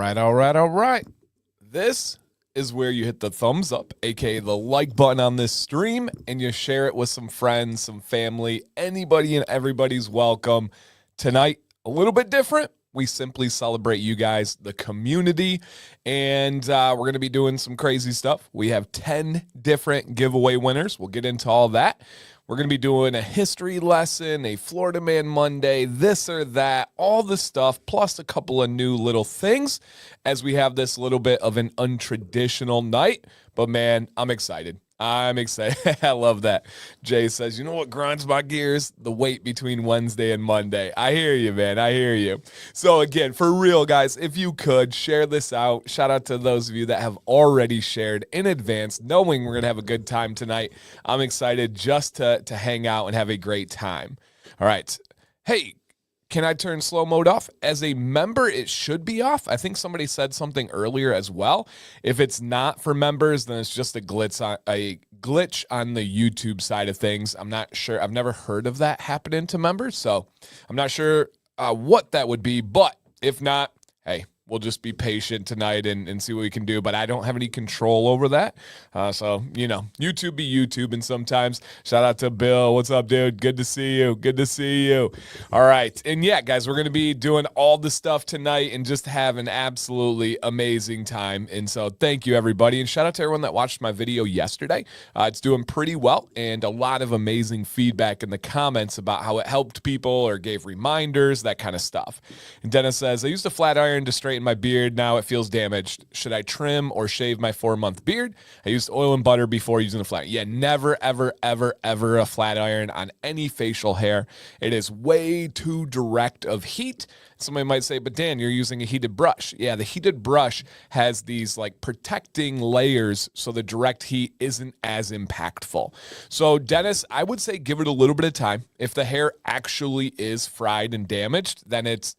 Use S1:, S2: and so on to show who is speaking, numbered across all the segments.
S1: All right. This is where you hit the thumbs up, aka the like button on this stream, and you share it with some friends, some family, anybody and everybody's welcome. Tonight, a little bit different. We simply celebrate you guys, the community, and we're going to be doing some crazy stuff. We have 10 different giveaway winners. We'll get into all that. We're going to be doing a history lesson, a Florida Man Monday, this or that, all the stuff, plus a couple of new little things as we have this little bit of an untraditional night. But man, I'm excited. I'm excited. I love that. Jay says, you know what grinds my gears? The wait between Wednesday and Monday. I hear you, man. I hear you. So again, for real, guys, if you could share this out, shout out to those of you that have already shared in advance, knowing we're going to have a good time tonight. I'm excited just to hang out and have a great time. All right. Hey, can I turn slow mode off? As a member, it should be off. I think somebody said something earlier as well. If it's not for members, then it's just a glitch on the YouTube side of things. I'm not sure. I've never heard of that happening to members, so I'm not sure what that would be. But if not, hey, we'll just be patient tonight and see what we can do. But I don't have any control over that. So, you know, YouTube be YouTube. And sometimes, shout out to Bill. What's up, dude? Good to see you. Good to see you. All right. And yeah, guys, we're going to be doing all the stuff tonight and just have an absolutely amazing time. And so thank you, everybody. And shout out to everyone that watched my video yesterday. It's doing pretty well. And a lot of amazing feedback in the comments about how it helped people or gave reminders, that kind of stuff. And Dennis says, I used a flat iron to straighten my beard. Now it feels damaged. Should I trim or shave my 4-month beard? I used oil and butter before using a flat iron. Yeah, never, ever, ever, ever a flat iron on any facial hair. It is way too direct of heat. Somebody might say, but Dan, you're using a heated brush. Yeah, the heated brush has these like protecting layers so the direct heat isn't as impactful. So Dennis, I would say give it a little bit of time. If the hair actually is fried and damaged, then it's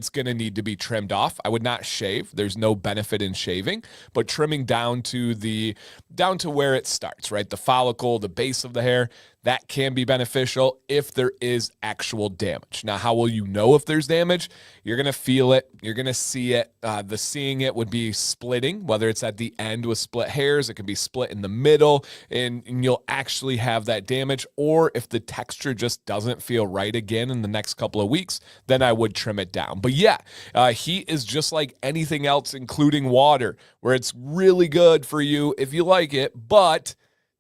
S1: going to need to be trimmed off. I would not shave. There's no benefit in shaving, but trimming down to where it starts, right? The follicle, the base of the hair, that can be beneficial if there is actual damage. Now, how will you know if there's damage? You're going to feel it. You're going to see it. The seeing it would be splitting, whether it's at the end with split hairs, it can be split in the middle, and you'll actually have that damage. Or if the texture just doesn't feel right again in the next couple of weeks, then I would trim it down. But yeah, heat is just like anything else, including water, where it's really good for you if you like it, but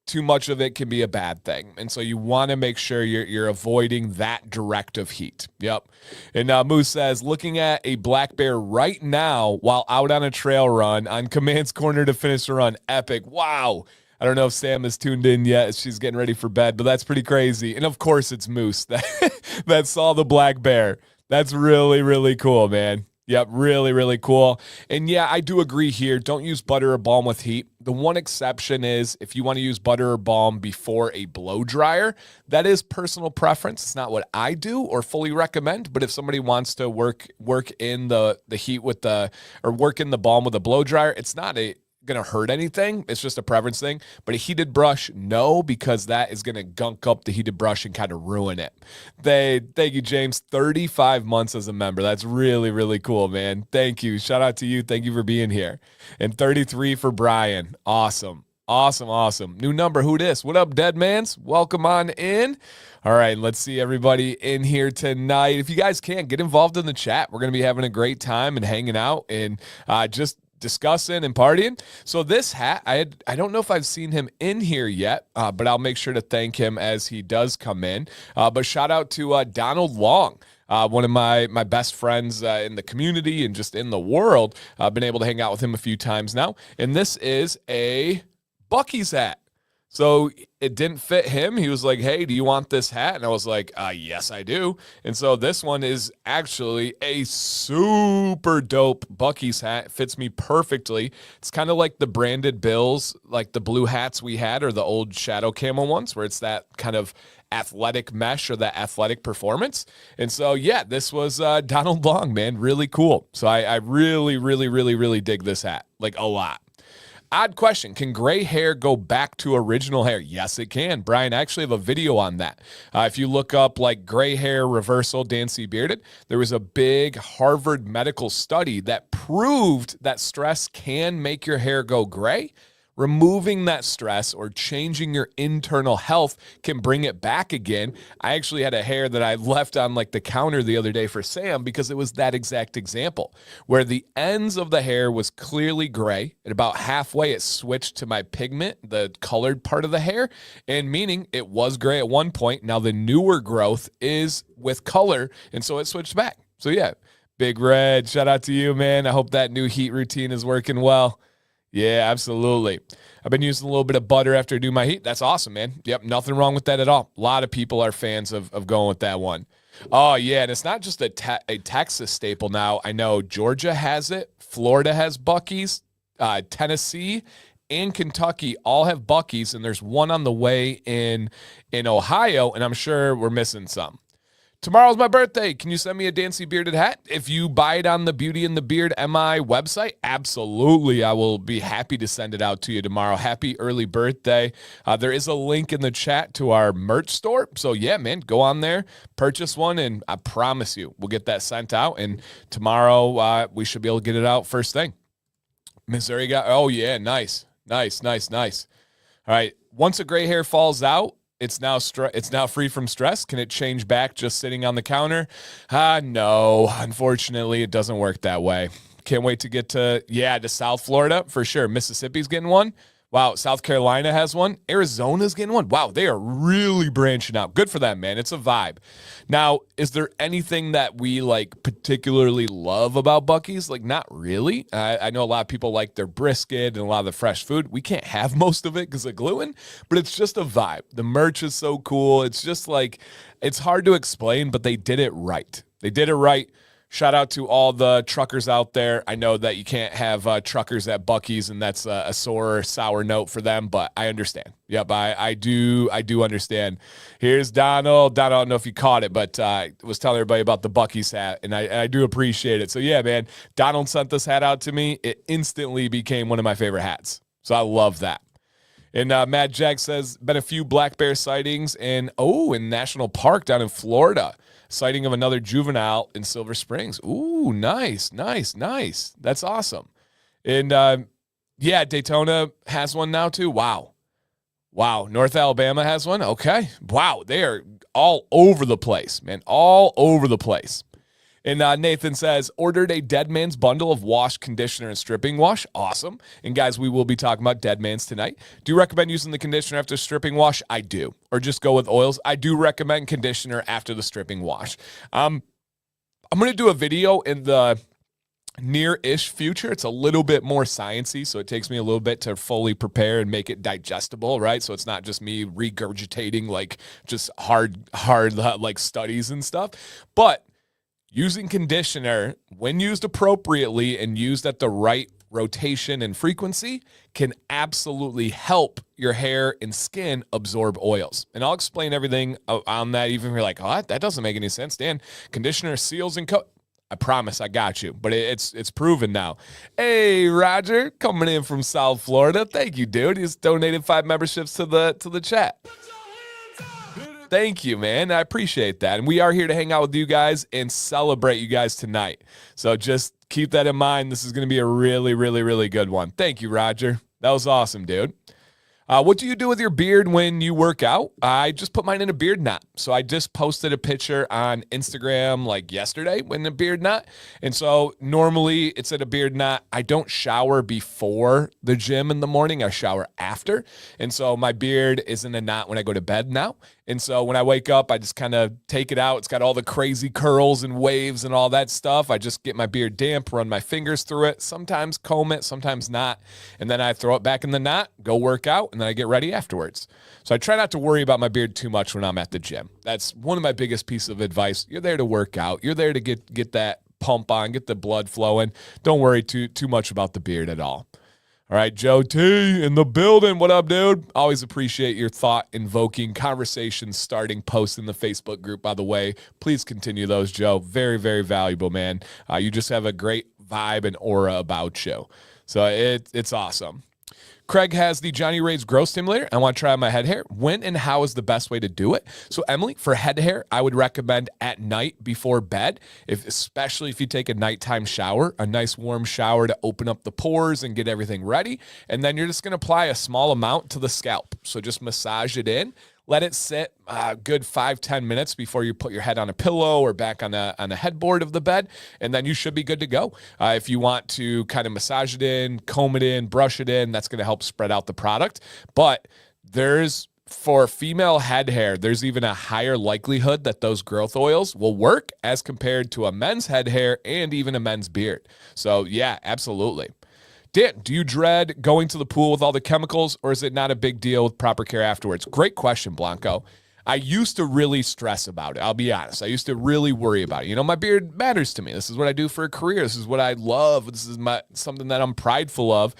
S1: too much of it can be a bad thing. And so you want to make sure you're avoiding that direct of heat. Yep. And Moose says, looking at a black bear right now while out on a trail run on Command's Corner to finish the run. Epic. Wow. I don't know if Sam is tuned in yet. She's getting ready for bed, but that's pretty crazy. And of course it's Moose that saw the black bear. That's really, really cool, man. Yep, really, really cool. And yeah, I do agree here. Don't use butter or balm with heat. The one exception is if you want to use butter or balm before a blow dryer. That is personal preference. It's not what I do or fully recommend, but if somebody wants to work in the heat with work in the balm with a blow dryer, it's not going to hurt anything. It's just a preference thing. But a heated brush, no, because that is going to gunk up the heated brush and kind of ruin it. Thank you, James. 35 months as a member. That's really, really cool, man. Thank you. Shout out to you. Thank you for being here. And 33 for Brian. Awesome. Awesome, awesome. New number. Who dis? What up, Deadmans? Welcome on in. All right, let's see everybody in here tonight. If you guys can, get involved in the chat. We're going to be having a great time and hanging out and just discussing and partying. So this hat, I don't know if I've seen him in here yet, but I'll make sure to thank him as he does come in. But shout out to Donald Long, one of my best friends in the community and just in the world. I've been able to hang out with him a few times now. And this is a Buc-ee's hat. So it didn't fit him. He was like, hey, do you want this hat? And I was like, yes, I do. And so this one is actually a super dope Buc-ee's hat. It fits me perfectly. It's kind of like the branded Bills, like the blue hats we had or the old shadow camo ones where it's that kind of athletic mesh or that athletic performance. And so, yeah, this was Donald Long, man. Really cool. So I really, really, really, really dig this hat, like a lot. Odd question. Can gray hair go back to original hair? Yes, it can. Brian, I actually have a video on that. If you look up like gray hair reversal, Dancy Bearded, there was a big Harvard medical study that proved that stress can make your hair go gray. Removing that stress or changing your internal health can bring it back again. I actually had a hair that I left on like the counter the other day for Sam because it was that exact example where the ends of the hair was clearly gray and about halfway it switched to my pigment, the colored part of the hair, and meaning it was gray at one point. Now the newer growth is with color, and so it switched back. So yeah, Big Red, shout out to you, man. I hope that new heat routine is working well. Yeah, absolutely. I've been using a little bit of butter after I do my heat. That's awesome, man. Yep, nothing wrong with that at all. A lot of people are fans of going with that one. Oh, yeah, and it's not just a Texas staple now. I know Georgia has it. Florida has Buc-ee's. Tennessee and Kentucky all have Buc-ee's, and there's one on the way in Ohio, and I'm sure we're missing some. Tomorrow's my birthday. Can you send me a Dancy Bearded hat? If you buy it on the Beauty and the Beard MI website, absolutely. I will be happy to send it out to you tomorrow. Happy early birthday. There is a link in the chat to our merch store. So yeah, man, go on there, purchase one, and I promise you we'll get that sent out. And tomorrow we should be able to get it out first thing. Missouri got, oh yeah, nice. All right, once a gray hair falls out, it's now free from stress. Can it change back just sitting on the counter? No, unfortunately, it doesn't work that way. Can't wait to get to South Florida for sure. Mississippi's getting one. Wow, South Carolina has one. Arizona's getting one. Wow, they are really branching out. Good for them, man. It's a vibe. Now, is there anything that we like particularly love about Buc-ee's? Like, not really. I know a lot of people like their brisket and a lot of the fresh food. We can't have most of it because of gluten, but it's just a vibe. The merch is so cool. It's just like, it's hard to explain, but they did it right. They did it right. Shout out to all the truckers out there. I know that you can't have truckers at Buc-ee's, and that's a sour note for them, but I understand. Yep, I do understand. Here's Donald. Donald, I don't know if you caught it, but I was telling everybody about the Buc-ee's hat, and I do appreciate it. So yeah, man, Donald sent this hat out to me. It instantly became one of my favorite hats. So I love that. And Matt Jack says, been a few black bear sightings in National Park down in Florida. Sighting of another juvenile in Silver Springs. Ooh, nice. That's awesome. And Daytona has one now too. Wow. North Alabama has one. Okay. Wow. They are all over the place, man. All over the place. And Nathan says, ordered a Dead Man's bundle of wash, conditioner, and stripping wash. Awesome. And guys, we will be talking about Dead Man's tonight. Do you recommend using the conditioner after stripping wash? I do. Or just go with oils? I do recommend conditioner after the stripping wash. I'm going to do a video in the near-ish future. It's a little bit more sciencey, so it takes me a little bit to fully prepare and make it digestible, right? So it's not just me regurgitating like just hard like studies and stuff. But using conditioner, when used appropriately and used at the right rotation and frequency, can absolutely help your hair and skin absorb oils. And I'll explain everything on that, even if you're like, oh, that doesn't make any sense, Dan. Conditioner seals and coat. I promise I got you, but it's proven now. Hey, Roger, coming in from South Florida. Thank you, dude. He's donated 5 memberships to the chat. Thank you, man. I appreciate that. And we are here to hang out with you guys and celebrate you guys tonight. So just keep that in mind. This is going to be a really, really, really good one. Thank you, Roger. That was awesome, dude. What do you do with your beard when you work out? I just put mine in a beard knot. So I just posted a picture on Instagram like yesterday in a beard knot. And so normally it's at a beard knot. I don't shower before the gym in the morning. I shower after. And so my beard is in a knot when I go to bed now. And so when I wake up, I just kind of take it out. It's got all the crazy curls and waves and all that stuff. I just get my beard damp, run my fingers through it, sometimes comb it, sometimes not. And then I throw it back in the knot, go work out, and then I get ready afterwards. So I try not to worry about my beard too much when I'm at the gym. That's one of my biggest pieces of advice. You're there to work out. You're there to get that pump on, get the blood flowing. Don't worry too much about the beard at all. All right, Joe T in the building. What up, dude? Always appreciate your thought-invoking conversations starting posts in the Facebook group, by the way. Please continue those, Joe. Very, very valuable, man. You just have a great vibe and aura about you. So it's awesome. Craig has the Johnny Ray's Growth Stimulator. I want to try on my head hair. When and how is the best way to do it? So Emily, for head hair, I would recommend at night before bed, especially if you take a nighttime shower, a nice warm shower to open up the pores and get everything ready. And then you're just going to apply a small amount to the scalp. So just massage it in. Let it sit a good 5-10 minutes before you put your head on a pillow or back on the headboard of the bed, and then you should be good to go. If you want to kind of massage it in, comb it in, brush it in, that's going to help spread out the product. But for female head hair, there's even a higher likelihood that those growth oils will work as compared to a men's head hair and even a men's beard. So yeah, absolutely. Dan, do you dread going to the pool with all the chemicals, or is it not a big deal with proper care afterwards? Great question, Blanco. I used to really stress about it. I'll be honest. I used to really worry about it. My beard matters to me. This is what I do for a career. This is what I love. This is something that I'm prideful of.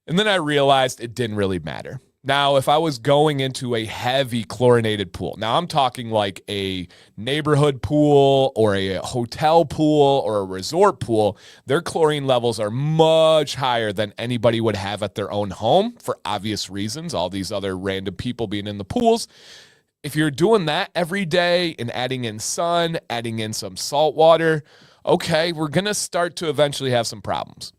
S1: And then I realized it didn't really matter. Now, if I was going into a heavy chlorinated pool, now I'm talking like a neighborhood pool or a hotel pool or a resort pool, their chlorine levels are much higher than anybody would have at their own home for obvious reasons, all these other random people being in the pools. If you're doing that every day and adding in sun, adding in some salt water, okay, we're going to start to eventually have some problems.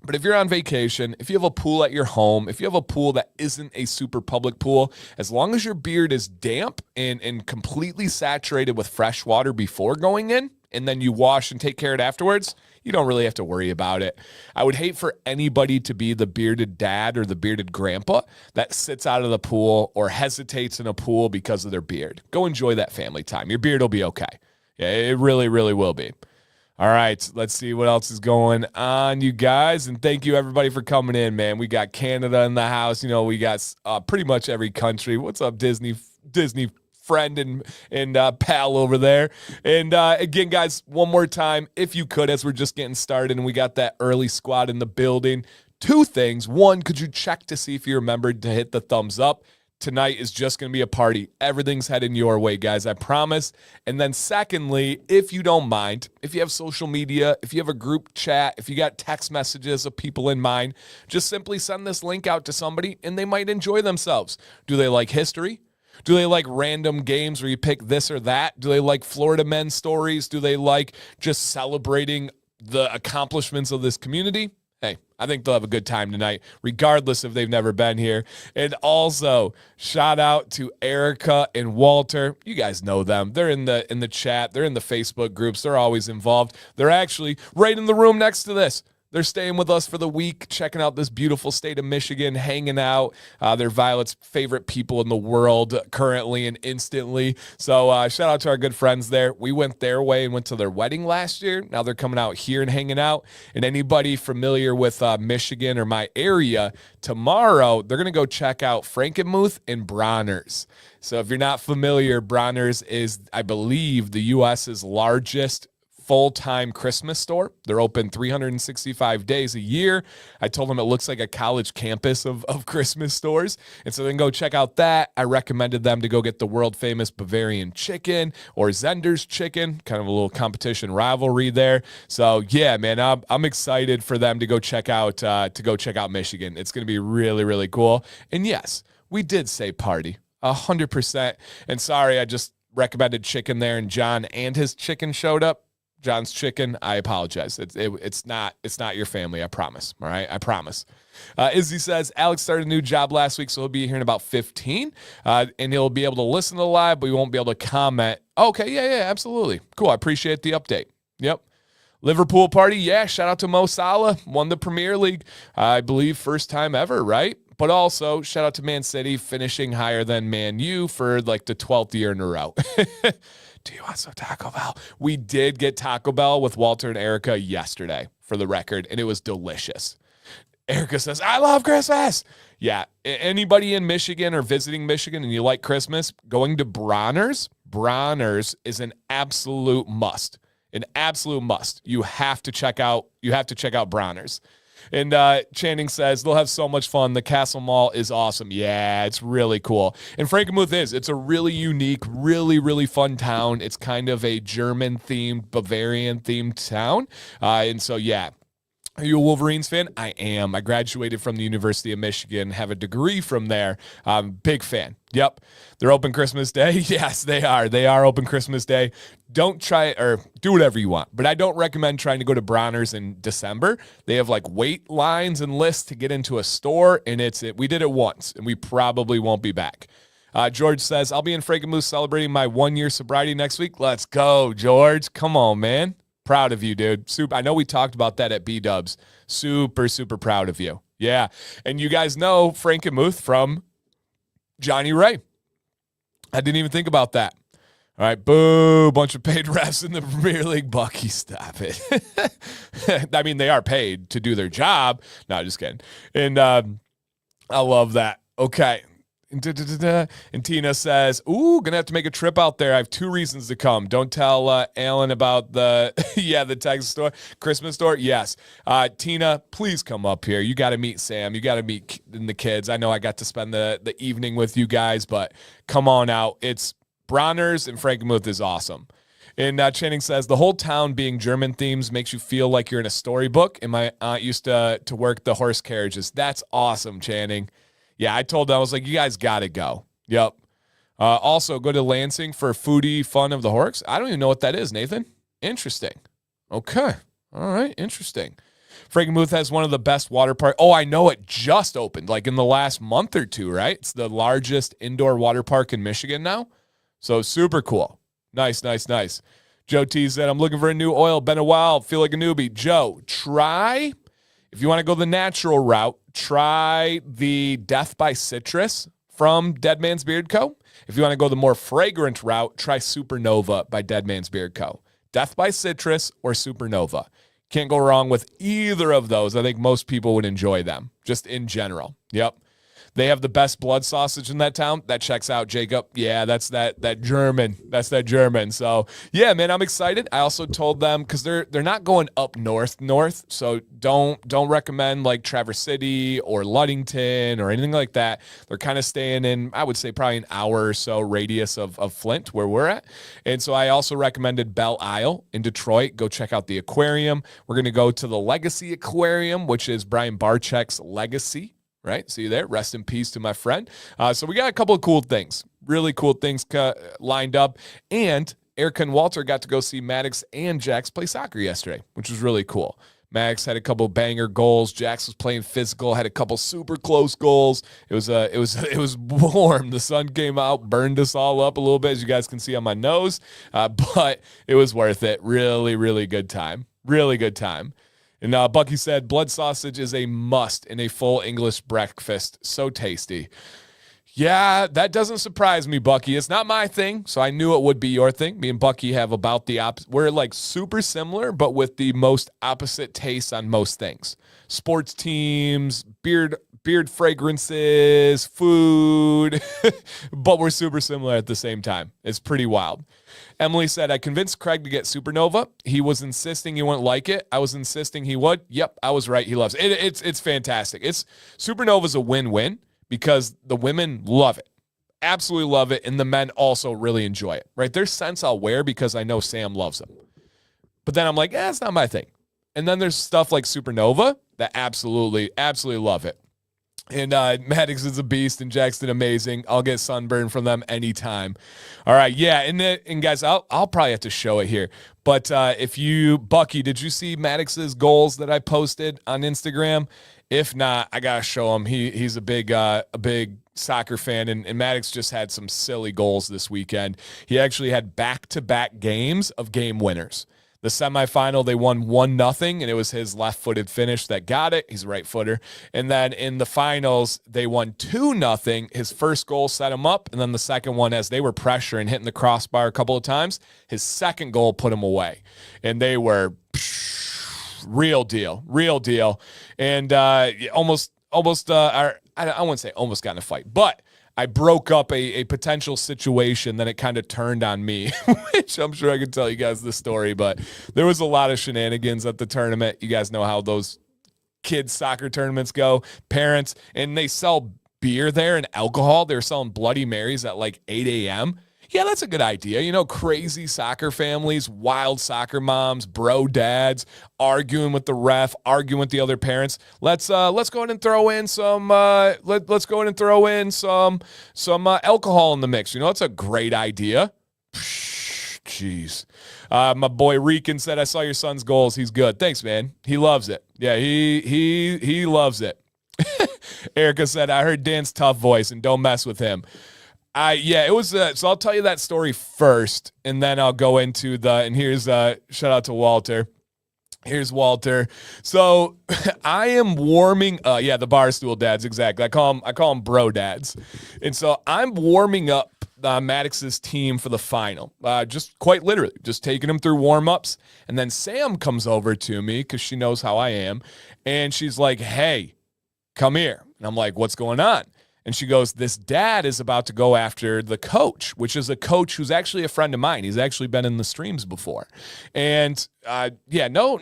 S1: But if you're on vacation, if you have a pool at your home, if you have a pool that isn't a super public pool, as long as your beard is damp and completely saturated with fresh water before going in, and then you wash and take care of it afterwards, you don't really have to worry about it. I would hate for anybody to be the bearded dad or the bearded grandpa that sits out of the pool or hesitates in a pool because of their beard. Go enjoy that family time. Your beard will be okay. Yeah, it really, really will be. All right, let's see what else is going on, you guys. And thank you, everybody, for coming in, man. We got Canada in the house. We got pretty much every country. What's up, Disney friend and pal over there? And again, guys, one more time, if you could, as we're just getting started and we got that early squad in the building, 2 things. 1, could you check to see if you remembered to hit the thumbs up? Tonight is just going to be a party. Everything's heading your way, guys, I promise. And then secondly, if you don't mind, if you have social media, if you have a group chat, if you got text messages of people in mind, just simply send this link out to somebody and they might enjoy themselves. Do they like history? Do they like random games where you pick this or that? Do they like Florida men stories? Do they like just celebrating the accomplishments of this community? Hey, I think they'll have a good time tonight, regardless if they've never been here. And also, shout out to Erica and Walter. You guys know them. They're in the chat. They're in the Facebook groups. They're always involved. They're actually right in the room next to this. They're staying with us for the week, checking out this beautiful state of Michigan, hanging out. They're Violet's favorite people in the world currently and instantly. So shout out to our good friends there. We went their way and went to their wedding last year. Now they're coming out here and hanging out. And anybody familiar with Michigan or my area, tomorrow they're going to go check out Frankenmuth and Bronner's. So if you're not familiar, Bronner's is, I believe, the U.S.'s largest full-time Christmas store. They're open 365 days a year. I told them it looks like a college campus of Christmas stores. And so then go check out that. I recommended them to go get the world-famous Bavarian chicken or Zender's chicken, kind of a little competition rivalry there. So yeah, man, I'm excited for them to go check out Michigan. It's going to be really, really cool. And yes, we did say party 100%. And sorry, I just recommended chicken there and John and his chicken showed up. John's chicken, I apologize. It's not your family, I promise. All right, I promise. Izzy says, Alex started a new job last week, so he'll be here in about 15, and he'll be able to listen to the live, but he won't be able to comment. Okay, yeah, absolutely. Cool, I appreciate the update. Yep. Liverpool party, yeah, shout out to Mo Salah, won the Premier League, I believe first time ever, right? But also, shout out to Man City, finishing higher than Man U for like the 12th year in a row. Do you want some Taco Bell? We did get Taco Bell with Walter and Erica yesterday, for the record, and it was delicious. Erica says, I love Christmas. Yeah, anybody in Michigan or visiting Michigan and you like Christmas, going to Bronner's is an absolute must. An absolute must. You have to check out Bronner's. And Channing says, they'll have so much fun. The Castle Mall is awesome. Yeah, it's really cool. And Frankenmuth it's a really unique, really, really fun town. It's kind of a German-themed, Bavarian-themed town. And so, yeah, Are you a Wolverines fan? I am. I graduated from the University of Michigan, have a degree from there. Big fan. Yep. They're open Christmas Day. Yes, they are. They are open Christmas Day. Don't try or do whatever you want, but I don't recommend trying to go to Bronner's in December. They have like wait lines and lists to get into a store, and we did it once, and we probably won't be back. George says, I'll be in Frankenmuth celebrating my 1-year sobriety next week. Let's go, George. Come on, man. Proud of you, dude. Super. I know we talked about that at B-Dubs. Super, super proud of you. Yeah. And you guys know Frankenmuth from Johnny Ray. I didn't even think about that. All right, boo, bunch of paid refs in the Premier League. Buc-ee, stop it. I mean, they are paid to do their job. No, just kidding. And I love that. Okay. And Tina says, ooh, gonna have to make a trip out there. I have 2 reasons to come. Don't tell Alan about the the Texas store, Christmas store. Yes. Tina, please come up here. You got to meet Sam. You got to meet the kids. I know I got to spend the evening with you guys, but come on out. It's Bronner's and Frankenmuth is awesome. And Channing says, the whole town being German themes makes you feel like you're in a storybook. And my aunt used to work the horse carriages. That's awesome, Channing. Yeah, I told them, I was like, you guys got to go. Yep. Also, go to Lansing for Foodie Fun of the Horks. I don't even know what that is, Nathan. Interesting. Okay. All right. Interesting. Frankenmuth has one of the best water parks. Oh, I know it just opened, like in the last month or 2, right? It's the largest indoor water park in Michigan now. So super cool. Nice, nice, nice. Joe T said, I'm looking for a new oil. Been a while. Feel like a newbie. Joe, if you want to go the natural route, try the Death by Citrus from Dead Man's Beard Co. If you want to go the more fragrant route, try Supernova by Dead Man's Beard Co. Death by Citrus or Supernova. Can't go wrong with either of those. I think most people would enjoy them, just in general. Yep. They have the best blood sausage in that town. That checks out, Jacob. Yeah, that's that German. That's that German. So, yeah, man, I'm excited. I also told them, because they're not going up north, so don't recommend like Traverse City or Ludington or anything like that. They're kind of staying in, I would say, probably an hour or so radius of Flint, where we're at. And so I also recommended Belle Isle in Detroit. Go check out the aquarium. We're going to go to the Legacy Aquarium, which is Brian Barczyk's legacy. Right? See you there. Rest in peace to my friend. So we got a couple of cool things, really cool things lined up. And Erica and Walter got to go see Maddox and Jax play soccer yesterday, which was really cool. Maddox had a couple banger goals. Jax was playing physical, had a couple super close goals. It was warm. The sun came out, burned us all up a little bit, as you guys can see on my nose. But it was worth it. Really, really good time. Really good time. And Buc-ee said, blood sausage is a must in a full English breakfast. So tasty. Yeah, that doesn't surprise me, Buc-ee. It's not my thing, so I knew it would be your thing. Me and Buc-ee have about the opposite. We're like super similar, but with the most opposite tastes on most things. Sports teams, beard fragrances, food, but we're super similar at the same time. It's pretty wild. Emily said, I convinced Craig to get Supernova. He was insisting he wouldn't like it. I was insisting he would. Yep, I was right. He loves it. It's fantastic. Supernova's a win-win because the women love it. Absolutely love it. And the men also really enjoy it, right? There's scents I'll wear because I know Sam loves them. But then I'm like, it's not my thing. And then there's stuff like Supernova that absolutely, absolutely love it. And Maddox is a beast, and Jax did amazing. I'll get sunburn from them anytime. All right, yeah, and guys, I'll probably have to show it here. But Buc-ee, did you see Maddox's goals that I posted on Instagram? If not, I gotta show him. He's a big soccer fan, and Maddox just had some silly goals this weekend. He actually had back-to-back games of game winners. The semifinal, they won 1-0, and it was his left-footed finish that got it. He's a right footer. And then in the finals, they won 2-0. His first goal set him up, and then the second one, as they were pressuring, hitting the crossbar a couple of times, his second goal put him away. And they were real deal. And I wouldn't say almost got in a fight, but I broke up a potential situation, then it kind of turned on me, which I'm sure I could tell you guys the story, but there was a lot of shenanigans at the tournament. You guys know how those kids soccer tournaments go, parents, and they sell beer there and alcohol. They were selling Bloody Marys at like 8 a.m., Yeah, that's a good idea. You know, crazy soccer families, wild soccer moms, bro dads, arguing with the ref, arguing with the other parents. Let's go ahead and throw in some let's go ahead and throw in some alcohol in the mix. You know, it's a great idea. Jeez. My boy Rican said, I saw your son's goals. He's good. Thanks, man. He loves it. Yeah, he loves it. Erica said, I heard Dan's tough voice and don't mess with him. It was, so I'll tell you that story first, and then I'll go into and here's, shout out to Walter. Here's Walter. So I am warming, the Barstool dads, exactly. I call them bro dads. And so I'm warming up Maddox's team for the final, just quite literally, just taking them through warm-ups. And then Sam comes over to me because she knows how I am, and she's like, hey, come here. And I'm like, what's going on? And she goes, this dad is about to go after the coach, which is a coach who's actually a friend of mine. He's actually been in the streams before. And no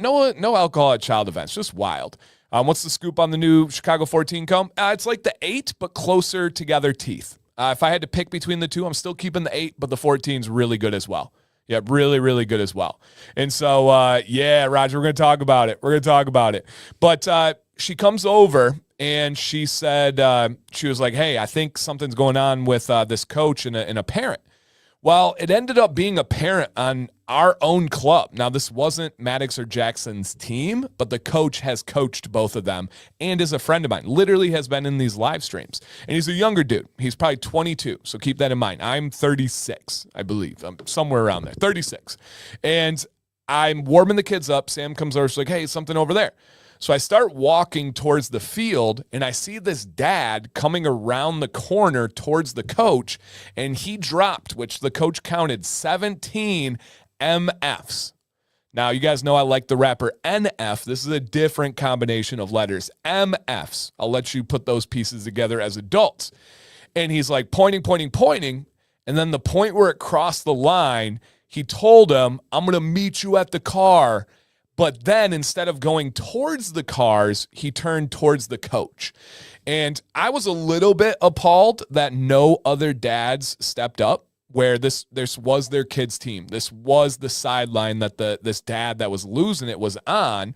S1: alcohol at child events, just wild. What's the scoop on the new Chicago 14 comb? It's like the 8, but closer together teeth. If I had to pick between the two, I'm still keeping the 8, but the 14's really good as well. Yeah, really, really good as well. And so, Roger, we're going to talk about it. But she comes over and she said, she was like, hey, I think something's going on with this coach and a parent. Well, it ended up being a parent on our own club. Now, this wasn't Maddox or Jackson's team, but the coach has coached both of them and is a friend of mine, literally has been in these live streams. And he's a younger dude. He's probably 22, so keep that in mind. I'm 36, I believe. I'm somewhere around there, 36. And I'm warming the kids up. Sam comes over, she's like, hey, something over there. So I start walking towards the field, and I see this dad coming around the corner towards the coach, and he dropped, which the coach counted, 17 MFs. Now, you guys know I like the rapper NF. This is a different combination of letters. MFs. I'll let you put those pieces together as adults. And he's like pointing, and then the point where it crossed the line, he told him, I'm going to meet you at the car. But then instead of going towards the cars, he turned towards the coach. And I was a little bit appalled that no other dads stepped up, where this was their kids' team. This was the sideline that this dad that was losing it was on.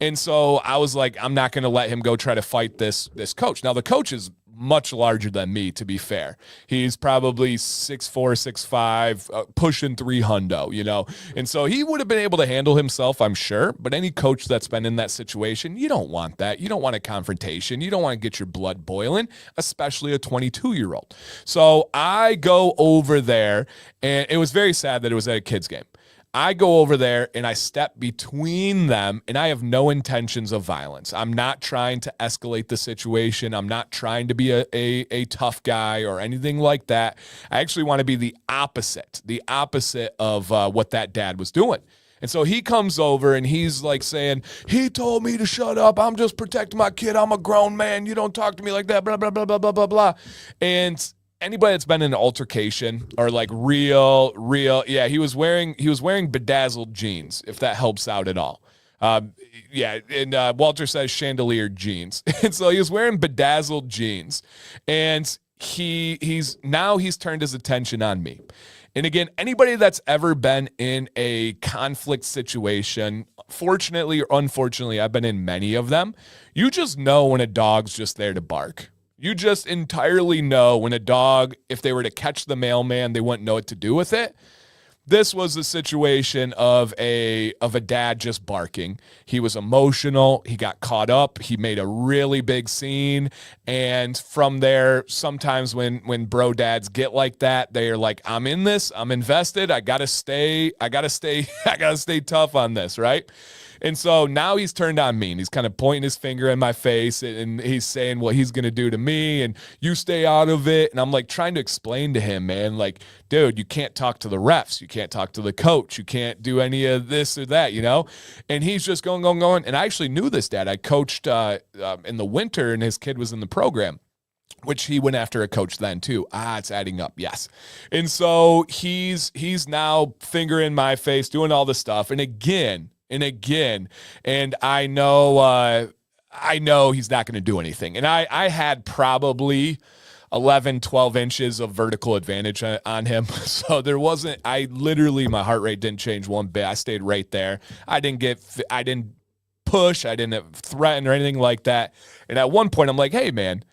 S1: And so I was like, I'm not going to let him go try to fight this coach. Now, the coach is much larger than me, to be fair. He's probably 6'4", 6'5", pushing 300, you know. And so he would have been able to handle himself, I'm sure. But any coach that's been in that situation, you don't want that. You don't want a confrontation. You don't want to get your blood boiling, especially a 22-year-old. So I go over there, and it was very sad that it was at a kid's game. I go over there and I step between them, and I have no intentions of violence. I'm not trying to escalate the situation. I'm not trying to be a tough guy or anything like that. I actually want to be the opposite of what that dad was doing. And so he comes over and he's like saying, he told me to shut up. I'm just protecting my kid. I'm a grown man. You don't talk to me like that, blah, blah, blah, blah, blah, blah, blah. And anybody that's been in an altercation or like real, he was wearing bedazzled jeans, if that helps out at all. Walter says chandelier jeans. And so he was wearing bedazzled jeans, and he's turned his attention on me. And again, anybody that's ever been in a conflict situation, fortunately or unfortunately, I've been in many of them, you just know when a dog's just there to bark. You just entirely know when a dog, if they were to catch the mailman, they wouldn't know what to do with it. This was a situation of a dad just barking. He was emotional. He got caught up. He made a really big scene. And from there, sometimes when bro dads get like that, they're like, I'm in this. I'm invested. I gotta stay tough on this, right? And so now he's turned on me, and he's kind of pointing his finger in my face, and he's saying what he's going to do to me, and you stay out of it. And I'm like trying to explain to him, man, like, dude, you can't talk to the refs. You can't talk to the coach. You can't do any of this or that, you know? And he's just going. And I actually knew this dad. I coached in the winter, and his kid was in the program, which he went after a coach then too. It's adding up. Yes. And so he's now finger in my face, doing all this stuff. And again, and I know he's not going to do anything. And I had probably 11, 12 inches of vertical advantage on him. So there wasn't, my heart rate didn't change one bit. I stayed right there. I didn't push. I didn't threaten or anything like that. And at one point I'm like, hey man,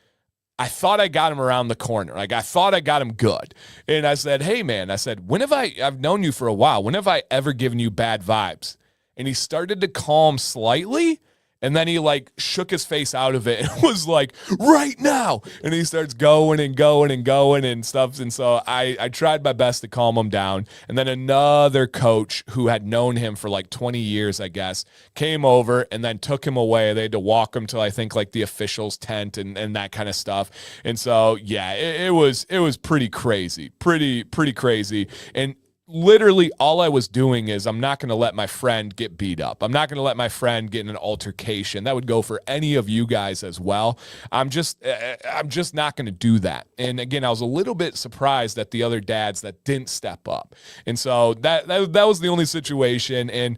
S1: I thought I got him around the corner. Like, I thought I got him good. And I said, hey, man, I've known you for a while. When have I ever given you bad vibes? And he started to calm slightly. And then he like shook his face out of it and was like, right now. And he starts going and going and going and stuff. And so I tried my best to calm him down. And then another coach who had known him for like 20 years, I guess, came over and then took him away. They had to walk him to, I think, like the officials' tent and that kind of stuff. And so, yeah, it was pretty crazy, pretty crazy. And literally all I was doing is I'm not going to let my friend get beat up. I'm not going to let my friend get in an altercation. That would go for any of you guys as well. I'm just not going to do that. And again, I was a little bit surprised at the other dads that didn't step up. And so that was the only situation. And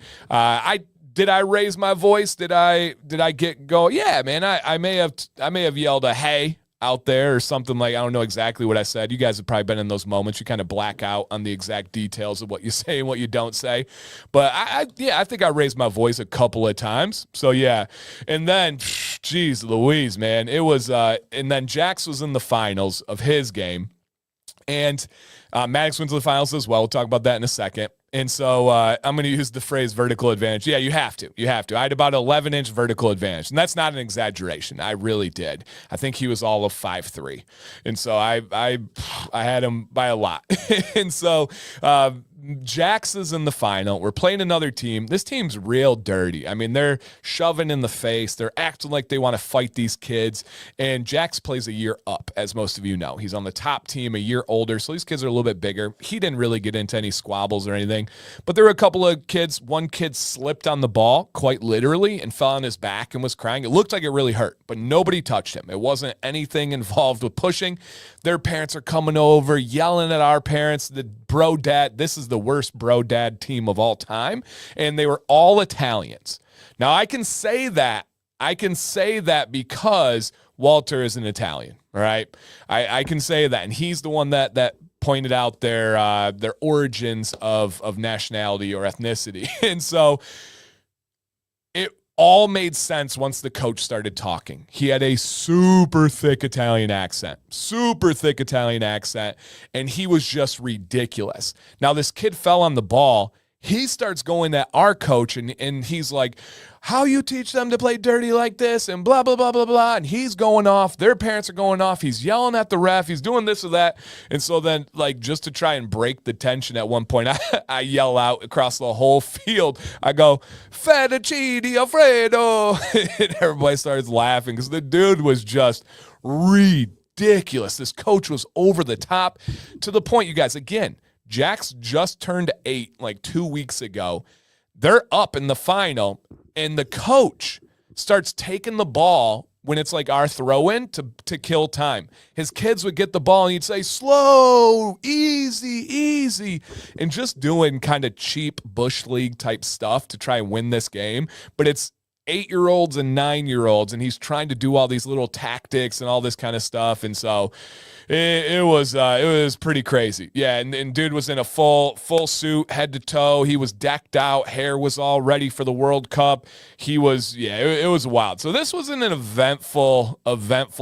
S1: did I raise my voice? Did I go? Yeah, man, I may have yelled a hey out there or something. Like, I don't know exactly what I said. You guys have probably been in those moments. You kind of black out on the exact details of what you say and what you don't say. But I think I raised my voice a couple of times. So yeah. And then, geez Louise, man, it was, and then Jax was in the finals of his game. And Maddox went to the finals as well. We'll talk about that in a second. And so I'm going to use the phrase vertical advantage. Yeah, you have to. I had about 11-inch vertical advantage. And that's not an exaggeration. I really did. I think he was all of 5'3". And so I had him by a lot. And so Jax is in the final. We're playing another team. This team's real dirty. I mean, they're shoving in the face. They're acting like they want to fight these kids. And Jax plays a year up, as most of you know. He's on the top team, a year older. So these kids are a little bit bigger. He didn't really get into any squabbles or anything. But there were a couple of kids. One kid slipped on the ball, quite literally, and fell on his back and was crying. It looked like it really hurt, but nobody touched him. It wasn't anything involved with pushing. Their parents are coming over, yelling at our parents. The bro dad, this is the worst bro dad team of all time. And they were all Italians. Now I can say that because Walter is an Italian. All right. I can say that. And he's the one that pointed out their origins of nationality or ethnicity. And so it all made sense once the coach started talking. He had a super thick Italian accent, and he was just ridiculous. Now, this kid fell on the ball. He starts going at our coach, and he's like, how you teach them to play dirty like this, and blah, blah, blah, blah, blah. And he's going off. Their parents are going off. He's yelling at the ref. He's doing this or that. And so then, like, just to try and break the tension at one point, I yell out across the whole field. I go, Fettuccine Alfredo. And everybody starts laughing because the dude was just ridiculous. This coach was over the top to the point, you guys, again, Jax just turned 8 like 2 weeks ago. They're up in the final, and the coach starts taking the ball when it's like our throw-in to kill time. His kids would get the ball, and he'd say, slow, easy, and just doing kind of cheap Bush League type stuff to try and win this game. But it's 8-year-olds and 9-year-olds, and he's trying to do all these little tactics and all this kind of stuff. And so it was pretty crazy. Yeah, and dude was in a full suit, head to toe. He was decked out. Hair was all ready for the World Cup. It was wild. So this was an eventful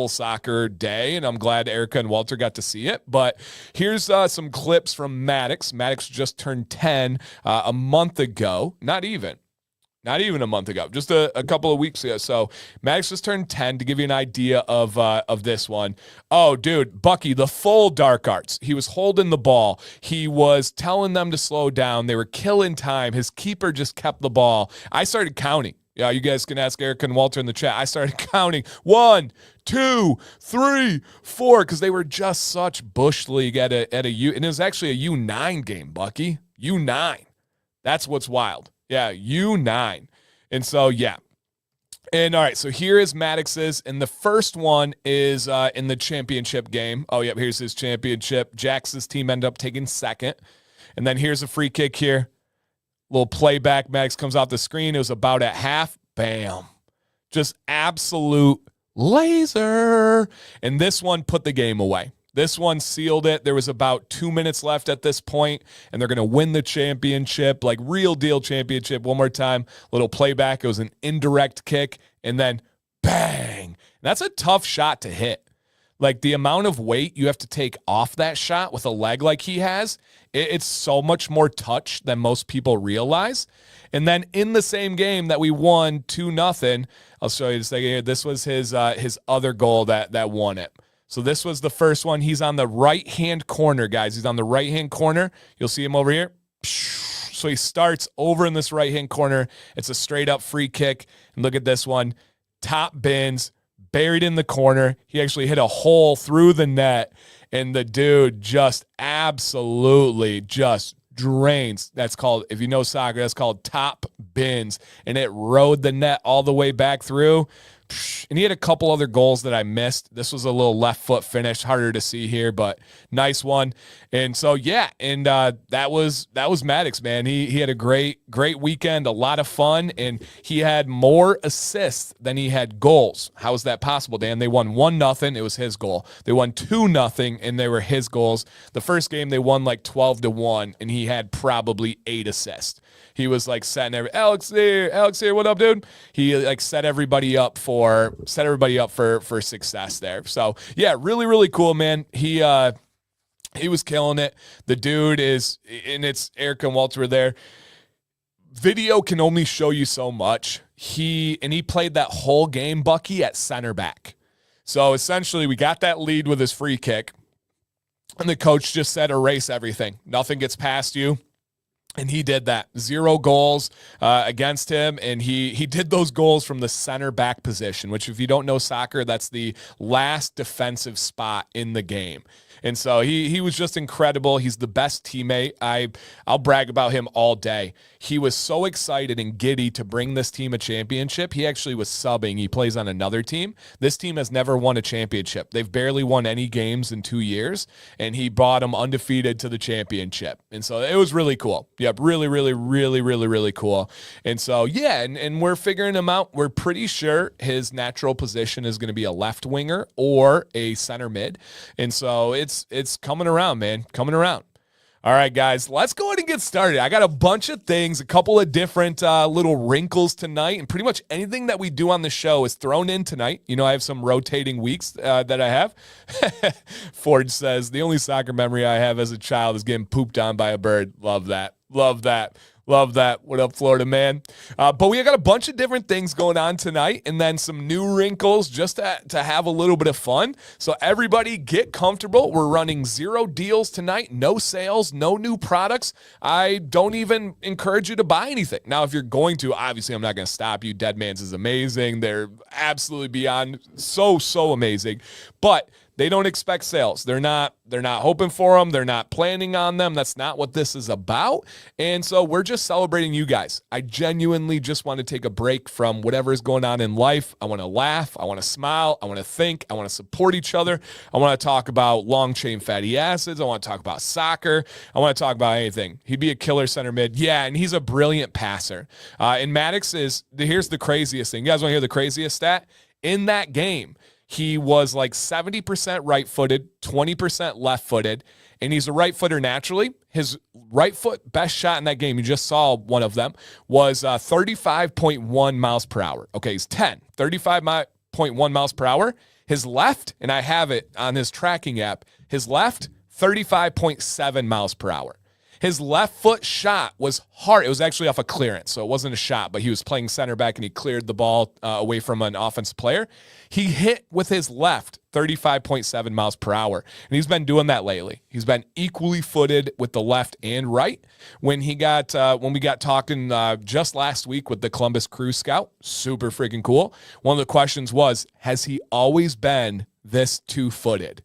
S1: soccer day, and I'm glad Erica and Walter got to see it. But here's some clips from Maddox. Maddox just turned 10 a month ago. Not even a month ago, just a couple of weeks ago. So Maddox just turned 10 to give you an idea of this one. Oh, dude, Buc-ee, the full dark arts. He was holding the ball. He was telling them to slow down. They were killing time. His keeper just kept the ball. I started counting. Yeah, you guys can ask Erica and Walter in the chat. I started counting 1, 2, 3, 4, because they were just such Bush League at a U, and it was actually a U9 game, Buc-ee. U9. That's what's wild. Yeah, U9. And so, yeah. And all right, so here is Maddox's, and the first one is in the championship game. Oh, yeah, here's his championship. Jax's team ended up taking second. And then here's a free kick here. Little playback. Maddox comes off the screen. It was about at half. Bam. Just absolute laser. And this one put the game away. This one sealed it. There was about 2 minutes left at this point, and they're going to win the championship, like real deal championship. One more time, little playback. It was an indirect kick, and then bang. That's a tough shot to hit. Like the amount of weight you have to take off that shot with a leg like he has, it's so much more touch than most people realize. And then in the same game that we won 2-0, I'll show you in a second here. This was his other goal that won it. So this was the first one. He's on the right-hand corner, guys. He's on the right-hand corner. You'll see him over here. So he starts over in this right-hand corner. It's a straight-up free kick. And look at this one. Top bins, buried in the corner. He actually hit a hole through the net, and the dude just absolutely just drains. That's called, if you know soccer, that's called top bins. And it rode the net all the way back through. And he had a couple other goals that I missed. This was a little left foot finish, harder to see here, but nice one. And so, yeah, and that was Maddox, man. He had a great weekend, a lot of fun, and he had more assists than he had goals. How is that possible, Dan? They won 1-0. It was his goal. They won 2-0, and they were his goals. The first game, they won like 12-1, and he had probably 8 assists. He was like setting Alex here, what up, dude? He like set everybody up for success there. So yeah, really cool, man. He was killing it. The dude is, and it's Eric and Walter were there. Video can only show you so much. He played that whole game, Buc-ee, at center back. So essentially, we got that lead with his free kick, and the coach just said, erase everything. Nothing gets past you. And he did that. 0 goals against him, and he did those goals from the center back position, which if you don't know soccer, that's the last defensive spot in the game. And so he was just incredible. He's the best teammate. I'll brag about him all day. He was so excited and giddy to bring this team a championship. He actually was subbing. He plays on another team. This team has never won a championship. They've barely won any games in 2 years, and he brought them undefeated to the championship. And so it was really cool. Yep, really cool. And so, yeah, and we're figuring him out. We're pretty sure his natural position is going to be a left winger or a center mid. And so it's coming around, man, coming around. All right, guys, let's go ahead and get started. I got a bunch of things, a couple of different little wrinkles tonight, and pretty much anything that we do on the show is thrown in tonight. You know, I have some rotating weeks that I have. Ford says, the only soccer memory I have as a child is getting pooped on by a bird. Love that. Love that. What up, Florida man? But we got a bunch of different things going on tonight, and then some new wrinkles just to have a little bit of fun. So everybody get comfortable. We're running 0 deals tonight, no sales, no new products. I don't even encourage you to buy anything. Now, if you're going to, obviously I'm not going to stop you. Deadman's is amazing. They're absolutely beyond so amazing. But they don't expect sales. They're not hoping for them. They're not planning on them. That's not what this is about. And so we're just celebrating you guys. I genuinely just want to take a break from whatever is going on in life. I want to laugh. I want to smile. I want to think. I want to support each other. I want to talk about long chain fatty acids. I want to talk about soccer. I want to talk about anything. He'd be a killer center mid. Yeah, and he's a brilliant passer. And Maddox here's the craziest thing. You guys want to hear the craziest stat? In that game, he was like 70% right-footed, 20% left-footed, and he's a right-footer naturally. His right foot best shot in that game, you just saw one of them, was 35.1 miles per hour. Okay, he's 35.1 miles per hour. His left, and I have it on his tracking app, his left, 35.7 miles per hour. His left foot shot was hard. It was actually off a clearance, so it wasn't a shot, but he was playing center back and he cleared the ball away from an offensive player. He hit with his left 35.7 miles per hour, and he's been doing that lately. He's been equally footed with the left and right. When we got talking just last week with the Columbus Crew Scout, super freaking cool. One of the questions was, has he always been this two-footed?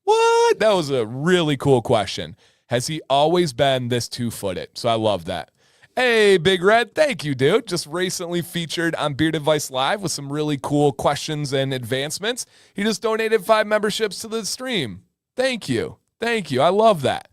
S1: What? That was a really cool question. Has he always been this two-footed? So I love that. Hey, Big Red, thank you, dude. Just recently featured on Beard Advice Live with some really cool questions and advancements. He just donated 5 memberships to the stream. Thank you. I love that.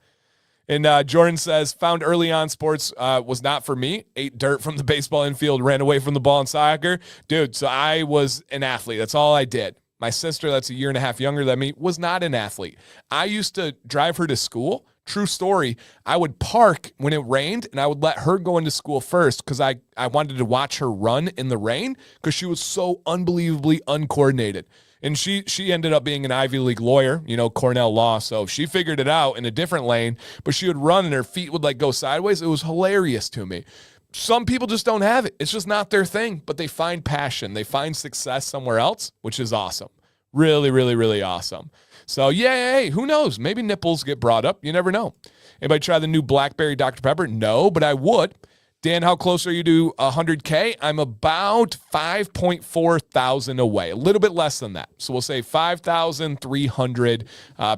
S1: And Jordan says, found early on sports was not for me. Ate dirt from the baseball infield, ran away from the ball in soccer. Dude, so I was an athlete. That's all I did. My sister, that's a year and a half younger than me, was not an athlete. I used to drive her to school. True story. I would park when it rained, and I would let her go into school first because I wanted to watch her run in the rain because she was so unbelievably uncoordinated. And she ended up being an Ivy League lawyer, Cornell Law. So she figured it out in a different lane, but she would run and her feet would go sideways. It was hilarious to me. Some people just don't have it. It's just not their thing, but they find passion. They find success somewhere else, which is awesome. Really, really, really awesome. So, hey, who knows? Maybe nipples get brought up. You never know. Anybody try the new Blackberry Dr. Pepper? No, but I would. Dan, how close are you to 100K? I'm about 5.4 thousand away, a little bit less than that. So we'll say 5,300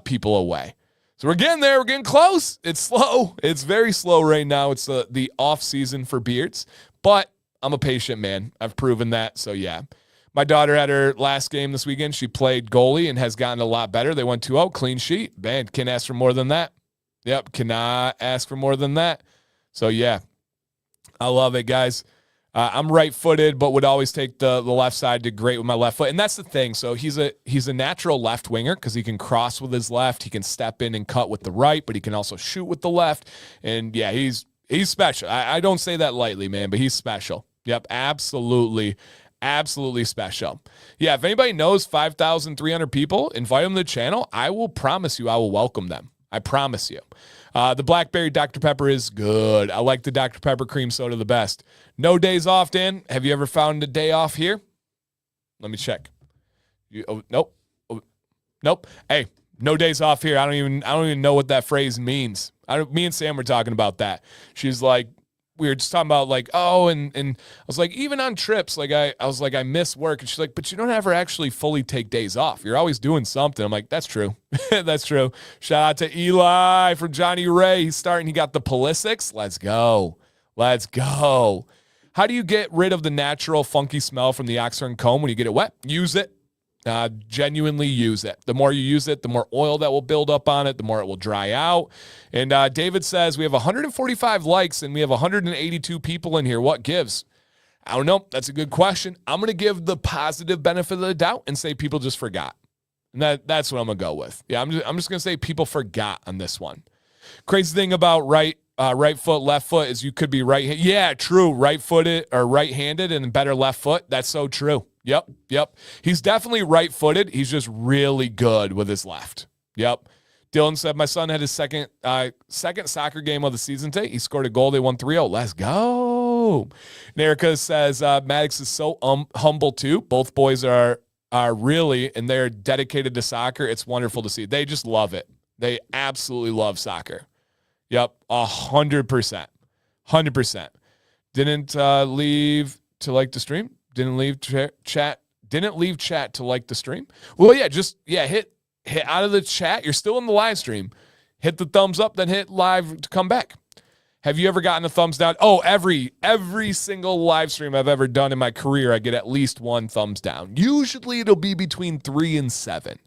S1: people away. So we're getting there. We're getting close. It's slow. It's very slow right now. It's the off season for beards, but I'm a patient man. I've proven that. So yeah, my daughter had her last game this weekend. She played goalie and has gotten a lot better. They went 2-0, clean sheet. Man, can't ask for more than that. Yep, cannot ask for more than that. So yeah, I love it, guys. I'm right-footed, but would always take the left side to great with my left foot. And that's the thing. So he's a natural left winger because he can cross with his left. He can step in and cut with the right, but he can also shoot with the left. And yeah, he's special. I don't say that lightly, man, but he's special. Yep, absolutely special. Yeah, if anybody knows 5,300 people, invite them to the channel. I will promise you I will welcome them. I promise you. The Blackberry Dr. Pepper is good. I like the Dr. Pepper cream soda the best. No days off, Dan. Have you ever found a day off here? Let me check. Nope. Nope. Hey, no days off here. I don't even know what that phrase means. Me and Sam were talking about that. She's like, we were just talking about and I was like, even on trips, I was like, I miss work. And she's like, but you don't ever actually fully take days off. You're always doing something. I'm like, that's true. That's true. Shout out to Eli from Johnny Ray. He's starting. He got the Polisics. Let's go. How do you get rid of the natural funky smell from the Oxford comb when you get it wet? Use it. Genuinely use it. The more you use it, the more oil that will build up on it, the more it will dry out. And David says, we have 145 likes and we have 182 people in here. What gives? I don't know. That's a good question. I'm going to give the positive benefit of the doubt and say people just forgot. And that's what I'm going to go with. Yeah, I'm just going to say people forgot on this one. Crazy thing about right foot, left foot is you could be right. Yeah, true. Right-footed or right-handed and better left foot. That's so true. Yep. He's definitely right-footed. He's just really good with his left. Yep. Dylan said, my son had his second soccer game of the season today. He scored a goal. They won 3-0. Let's go. And Erica says, Maddox is so humble too. Both boys are really, and they're dedicated to soccer. It's wonderful to see. They just love it. They absolutely love soccer. Yep, 100%. 100%. Didn't leave to like the stream. Didn't leave chat. Didn't leave chat to like the stream. Well, yeah, hit out of the chat. You're still in the live stream. Hit the thumbs up, then hit live to come back. Have you ever gotten a thumbs down? Oh, every single live stream I've ever done in my career, I get at least one thumbs down. Usually it'll be between 3 and 7.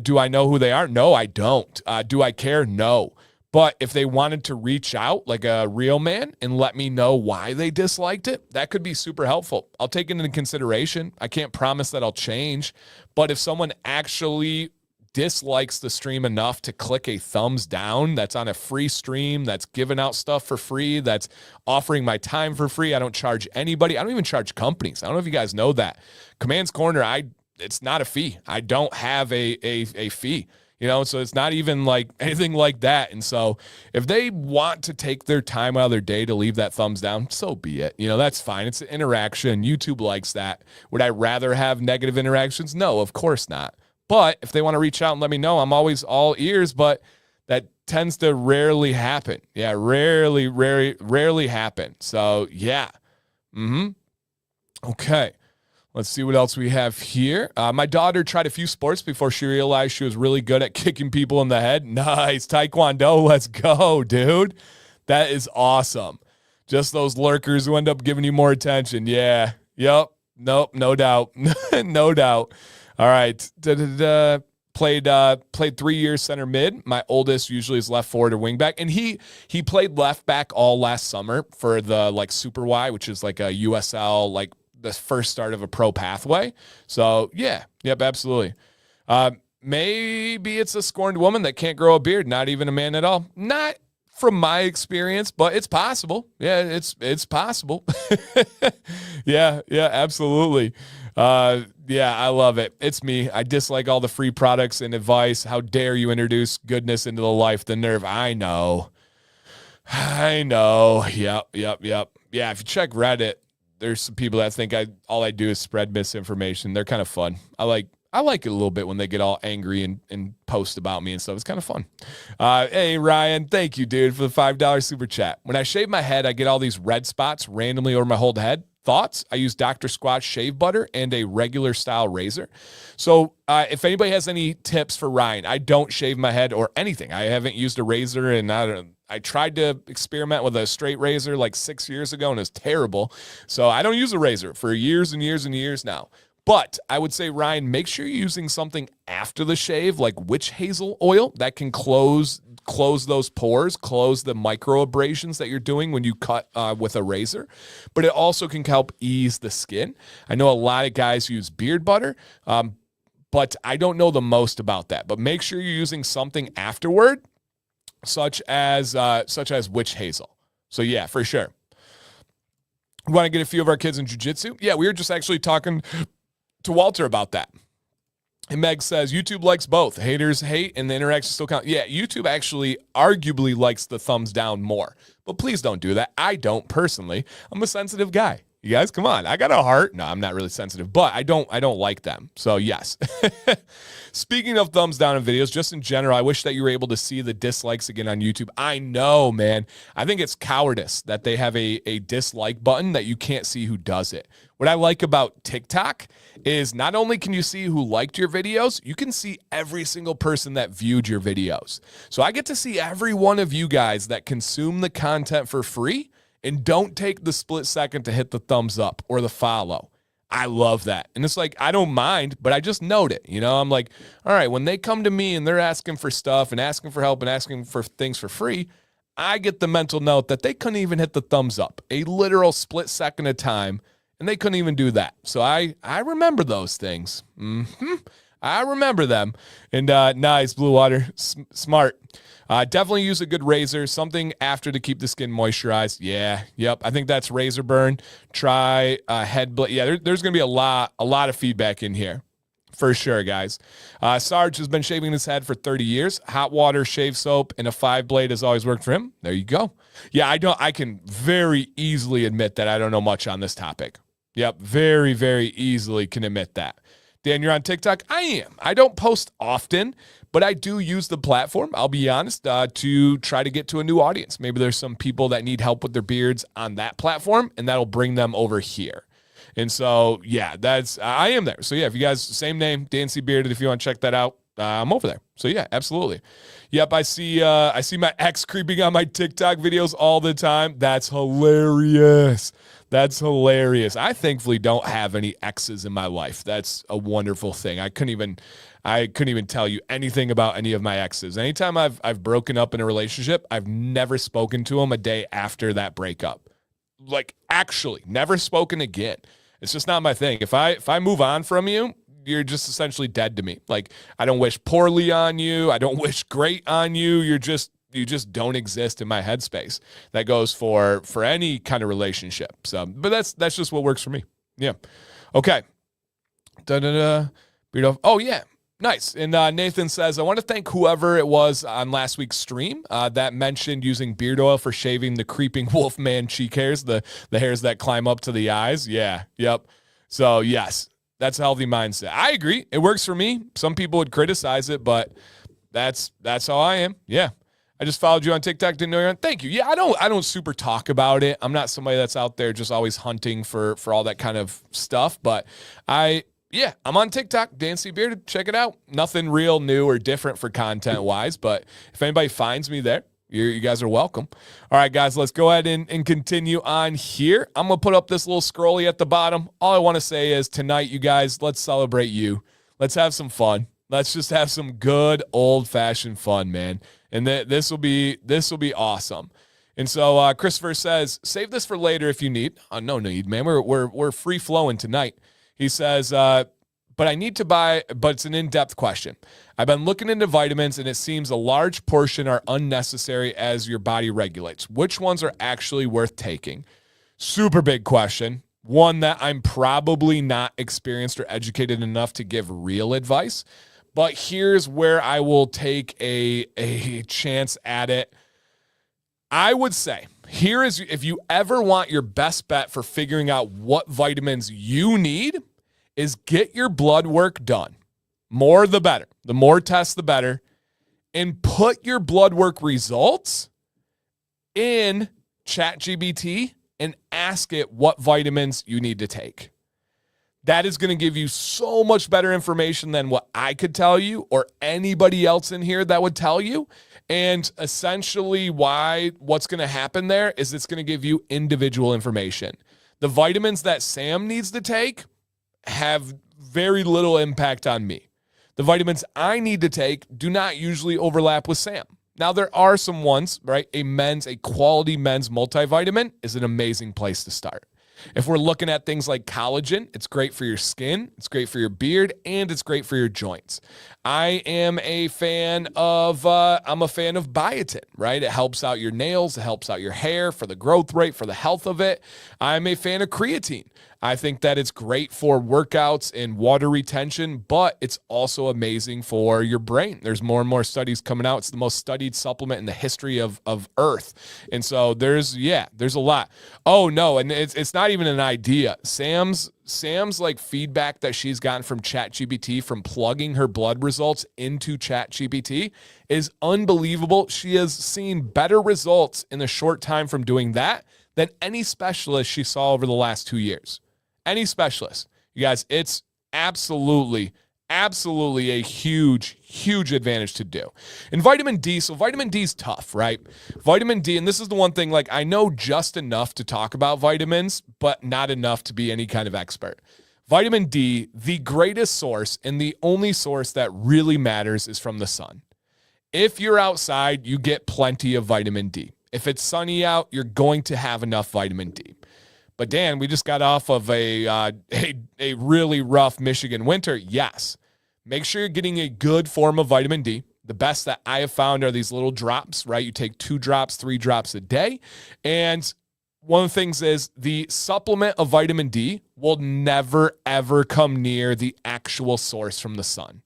S1: Do I know who they are? No, I don't. Do I care? No. But if they wanted to reach out like a real man and let me know why they disliked it, that could be super helpful. I'll take it into consideration. I can't promise that I'll change. But if someone actually dislikes the stream enough to click a thumbs down, that's on a free stream, that's giving out stuff for free, that's offering my time for free. I don't charge anybody. I don't even charge companies. I don't know if you guys know that. Command's Corner, it's not a fee. I don't have a fee. So it's not even like anything like that. And so if they want to take their time out of their day to leave that thumbs down, so be it. That's fine. It's an interaction. YouTube likes that. Would I rather have negative interactions? No, of course not. But if they want to reach out and let me know, I'm always all ears, but that tends to rarely happen. Yeah, rarely happen. So yeah. Okay. Let's see what else we have here. My daughter tried a few sports before she realized she was really good at kicking people in the head. Nice. Taekwondo. Let's go, dude. That is awesome. Just those lurkers who end up giving you more attention. Yeah. Yep. Nope. No doubt. No doubt. All right. Played 3 years center mid. My oldest usually is left forward or wing back. And he played left back all last summer for the like Super Y, which is like a USL, like the first start of a pro pathway. So yeah, yep, absolutely. Maybe it's a scorned woman that can't grow a beard, not even a man at all. Not from my experience, but it's possible. Yeah, it's possible. Yeah, absolutely. Yeah, I love it. It's me. I dislike all the free products and advice. How dare you introduce goodness into the life, the nerve. I know. Yep. Yeah, if you check Reddit, there's some people that think all I do is spread misinformation. They're kind of fun. I like it a little bit when they get all angry and post about me and stuff. It's kind of fun. Hey, Ryan, thank you, dude, for the $5 super chat. When I shave my head, I get all these red spots randomly over my whole head. Thoughts? I use Dr. Squatch shave butter and a regular style razor. So if anybody has any tips for Ryan, I don't shave my head or anything. I haven't used a razor, and I tried to experiment with a straight razor like 6 years ago, and it's terrible. So I don't use a razor for years and years and years now. But I would say, Ryan, make sure you're using something after the shave, like witch hazel oil that can close those pores, close the micro abrasions that you're doing when you cut with a razor. But it also can help ease the skin. I know a lot of guys use beard butter, but I don't know the most about that. But make sure you're using something afterward, such as witch hazel. So yeah, for sure. We want to get a few of our kids in jiu-jitsu? Yeah, we were just actually talking to Walter about that. And Meg says, YouTube likes both. Haters hate and the interaction still count. Yeah, YouTube actually arguably likes the thumbs down more. But please don't do that. I don't personally. I'm a sensitive guy. You guys, come on. I got a heart. No, I'm not really sensitive, but I don't like them. So yes. Speaking of thumbs down in videos, just in general, I wish that you were able to see the dislikes again on YouTube. I know, man. I think it's cowardice that they have a dislike button that you can't see who does it. What I like about TikTok is not only can you see who liked your videos, you can see every single person that viewed your videos. So I get to see every one of you guys that consume the content for free and don't take the split second to hit the thumbs up or the follow. I love that. And it's like, I don't mind, but I just note it. You know, I'm like, all right, when they come to me and they're asking for stuff and asking for help and asking for things for free, I get the mental note that they couldn't even hit the thumbs up, a literal split second of time, and they couldn't even do that. So I remember those things. I remember them. And nice, Blue Water, smart. Definitely use a good razor, something after to keep the skin moisturized. Yeah, yep. I think that's razor burn. Try head blade. Yeah, there's going to be a lot of feedback in here. For sure, guys. Sarge has been shaving his head for 30 years. Hot water, shave soap, and a 5-blade has always worked for him. There you go. Yeah, I can very easily admit that I don't know much on this topic. Yep, very, very easily can admit that. Dan, you're on TikTok? I am. I don't post often, but I do use the platform, I'll be honest, to try to get to a new audience. Maybe there's some people that need help with their beards on that platform, and that'll bring them over here. And so, yeah, I am there. So, yeah, if you guys, same name, Dan C. Bearded, if you want to check that out, I'm over there. So, yeah, absolutely. Yep, I see my ex creeping on my TikTok videos all the time. That's hilarious. That's hilarious. I thankfully don't have any exes in my life. That's a wonderful thing. I couldn't even tell you anything about any of my exes. Anytime I've broken up in a relationship, I've never spoken to them a day after that breakup. Like, actually, never spoken again. It's just not my thing. If I move on from you, you're just essentially dead to me. Like, I don't wish poorly on you. I don't wish great on you. You just don't exist in my headspace. That goes for any kind of relationship. So, but that's just what works for me. Yeah. Okay. Oh yeah. Nice. And Nathan says, I want to thank whoever it was on last week's stream that mentioned using beard oil for shaving the creeping wolfman cheek hairs, the hairs that climb up to the eyes. Yeah. Yep. So yes, that's a healthy mindset. I agree. It works for me. Some people would criticize it, but that's how I am. Yeah. I just followed you on TikTok. Didn't know you're on. Thank you. Yeah, I don't super talk about it. I'm not somebody that's out there just always hunting for all that kind of stuff. But I'm on TikTok. Dan C. Bearded. Check it out. Nothing real new or different for content wise. But if anybody finds me there, you guys are welcome. All right, guys, let's go ahead and continue on here. I'm going to put up this little scrolly at the bottom. All I want to say is tonight, you guys, let's celebrate you. Let's have some fun. Let's just have some good old-fashioned fun, man. And this will be awesome. And so Christopher says, save this for later if you need. No need, man. We're free flowing tonight. He says, but I need to buy, but it's an in-depth question. I've been looking into vitamins, and it seems a large portion are unnecessary as your body regulates. Which ones are actually worth taking? Super big question. One that I'm probably not experienced or educated enough to give real advice. But here's where I will take a chance at it. I would say, here is, if you ever want your best bet for figuring out what vitamins you need, is get your blood work done. More the better. The more tests, the better. And put your blood work results in ChatGPT and ask it what vitamins you need to take. That is going to give you so much better information than what I could tell you or anybody else in here that would tell you. And essentially what's going to happen there is it's going to give you individual information. The vitamins that Sam needs to take have very little impact on me. The vitamins I need to take do not usually overlap with Sam. Now, there are some ones, right? A quality men's multivitamin is an amazing place to start. If we're looking at things like collagen, it's great for your skin, it's great for your beard, and it's great for your joints. I am a fan of biotin, right? It helps out your nails, it helps out your hair for the growth rate, for the health of it. I'm a fan of creatine. I think that it's great for workouts and water retention, but it's also amazing for your brain. There's more and more studies coming out. It's the most studied supplement in the history of Earth. And so there's a lot. Oh no, and it's not even an idea. Sam's like feedback that she's gotten from ChatGPT from plugging her blood results into ChatGPT is unbelievable. She has seen better results in a short time from doing that than any specialist she saw over the last 2 years. Any specialist. You guys, it's absolutely a huge advantage to do. And vitamin D, so vitamin D is tough, right? Vitamin D, and this is the one thing, like, I know just enough to talk about vitamins, but not enough to be any kind of expert. Vitamin D, the greatest source and the only source that really matters is from the sun. If you're outside, you get plenty of vitamin D. If it's sunny out, you're going to have enough vitamin D. But Dan, we just got off of a really rough Michigan winter. Yes. Make sure you're getting a good form of vitamin D. The best that I have found are these little drops, right? You take 2 drops, 3 drops a day. And one of the things is the supplement of vitamin D will never, ever come near the actual source from the sun.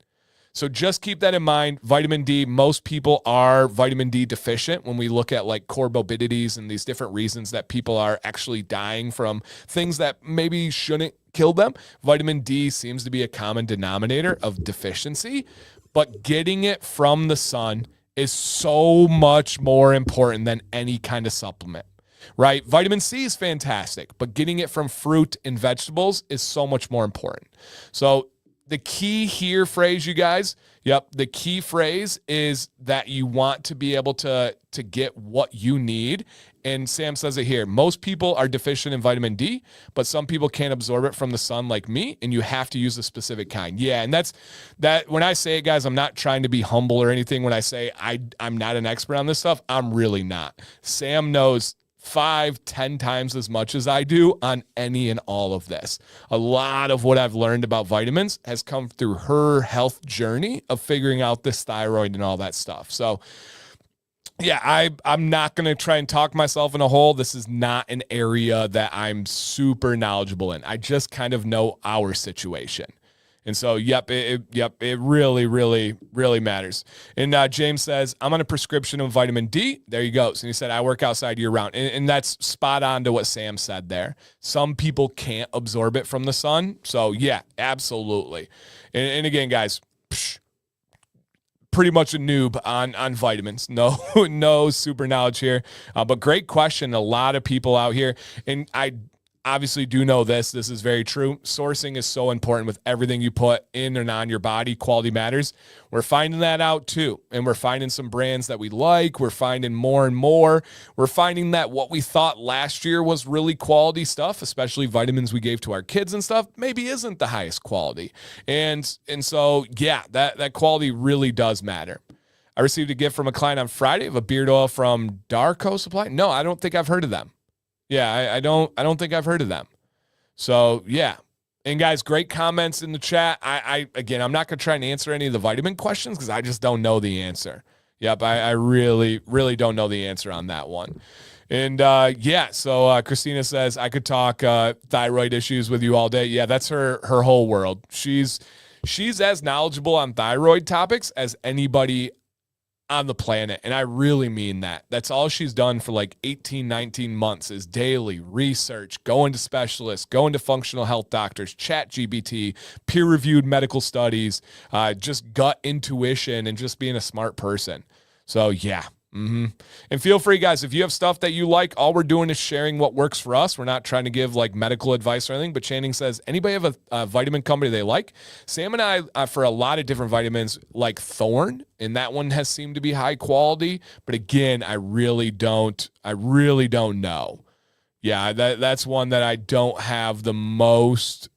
S1: So just keep that in mind. Vitamin D, most people are vitamin D deficient when we look at like comorbidities and these different reasons that people are actually dying from things that maybe shouldn't kill them. Vitamin D seems to be a common denominator of deficiency, but getting it from the sun is so much more important than any kind of supplement, right? Vitamin C is fantastic, but getting it from fruit and vegetables is so much more important. So the key here phrase, you guys, the key phrase is that you want to be able to get what you need. And Sam says it here. Most people are deficient in vitamin D, but some people can't absorb it from the sun like me, and you have to use a specific kind. Yeah, and that's that. When I say it, guys, I'm not trying to be humble or anything. When I say I'm not an expert on this stuff, I'm really not. Sam knows 5-10 times as much as I do on any and all of this. A lot of what I've learned about vitamins has come through her health journey of figuring out this thyroid and all that stuff. So yeah, I'm not going to try and talk myself in a hole. This is not an area that I'm super knowledgeable in. I just kind of know our situation. And so, it really matters. And James says, I'm on a prescription of vitamin D. There you go. So he said, I work outside year round. And that's spot on to what Sam said there. Some people can't absorb it from the sun. So yeah, absolutely. And again, guys, pretty much a noob on vitamins. No super knowledge here. But great question. A lot of people out here. And obviously do know this. This is very true. Sourcing is so important with everything you put in and on your body. Quality matters. We're finding that out too. And we're finding some brands that we like. We're finding more and more. We're finding that what we thought last year was really quality stuff, especially vitamins we gave to our kids and stuff, maybe isn't the highest quality. And so, yeah, that quality really does matter. I received a gift from a client on Friday of a beard oil from Darko Supply. No, I don't think I've heard of them. Yeah, I don't think I've heard of them. So, yeah. And guys, great comments in the chat. Again, I'm not going to try and answer any of the vitamin questions because I just don't know the answer. Yep, I really, really don't know the answer on that one. And, so Christina says, I could talk thyroid issues with you all day. Yeah, that's her whole world. She's as knowledgeable on thyroid topics as anybody on the planet. And I really mean that. That's all she's done for like 18, 19 months is daily research, going to specialists, going to functional health doctors, ChatGPT, peer-reviewed medical studies, just gut intuition and just being a smart person. So yeah. And feel free, guys, if you have stuff that you like, all we're doing is sharing what works for us. We're not trying to give like medical advice or anything, but Channing says, anybody have a vitamin company they like? Sam and I, for a lot of different vitamins, like Thorn, and that one has seemed to be high quality. But again, I really don't know. Yeah, that's one that I don't have the most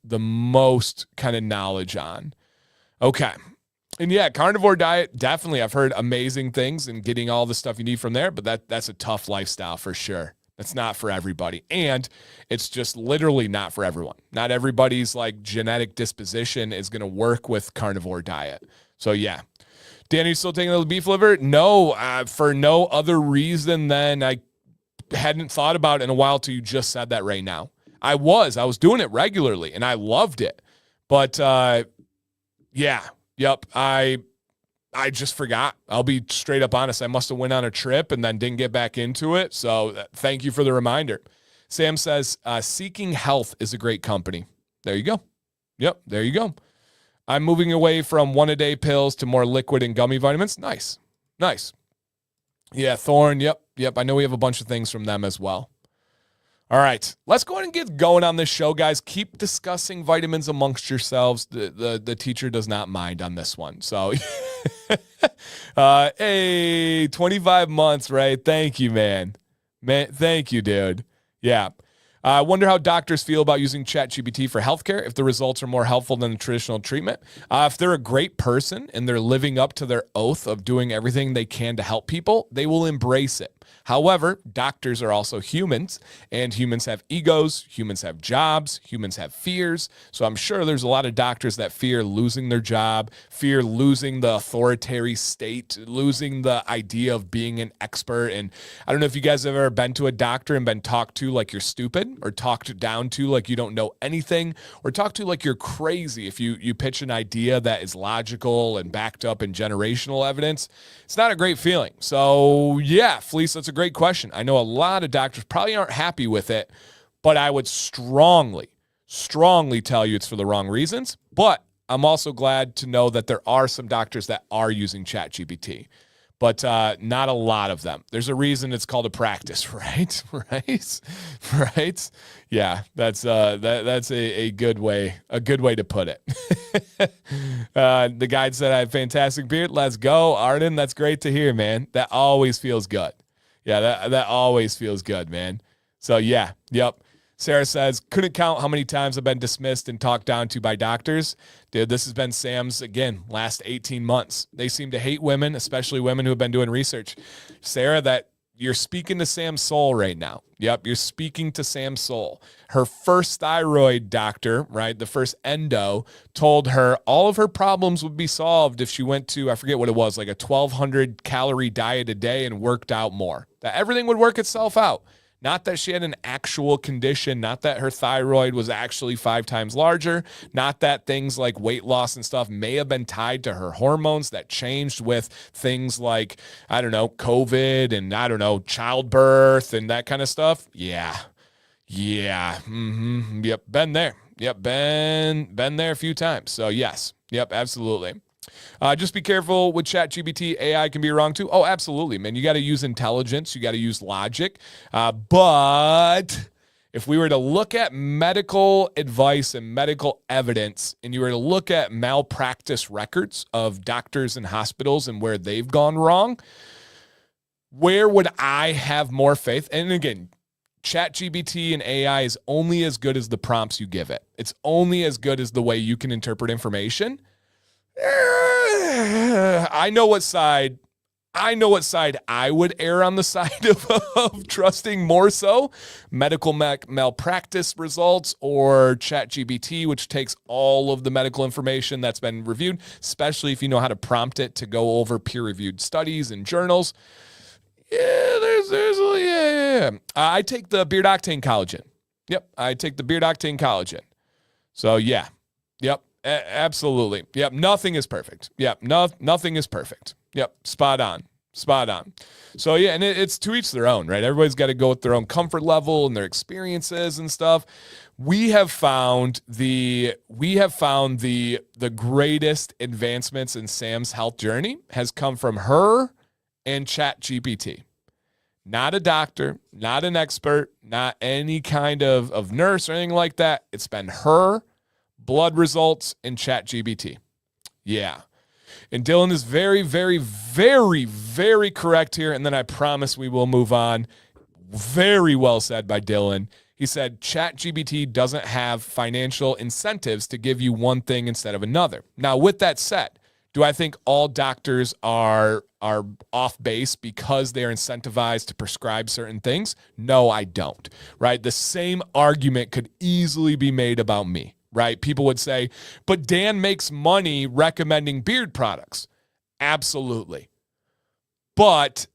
S1: kind of knowledge on. Okay. And yeah, carnivore diet, definitely. I've heard amazing things and getting all the stuff you need from there, but that's a tough lifestyle for sure. That's not for everybody. And it's just literally not for everyone. Not everybody's like genetic disposition is going to work with carnivore diet. So yeah. Danny, you still taking the beef liver? No, for no other reason than I hadn't thought about it in a while till you just said that right now. I was doing it regularly and I loved it. But yeah. Yep, I just forgot. I'll be straight up honest. I must have went on a trip and then didn't get back into it. So thank you for the reminder. Sam says, Seeking Health is a great company. There you go. Yep, there you go. I'm moving away from one-a-day pills to more liquid and gummy vitamins. Nice. Yeah, Thorn, yep. I know we have a bunch of things from them as well. All right, let's go ahead and get going on this show, guys. Keep discussing vitamins amongst yourselves. The teacher does not mind on this one. So, hey, 25 months, right? Thank you, man. Thank you, dude. Yeah. I wonder how doctors feel about using ChatGPT for healthcare, if the results are more helpful than the traditional treatment. If they're a great person and they're living up to their oath of doing everything they can to help people, they will embrace it. However, doctors are also humans, and humans have egos, humans have jobs, humans have fears. So I'm sure there's a lot of doctors that fear losing their job, fear losing the authoritarian state, losing the idea of being an expert. And I don't know if you guys have ever been to a doctor and been talked to like you're stupid, or talked down to like you don't know anything, or talked to like you're crazy if you pitch an idea that is logical and backed up in generational evidence. It's not a great feeling. So yeah, Fleece, that's a great question. I know a lot of doctors probably aren't happy with it, but I would strongly tell you it's for the wrong reasons. But I'm also glad to know that there are some doctors that are using ChatGPT, but not a lot of them. There's a reason it's called a practice, right? Right? Yeah, that's a good way to put it. The guide said I have fantastic beard. Let's go, Arden. That's great to hear, man. That always feels good. Yeah, that always feels good, man. So yeah, yep. Sarah says, couldn't count how many times I've been dismissed and talked down to by doctors. Dude, this has been Sam's, again, last 18 months. They seem to hate women, especially women who have been doing research. Sarah, that you're speaking to Sam's soul right now. Yep, you're speaking to Sam's soul. Her first thyroid doctor, right, the first endo, told her all of her problems would be solved if she went to, I forget what it was, like a 1,200 calorie diet a day and worked out more. That everything would work itself out. Not that she had an actual condition, not that her thyroid was actually 5 times larger, not that things like weight loss and stuff may have been tied to her hormones that changed with things like, I don't know, COVID and I don't know, childbirth and that kind of stuff. Yeah. Yep. Been there. Yep. Been there a few times. So yes. Yep. Absolutely. Just be careful with ChatGPT. AI can be wrong too. Oh, absolutely, man. You got to use intelligence. You got to use logic. But If we were to look at medical advice and medical evidence, and you were to look at malpractice records of doctors and hospitals and where they've gone wrong, where would I have more faith? And again, ChatGPT and AI is only as good as the prompts you give it. It's only as good as the way you can interpret information. I know what side I would err on the side of trusting more so. Medical malpractice results or ChatGPT, which takes all of the medical information that's been reviewed, especially if you know how to prompt it to go over peer-reviewed studies and journals. Yeah. I take the beard octane collagen. Yep, I take the beard octane collagen. So yeah, yep, absolutely. Yep, nothing is perfect. Yep, nothing is perfect. Yep, spot on. So yeah, and it's to each their own, right? Everybody's got to go with their own comfort level and their experiences and stuff. We have found the greatest advancements in Sam's health journey has come from her and ChatGPT. Not a doctor, not an expert, not any kind of nurse or anything like that. It's been her, blood results, and ChatGPT. Yeah. And Dylan is very, very, very, very correct here. And then I promise we will move on. Very well said by Dylan. He said ChatGPT doesn't have financial incentives to give you one thing instead of another. Now, with that said, do I think all doctors are off base because they're incentivized to prescribe certain things? No, I don't, right? The same argument could easily be made about me. Right? People would say, but Dan makes money recommending beard products. Absolutely. But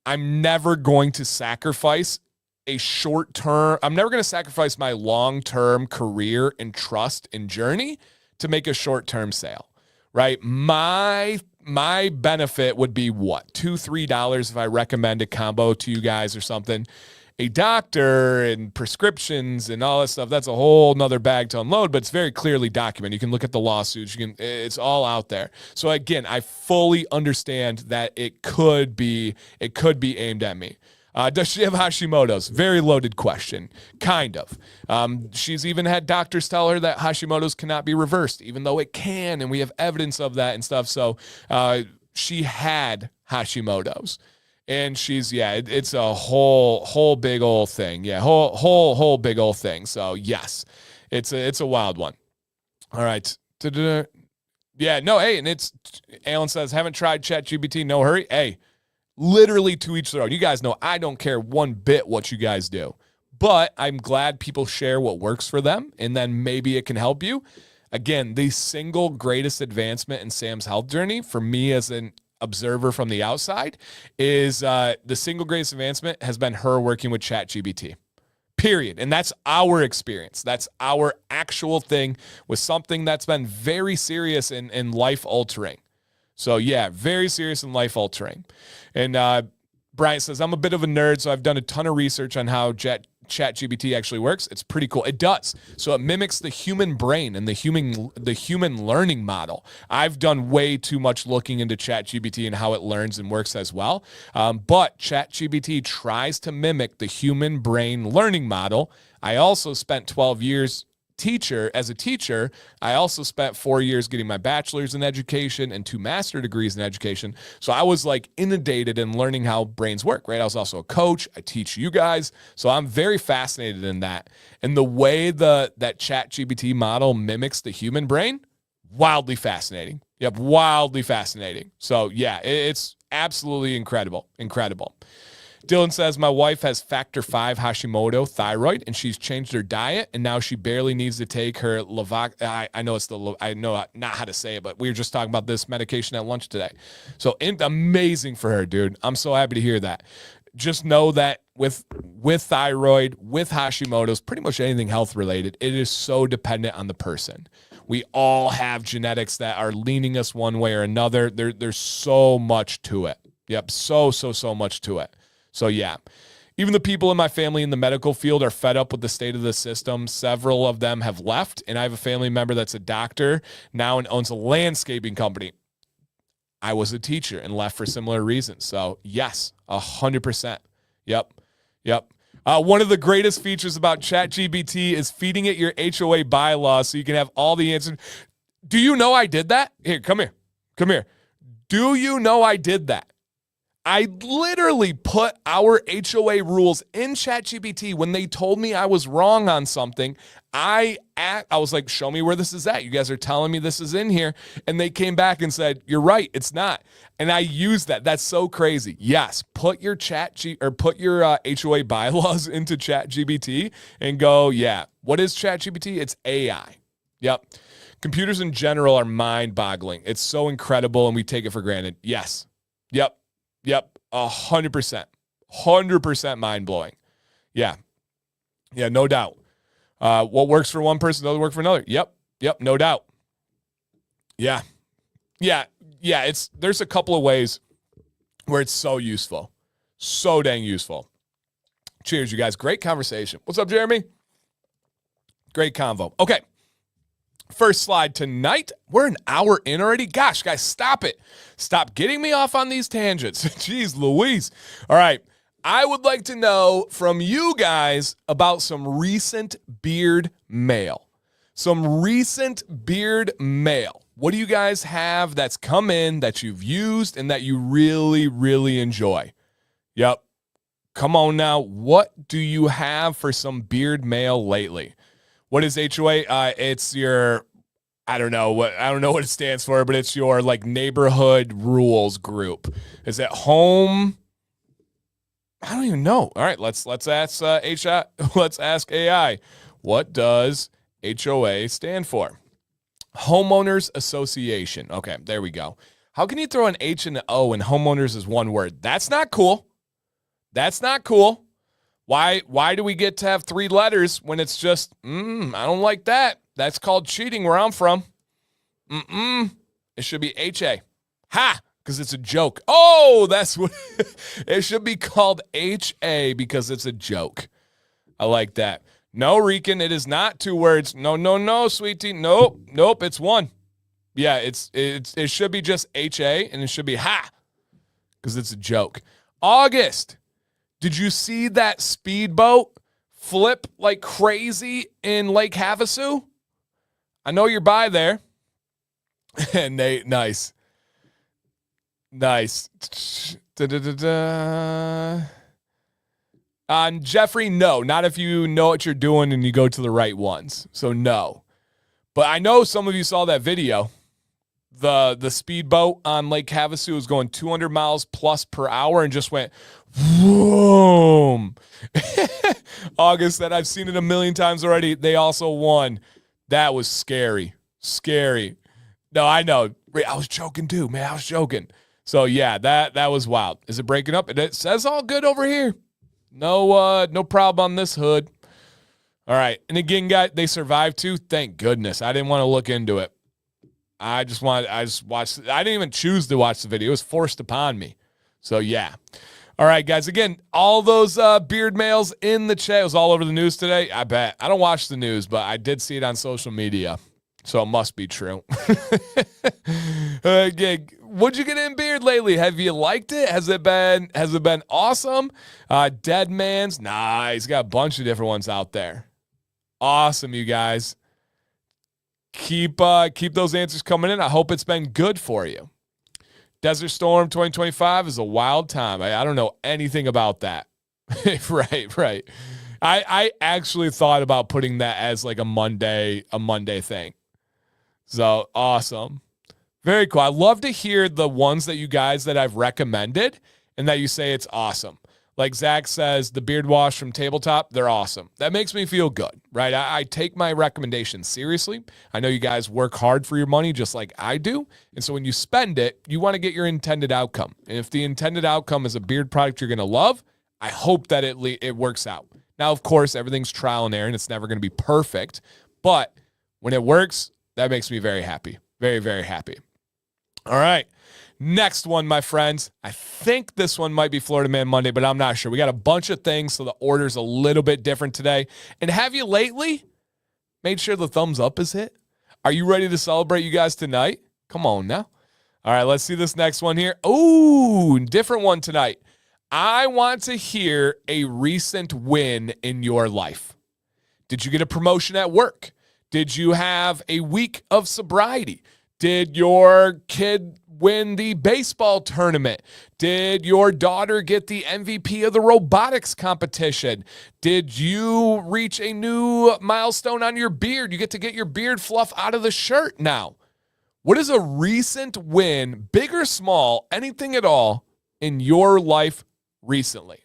S1: I'm never going to sacrifice I'm never going to sacrifice my long-term career and trust and journey to make a short-term sale, right? My benefit would be what? $2, $3 if I recommend a combo to you guys or something. A doctor and prescriptions and all that stuff, that's a whole nother bag to unload, but it's very clearly documented. You can look at the lawsuits. It's all out there. So again, I fully understand that it could be aimed at me. Does she have Hashimoto's? Very loaded question. Kind of. She's even had doctors tell her that Hashimoto's cannot be reversed, even though it can, and we have evidence of that and stuff. So she had Hashimoto's. And it's a whole big old thing. Yeah, whole big old thing. So yes, it's a wild one. All right. Yeah, no, hey, and Alan says, haven't tried ChatGPT, no hurry. Hey, literally to each their own. You guys know I don't care one bit what you guys do. But I'm glad people share what works for them, and then maybe it can help you. Again, the single greatest advancement in Sam's health journey for me as an observer from the outside is the single greatest advancement has been her working with ChatGPT, period. And that's our experience. That's our actual thing with something that's been very serious and life-altering. So yeah, very serious and life-altering. And Brian says, I'm a bit of a nerd, so I've done a ton of research on how ChatGPT actually works. It's pretty cool. It does. So it mimics the human brain and the human learning model. I've done way too much looking into ChatGPT and how it learns and works as well. But ChatGPT tries to mimic the human brain learning model. I also spent 12 years as a teacher. I also spent 4 years getting my bachelor's in education and 2 master's degrees in education. So I was like inundated in learning how brains work, right? I was also a coach. I teach you guys. So I'm very fascinated in that. And the way that ChatGPT model mimics the human brain, wildly fascinating. Yep, wildly fascinating. So yeah, it's absolutely incredible. Dylan says, my wife has factor 5 Hashimoto thyroid, and she's changed her diet, and now she barely needs to take her I know not how to say it, but we were just talking about this medication at lunch today. So amazing for her, dude. I'm so happy to hear that. Just know that with thyroid, with Hashimoto's, pretty much anything health related, it is so dependent on the person. We all have genetics that are leaning us one way or another. There's so much to it. Yep, so much to it. So yeah, even the people in my family in the medical field are fed up with the state of the system. Several of them have left, and I have a family member that's a doctor now and owns a landscaping company. I was a teacher and left for similar reasons. So yes, 100%. Yep. One of the greatest features about ChatGPT is feeding it your HOA bylaws so you can have all the answers. Do you know I did that? Here, come here. Come here. Do you know I did that? I literally put our HOA rules in ChatGPT when they told me I was wrong on something. I was like, show me where this is at. You guys are telling me this is in here. And they came back and said, you're right, it's not. And I used that. That's so crazy. Yes, put your HOA bylaws into ChatGPT and go, yeah. What is ChatGPT? It's AI. Yep. Computers in general are mind-boggling. It's so incredible and we take it for granted. Yes. Yep. 100%. 100% mind-blowing. Yeah, no doubt. What works for one person doesn't work for another. Yep, no doubt. Yeah. There's a couple of ways where it's so useful. So dang useful. Cheers, you guys. Great conversation. What's up, Jeremy? Great convo. Okay. First slide tonight. We're an hour in already. Gosh, guys, stop it. Stop getting me off on these tangents. Jeez Louise. All right. I would like to know from you guys about some recent beard mail. What do you guys have that's come in that you've used and that you really, really enjoy? Yep. Come on now. What do you have for some beard mail lately? What is HOA? It's your, I don't know what it stands for, but it's your like neighborhood rules group. Is it home? I don't even know. All right, let's ask let's ask AI. What does HOA stand for? Homeowners Association. Okay, there we go. How can you throw an H and an O and homeowners is one word? That's not cool. Why do we get to have three letters when it's just, I don't like that. That's called cheating where I'm from. It should be H-A. Ha! Because it's a joke. Oh, that's what, it should be called H-A because it's a joke. I like that. No, Rican, it is not two words. No, sweetie. Nope, it's one. Yeah, it should be just H-A and it should be ha! Because it's a joke. August. Did you see that speedboat flip like crazy in Lake Havasu? I know you're by there. And Nate, nice. Jeffrey, no. Not if you know what you're doing and you go to the right ones. So no. But I know some of you saw that video. The speedboat on Lake Havasu was going 200 miles plus per hour and just went boom. August said, I've seen it a million times already. They also won. That was scary. No, I know. I was joking too, man. I was joking. So yeah, that was wild. Is it breaking up? It says all good over here. No problem on this hood. All right. And again, guys, they survived too. Thank goodness. I didn't want to look into it. I just watched. I didn't even choose to watch the video. It was forced upon me. So yeah. All right, guys. Again, all those beard mails in the chat. It was all over the news today. I bet. I don't watch the news, but I did see it on social media. So it must be true. Okay. What'd you get in beard lately? Have you liked it? Has it been awesome? Dead Man's. Nah, he's got a bunch of different ones out there. Awesome, you guys. Keep those answers coming in. I hope it's been good for you. Desert Storm 2025 is a wild time. I don't know anything about that. Right. I actually thought about putting that as like a Monday thing. So awesome. Very cool. I love to hear the ones that you guys that I've recommended and that you say it's awesome. Like Zach says, the beard wash from Tabletop, they're awesome. That makes me feel good, right? I take my recommendations seriously. I know you guys work hard for your money just like I do. And so when you spend it, you want to get your intended outcome. And if the intended outcome is a beard product you're going to love, I hope that it works out. Now, of course, everything's trial and error and it's never going to be perfect. But when it works, that makes me very happy. Very, very happy. All right. Next one, my friends. I think this one might be Florida Man Monday, but I'm not sure. We got a bunch of things, so the order's a little bit different today. And have you lately made sure the thumbs up is hit? Are you ready to celebrate you guys tonight? Come on now. All right, let's see this next one here. Ooh, different one tonight. I want to hear a recent win in your life. Did you get a promotion at work? Did you have a week of sobriety? Did your kid win the baseball tournament? Did your daughter get the MVP of the robotics competition? Did you reach a new milestone on your beard? You get to get your beard fluff out of the shirt now. What is a recent win, big or small, anything at all, in your life recently?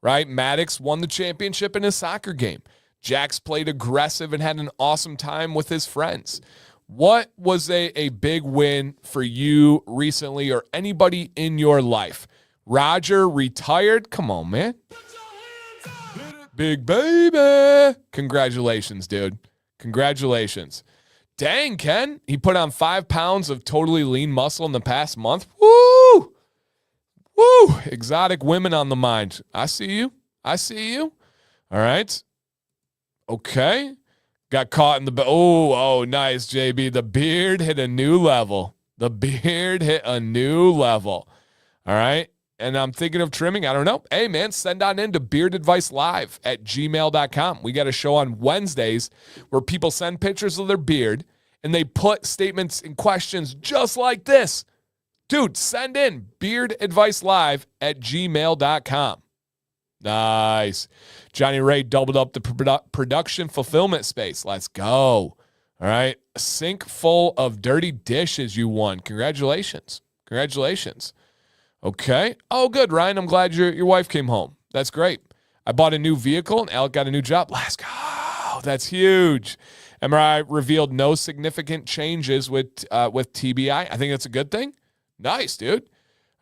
S1: Right? Maddox won the championship in his soccer game. Jax played aggressive and had an awesome time with his friends. What was a big win for you recently or anybody in your life? Roger retired? Come on, man. Big baby. Congratulations, dude. Congratulations. Dang, Ken. He put on 5 pounds of totally lean muscle in the past month. Woo! Woo! Exotic women on the mind. I see you. I see you. All right. Okay. Got caught in the... Oh, nice, JB. The beard hit a new level. The beard hit a new level. All right. And I'm thinking of trimming. I don't know. Hey, man, send on in to beardadvicelive@gmail.com. We got a show on Wednesdays where people send pictures of their beard and they put statements and questions just like this. Dude, send in beardadvicelive@gmail.com. Nice. Johnny Ray doubled up the production fulfillment space. Let's go. All right. A sink full of dirty dishes you won. Congratulations. Congratulations. Okay. Oh, good, Ryan. I'm glad your wife came home. That's great. I bought a new vehicle and Alec got a new job. Let's go. That's huge. MRI revealed no significant changes with TBI. I think that's a good thing. Nice, dude.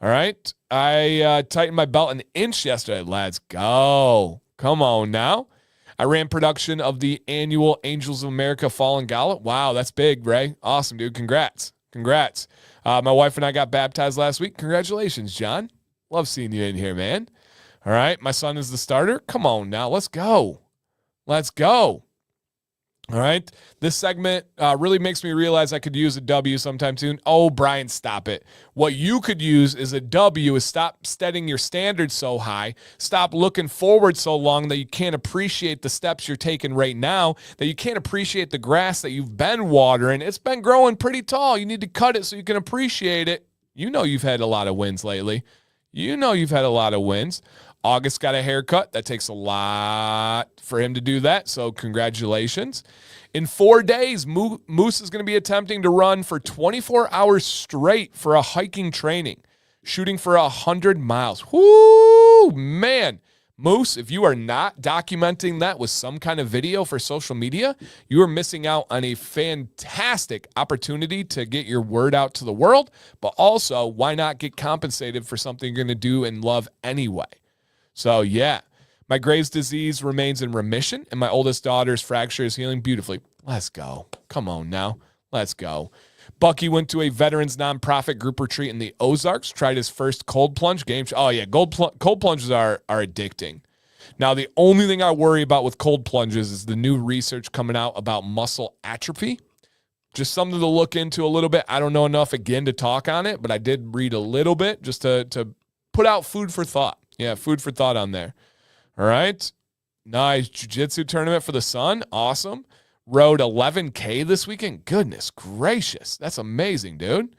S1: All right. I tightened my belt an inch yesterday. Let's go. Come on now. I ran production of the annual Angels of America Fall and Gala. Wow, that's big, Ray. Awesome, dude. Congrats. Congrats. My wife and I got baptized last week. Congratulations, John. Love seeing you in here, man. All right. My son is the starter. Come on now. Let's go. Let's go. All right. This segment really makes me realize I could use a W sometime soon. Oh, Brian, stop it. What you could use is a W is stop setting your standards so high. Stop looking forward so long that you can't appreciate the steps you're taking right now, that you can't appreciate the grass that you've been watering. It's been growing pretty tall. You need to cut it so you can appreciate it. You know you've had a lot of wins lately. You know you've had a lot of wins. August got a haircut. That takes a lot for him to do that, so congratulations. In 4 days, Moose is going to be attempting to run for 24 hours straight for a hiking training, shooting for 100 miles. Whoo, man. Moose, if you are not documenting that with some kind of video for social media, you are missing out on a fantastic opportunity to get your word out to the world, but also why not get compensated for something you're going to do and love anyway? So, yeah, my Graves' disease remains in remission, and my oldest daughter's fracture is healing beautifully. Let's go. Come on now. Let's go. Buc-ee went to a veterans nonprofit group retreat in the Ozarks, tried his first cold plunge game. Oh, yeah, cold plunges are addicting. Now, the only thing I worry about with cold plunges is the new research coming out about muscle atrophy. Just something to look into a little bit. I don't know enough, again, to talk on it, but I did read a little bit just to put out food for thought. Yeah, food for thought on there. All right. Nice jiu-jitsu tournament for the son. Awesome. Rode 11K this weekend. Goodness gracious. That's amazing, dude.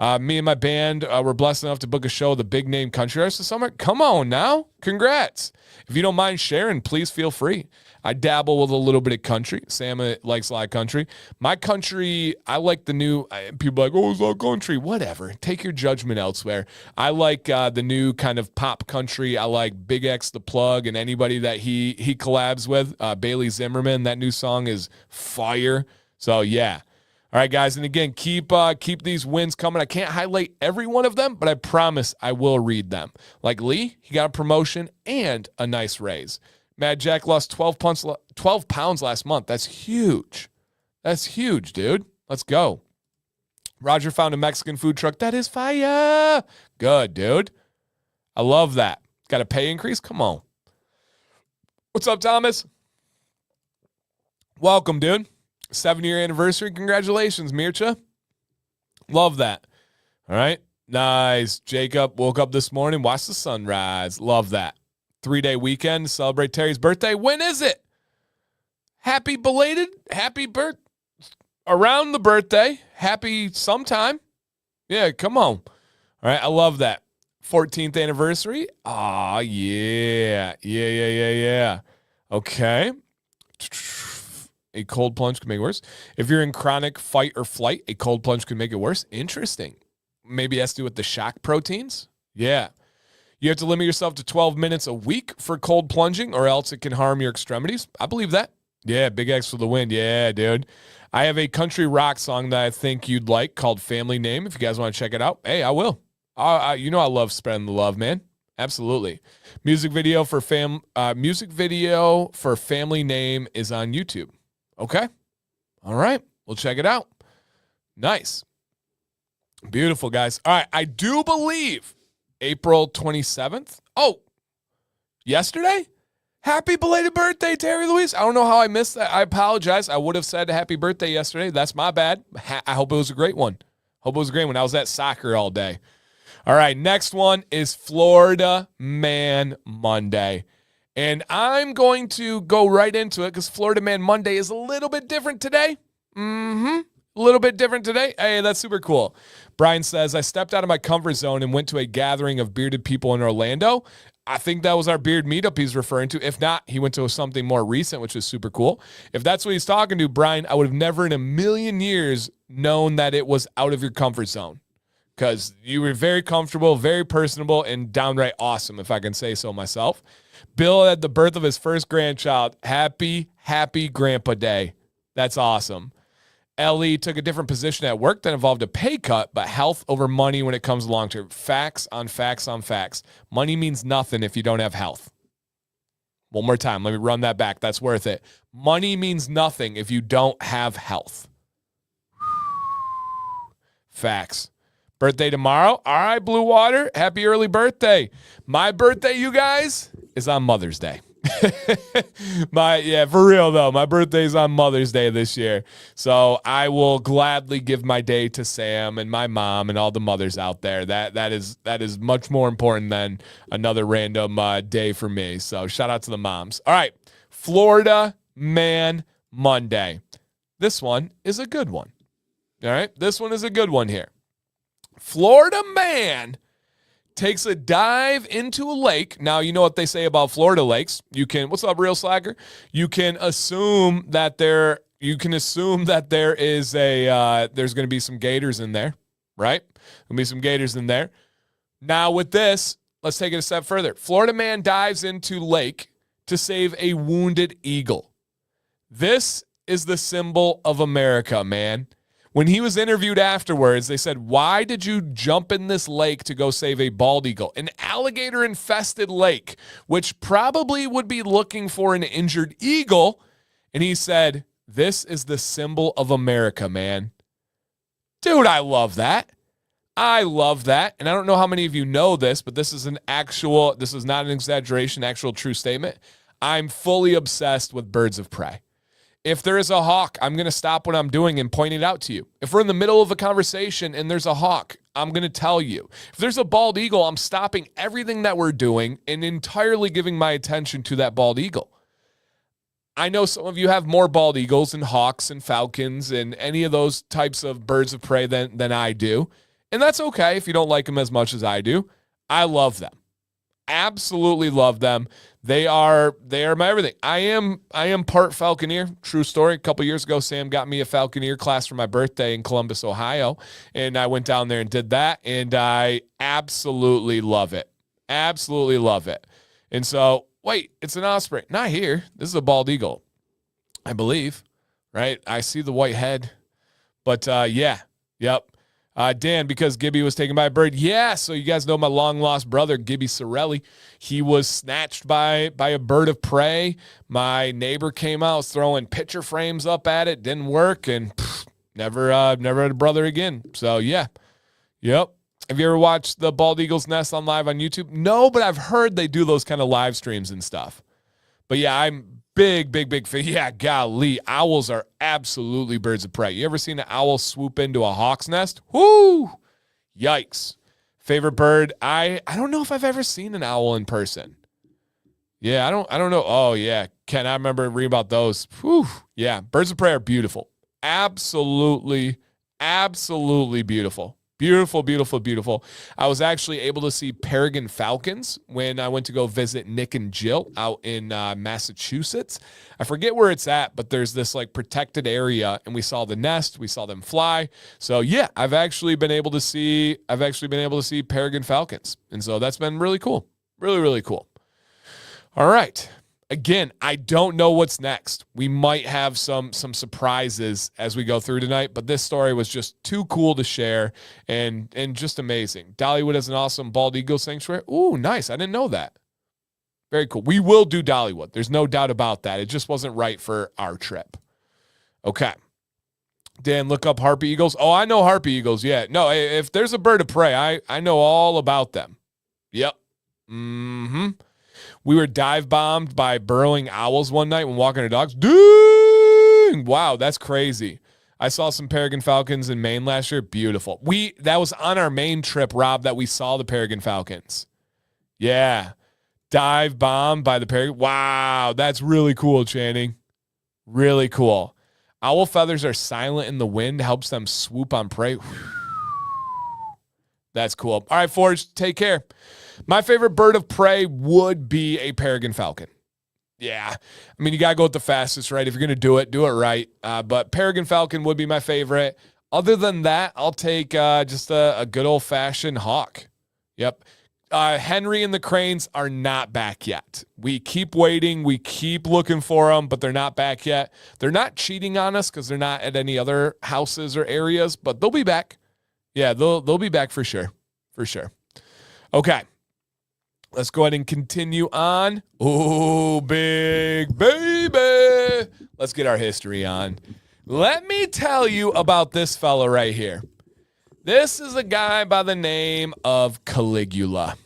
S1: Me and my band were blessed enough to book a show with the big name country artist this summer. Come on now. Congrats. If you don't mind sharing, please feel free. I dabble with a little bit of country. Sam likes a lot of country. My country, I like the new, people are like, oh, it's all country. Whatever. Take your judgment elsewhere. I like the new kind of pop country. I like Big X the Plug and anybody that he collabs with. Bailey Zimmerman, that new song is fire. So, yeah. All right, guys, and again, keep these wins coming. I can't highlight every one of them, but I promise I will read them. Like Lee, he got a promotion and a nice raise. Mad Jack lost 12 pounds last month. That's huge. That's huge, dude. Let's go. Roger found a Mexican food truck. That is fire. Good, dude. I love that. Got a pay increase? Come on. What's up, Thomas? Welcome, dude. 7-year anniversary. Congratulations, Mircha. Love that. All right. Nice. Jacob woke up this morning, watched the sunrise. Love that. 3-day weekend to celebrate Terry's birthday. When is it? Happy belated, happy birth around the birthday. Happy sometime. Yeah, come on. All right, I love that. 14th anniversary. Ah, yeah. Yeah. Okay. A cold plunge can make it worse. If you're in chronic fight or flight, a cold plunge can make it worse. Interesting. Maybe it has to do with the shock proteins. Yeah. You have to limit yourself to 12 minutes a week for cold plunging or else it can harm your extremities. I believe that. Yeah, Big X for the win. Yeah, dude. I have a country rock song that I think you'd like called Family Name. If you guys want to check it out, hey, I will. You know I love spreading the love, man. Absolutely. Music video for Family Name is on YouTube. Okay. All right. We'll check it out. Nice. Beautiful, guys. All right. I do believe April 27th. Oh, yesterday? Happy belated birthday, Terry Louise. I don't know how I missed that. I apologize. I would have said happy birthday yesterday. That's my bad. I hope it was a great one. Hope it was a great one. I was at soccer all day. All right, next one is Florida Man Monday. And I'm going to go right into it because Florida Man Monday is a little bit different today. A little bit different today. Hey, that's super cool. Brian says, I stepped out of my comfort zone and went to a gathering of bearded people in Orlando. I think that was our beard meetup he's referring to. If not, he went to something more recent, which is super cool. If that's what he's talking to, Brian, I would have never in a million years known that it was out of your comfort zone because you were very comfortable, very personable, and downright awesome, if I can say so myself. Bill had the birth of his first grandchild. Happy Grandpa Day. That's awesome. Ellie took a different position at work that involved a pay cut, but health over money when it comes to long-term. Facts on facts on facts. Money means nothing if you don't have health. One more time. Let me run that back. That's worth it. Money means nothing if you don't have health. Facts. Birthday tomorrow. All right, Blue Water. Happy early birthday. My birthday, you guys, is on Mother's Day. For real though, my birthday's on Mother's Day this year, so I will gladly give my day to Sam and my mom and all the mothers out there. That is much more important than another random day for me. So shout out to the moms. All right, Florida Man Monday. This one is a good one. All right, this one is a good one here. Florida man takes a dive into a lake. Now, you know what they say about Florida lakes. You can, what's up, Real Slacker? You can assume that there's going to be some gators in there, right? There'll be some gators in there. Now with this, let's take it a step further. Florida man dives into lake to save a wounded eagle. This is the symbol of America, man. When he was interviewed afterwards, they said, why did you jump in this lake to go save a bald eagle? An alligator-infested lake, which probably would be looking for an injured eagle. And he said, this is the symbol of America, man. Dude, I love that. I love that. And I don't know how many of you know this, but this is not an exaggeration, actual true statement. I'm fully obsessed with birds of prey. If there is a hawk, I'm going to stop what I'm doing and point it out to you. If we're in the middle of a conversation and there's a hawk, I'm going to tell you. If there's a bald eagle, I'm stopping everything that we're doing and entirely giving my attention to that bald eagle. I know some of you have more bald eagles and hawks and falcons and any of those types of birds of prey than I do. And that's okay if you don't like them as much as I do. I love them. Absolutely love them. They are my everything. I am part Falconeer. True story. A couple years ago, Sam got me a Falconeer class for my birthday in Columbus, Ohio, and I went down there and did that, and I absolutely love it. Absolutely love it. And so, wait, it's an osprey. Not here. This is a bald eagle, I believe. Right? I see the white head, but yep. Dan, because Gibby was taken by a bird. Yeah, so you guys know my long-lost brother, Gibby Sorelli. He was snatched by a bird of prey. My neighbor came out, was throwing picture frames up at it. Didn't work, and never had a brother again. So, yeah. Yep. Have you ever watched the Bald Eagle's Nest on live on YouTube? No, but I've heard they do those kind of live streams and stuff. But, yeah, I'm big fan. Yeah, golly, owls are absolutely birds of prey. You ever seen an owl swoop into a hawk's nest? Whoo! Yikes. Favorite bird? I don't know if I've ever seen an owl in person. Yeah, I don't know. Oh yeah, Ken, I remember reading about those. Whew. Yeah, birds of prey are beautiful. Absolutely, absolutely beautiful. Beautiful, beautiful, beautiful. I was actually able to see peregrine falcons when I went to go visit Nick and Jill out in Massachusetts. I forget where it's at, but there's this like protected area, and we saw the nest. We saw them fly. So yeah, I've actually been able to see peregrine falcons, and so that's been really cool. Really, really cool. All right. Again, I don't know what's next. We might have some surprises as we go through tonight, but this story was just too cool to share and just amazing. Dollywood has an awesome bald eagle sanctuary. Ooh, nice. I didn't know that. Very cool. We will do Dollywood. There's no doubt about that. It just wasn't right for our trip. Okay. Dan, look up harpy eagles. Oh, I know harpy eagles. Yeah. No, if there's a bird of prey, I know all about them. Yep. Mm-hmm. We were dive bombed by burrowing owls one night when walking our dogs. Dang! Wow, that's crazy. I saw some peregrine falcons in Maine last year. Beautiful. That was on our Maine trip, Rob, that we saw the peregrine falcons. Yeah. Dive bombed by the peregrine. Wow, that's really cool, Channing. Really cool. Owl feathers are silent in the wind, helps them swoop on prey. That's cool. All right, Forge, take care. My favorite bird of prey would be a peregrine falcon. Yeah. I mean, you got to go with the fastest, right? If you're going to do it right. But peregrine falcon would be my favorite. Other than that, I'll take just a good old-fashioned hawk. Yep. Henry and the cranes are not back yet. We keep waiting. We keep looking for them, but they're not back yet. They're not cheating on us because they're not at any other houses or areas, but they'll be back. Yeah, they'll be back for sure. For sure. Okay. Let's go ahead and continue on. Oh, big baby. Let's get our history on. Let me tell you about this fella right here. This is a guy by the name of Caligula.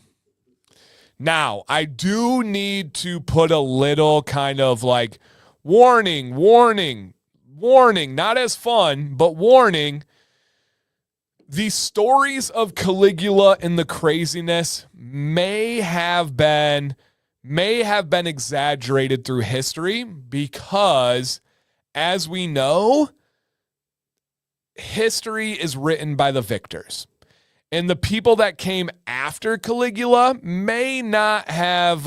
S1: Now, I do need to put a little kind of like warning, not as fun, but warning. The stories of Caligula and the craziness may have been exaggerated through history because, as we know, history is written by the victors. And the people that came after Caligula may not have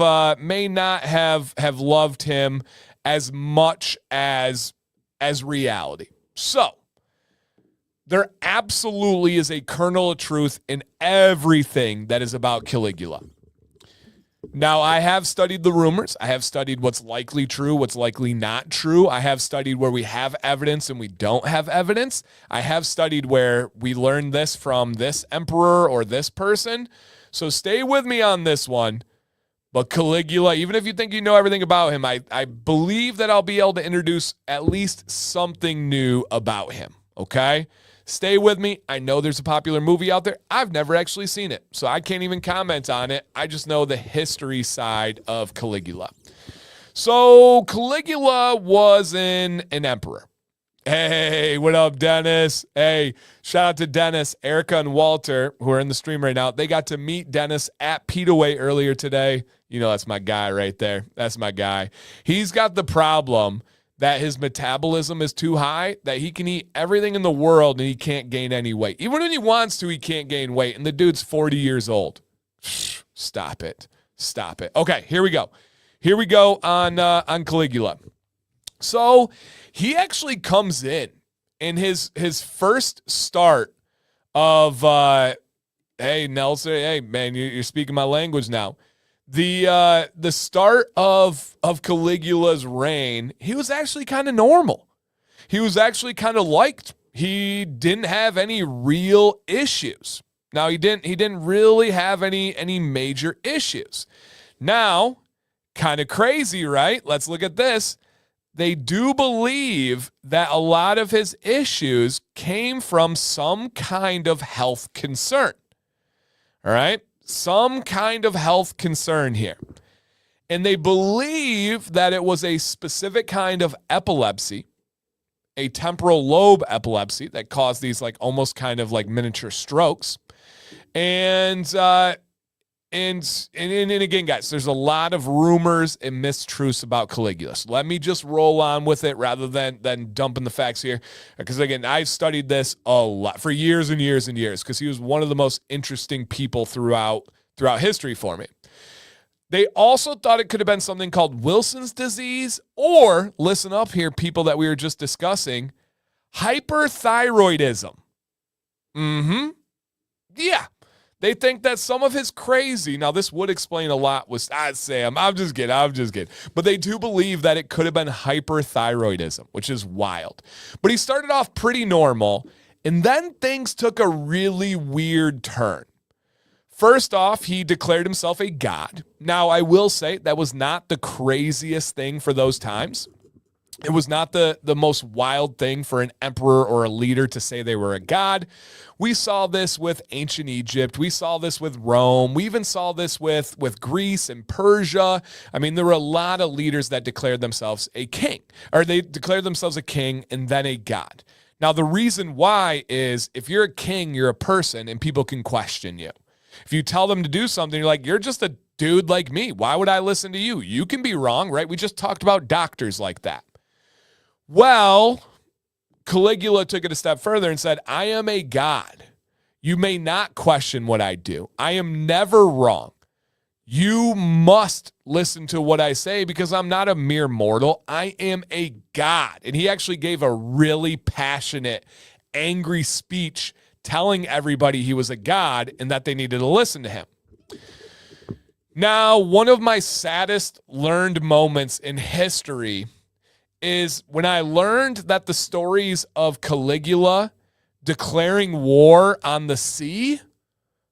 S1: loved him as much as reality. So, there absolutely is a kernel of truth in everything that is about Caligula. Now, I have studied the rumors. I have studied what's likely true, what's likely not true. I have studied where we have evidence and we don't have evidence. I have studied where we learned this from this emperor or this person. So stay with me on this one. But Caligula, even if you think you know everything about him, I believe that I'll be able to introduce at least something new about him, okay? Stay with me. I know there's a popular movie out there. I've never actually seen it, so I can't even comment on it. I just know the history side of Caligula. So Caligula was an emperor. Hey, what up, Dennis? Hey, shout out to Dennis, Erica, and Walter, who are in the stream right now. They got to meet Dennis at Petaway earlier today. You know, that's my guy right there. That's my guy. He's got the problem that his metabolism is too high, that he can eat everything in the world and he can't gain any weight. Even when he wants to, he can't gain weight. And the dude's 40 years old. Stop it. Stop it. Okay, here we go. Here we go on Caligula. So he actually comes in his first start of, hey, Nelson, hey, man, you're speaking my language now. The start of Caligula's reign, he was actually kind of normal. He was actually kind of liked. He didn't have any real issues. Now, he didn't really have any major issues. Now, kind of crazy, right? Let's look at this. They do believe that a lot of his issues came from some kind of health concern. All right? Some kind of health concern here. And they believe that it was a specific kind of epilepsy. a temporal lobe epilepsy that caused these like almost kind of like miniature strokes. And again, guys, there's a lot of rumors and mistruths about Caligula. So let me just roll on with it rather than dumping the facts here. Because again, I've studied this a lot for years and years and years because he was one of the most interesting people throughout history for me. They also thought it could have been something called Wilson's disease or, listen up here, people that we were just discussing, hyperthyroidism. Yeah. They think that some of his crazy, now this would explain a lot with, Sam, I'm just kidding. But they do believe that it could have been hyperthyroidism, which is wild. But he started off pretty normal, and then things took a really weird turn. First off, he declared himself a god. Now, I will say that was not the craziest thing for those times. It was not the most wild thing for an emperor or a leader to say they were a god. We saw this with ancient Egypt. We saw this with Rome. We even saw this with Greece and Persia. I mean, there were a lot of leaders that declared themselves a king, or they declared themselves a king and then a god. Now, the reason why is if you're a king, you're a person and people can question you. If you tell them to do something, you're like, you're just a dude like me. Why would I listen to you? You can be wrong, right? We just talked about doctors like that. Well, Caligula took it a step further and said, I am a god. You may not question what I do. I am never wrong. You must listen to what I say because I'm not a mere mortal. I am a god. And he actually gave a really passionate, angry speech telling everybody he was a god and that they needed to listen to him. Now, one of my saddest learned moments in history is when I learned that the stories of Caligula declaring war on the sea,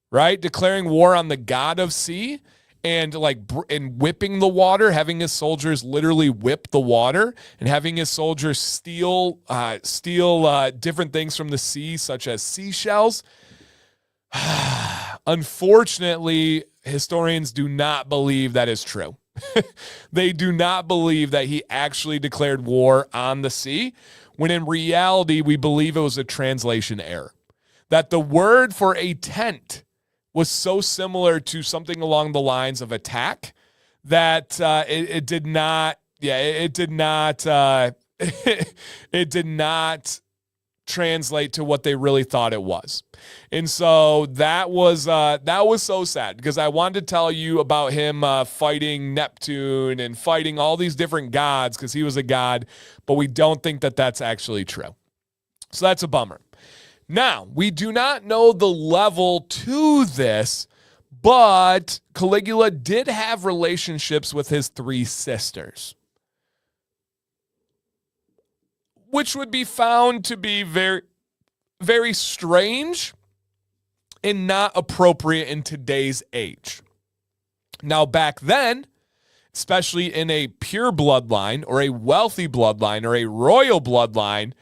S1: right? Declaring war on the god of sea and and whipping the water, having his soldiers literally whip the water and having his soldiers steal different things from the sea, such as seashells. Unfortunately, historians do not believe that is true. They do not believe that he actually declared war on the sea, when in reality, we believe it was a translation error. That the word for a tent was so similar to something along the lines of attack that it did not translate to what they really thought it was. And so that was so sad because I wanted to tell you about him fighting Neptune and fighting all these different gods because he was a god, but we don't think that that's actually true. So that's a bummer. Now, we do not know the level to this, but Caligula did have relationships with his three sisters, which would be found to be very, very strange and not appropriate in today's age. Now, back then, especially in a pure bloodline or a wealthy bloodline or a royal bloodline,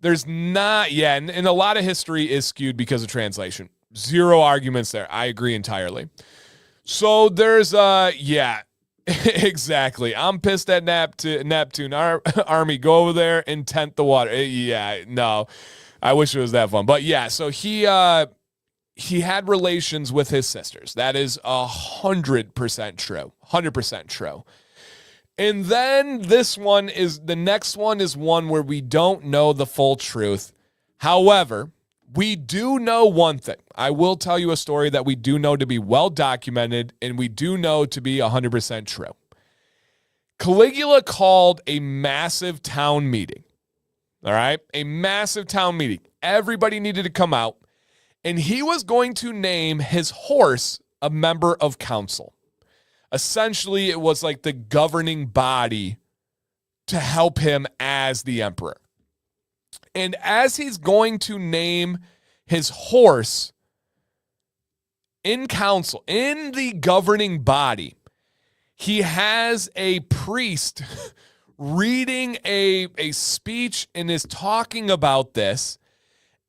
S1: there's not, and a lot of history is skewed because of translation. Zero arguments there. I agree entirely. So there's, exactly. I'm pissed at Neptune. Our army, go over there and tent the water. Yeah, no, I wish it was that fun. But yeah, so he had relations with his sisters. That is 100% true. 100% true. And then the next one is one where we don't know the full truth. However, we do know one thing. I will tell you a story that we do know to be well documented and we do know to be 100% true. Caligula called a massive town meeting. All right? A massive town meeting. Everybody needed to come out. And he was going to name his horse a member of council. Essentially, it was like the governing body to help him as the emperor. And as he's going to name his horse in council, in the governing body, he has a priest reading a speech and is talking about this.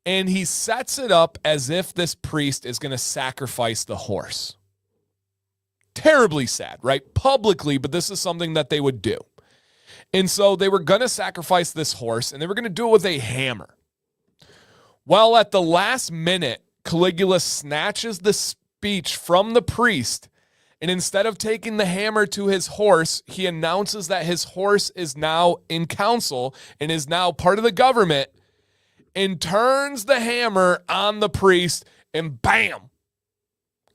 S1: And he sets it up as if this priest is going to sacrifice the horse. Terribly sad, right? Publicly, but this is something that they would do. And so they were going to sacrifice this horse, and they were going to do it with a hammer. Well, at the last minute, Caligula snatches the speech from the priest, and instead of taking the hammer to his horse, he announces that his horse is now in council and is now part of the government, and turns the hammer on the priest, and bam,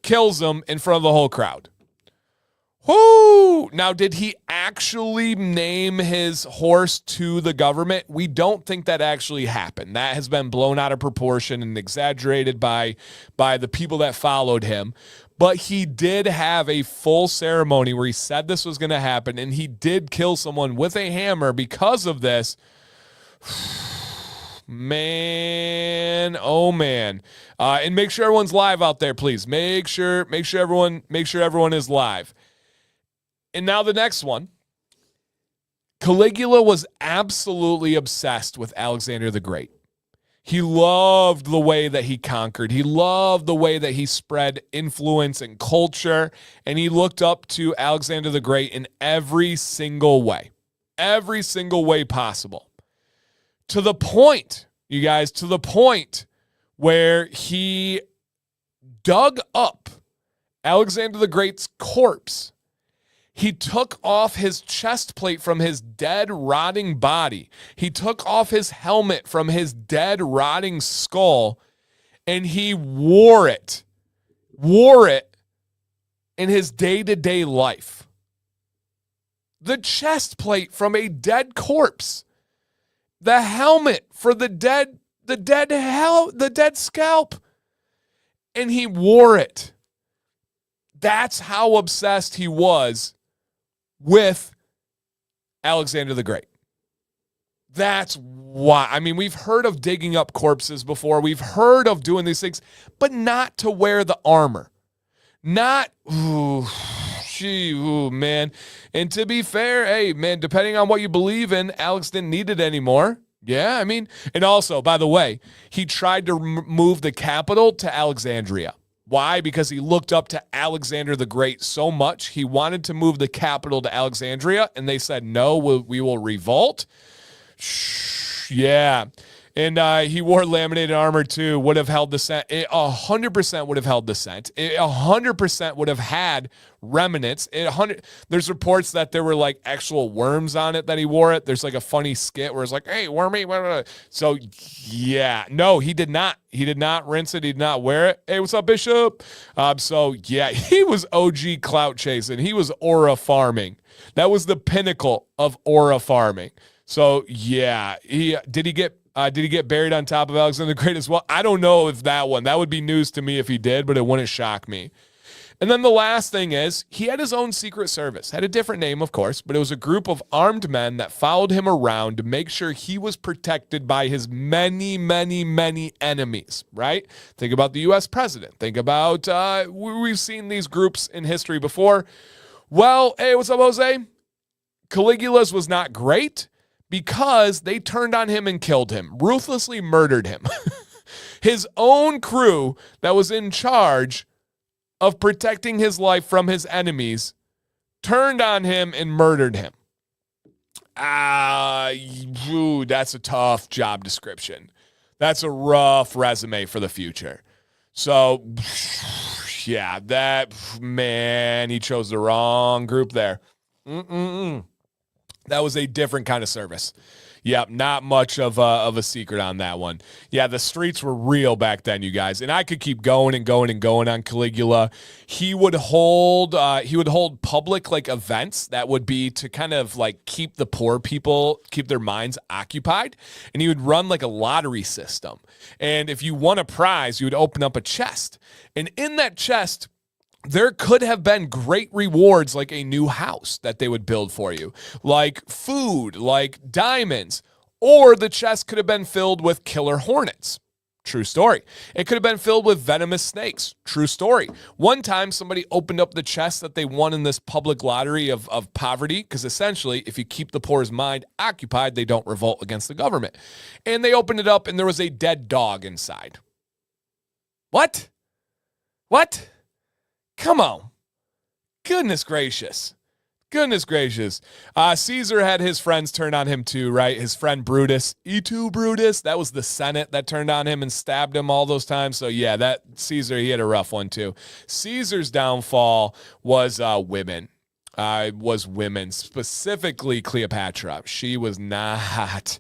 S1: kills him in front of the whole crowd. Whoo! Now, did he actually name his horse to the government? We don't think that actually happened. That has been blown out of proportion and exaggerated by the people that followed him. But he did have a full ceremony where he said this was going to happen, and he did kill someone with a hammer because of this. Man, oh man. And make sure everyone's live out there, please. Make sure everyone is live. And now the next one. Caligula was absolutely obsessed with Alexander the Great. He loved the way that he conquered. He loved the way that he spread influence and culture. And he looked up to Alexander the Great in every single way possible. To the point, you guys, where he dug up Alexander the Great's corpse. He took off his chest plate from his dead, rotting body. He took off his helmet from his dead, rotting skull, and he wore it in his day-to-day life. The chest plate from a dead corpse. The helmet for the dead scalp. And he wore it. That's how obsessed he was with Alexander the Great. That's why. I mean, we've heard of digging up corpses before. We've heard of doing these things, but not to wear the armor. Not, man. And to be fair, hey, man, depending on what you believe in, Alex didn't need it anymore. Yeah, I mean, and also, by the way, he tried to move the capital to Alexandria. Why? Because he looked up to Alexander the Great so much. He wanted to move the capital to Alexandria, and they said, no, we will revolt. Yeah. And he wore laminated armor too, would have held the scent. 100% would have held the scent. 100% would have had remnants. There's reports that there were like actual worms on it that he wore it. There's like a funny skit where it's like, hey, wormy. So yeah, no, he did not. He did not rinse it. He did not wear it. Hey, what's up, Bishop? So yeah, he was OG clout chasing. He was aura farming. That was the pinnacle of aura farming. So yeah, did he get buried on top of Alexander the Great as well? I don't know if that would be news to me if he did, but it wouldn't shock me. And then the last thing is he had his own secret service, had a different name, of course, but it was a group of armed men that followed him around to make sure he was protected by his many, many, many enemies, right? Think about the U.S. president. Think about, we've seen these groups in history before. Well, hey, what's up, Jose? Caligula's was not great, because they turned on him and killed him, ruthlessly murdered him. His own crew that was in charge of protecting his life from his enemies turned on him and murdered him. That's a tough job description. That's a rough resume for the future. So, yeah, he chose the wrong group there. That was a different kind of service. Yep, not much of a secret on that one. Yeah, the streets were real back then, you guys. And I could keep going and going and going on Caligula. He would hold public like events that would be to kind of like keep the poor people, keep their minds occupied. And he would run like a lottery system. And if you won a prize, you would open up a chest. And in that chest, there could have been great rewards like a new house that they would build for you, like food, like diamonds, or the chest could have been filled with killer hornets. True story. It could have been filled with venomous snakes. True story. One time somebody opened up the chest that they won in this public lottery of poverty, because essentially if you keep the poor's mind occupied, they don't revolt against the government. And they opened it up and there was a dead dog inside. What? Come on. Goodness gracious. Goodness gracious. Caesar had his friends turn on him too, right? His friend Brutus, E2 Brutus, that was the Senate that turned on him and stabbed him all those times. So yeah, that Caesar, he had a rough one too. Caesar's downfall was women. Specifically Cleopatra. She was not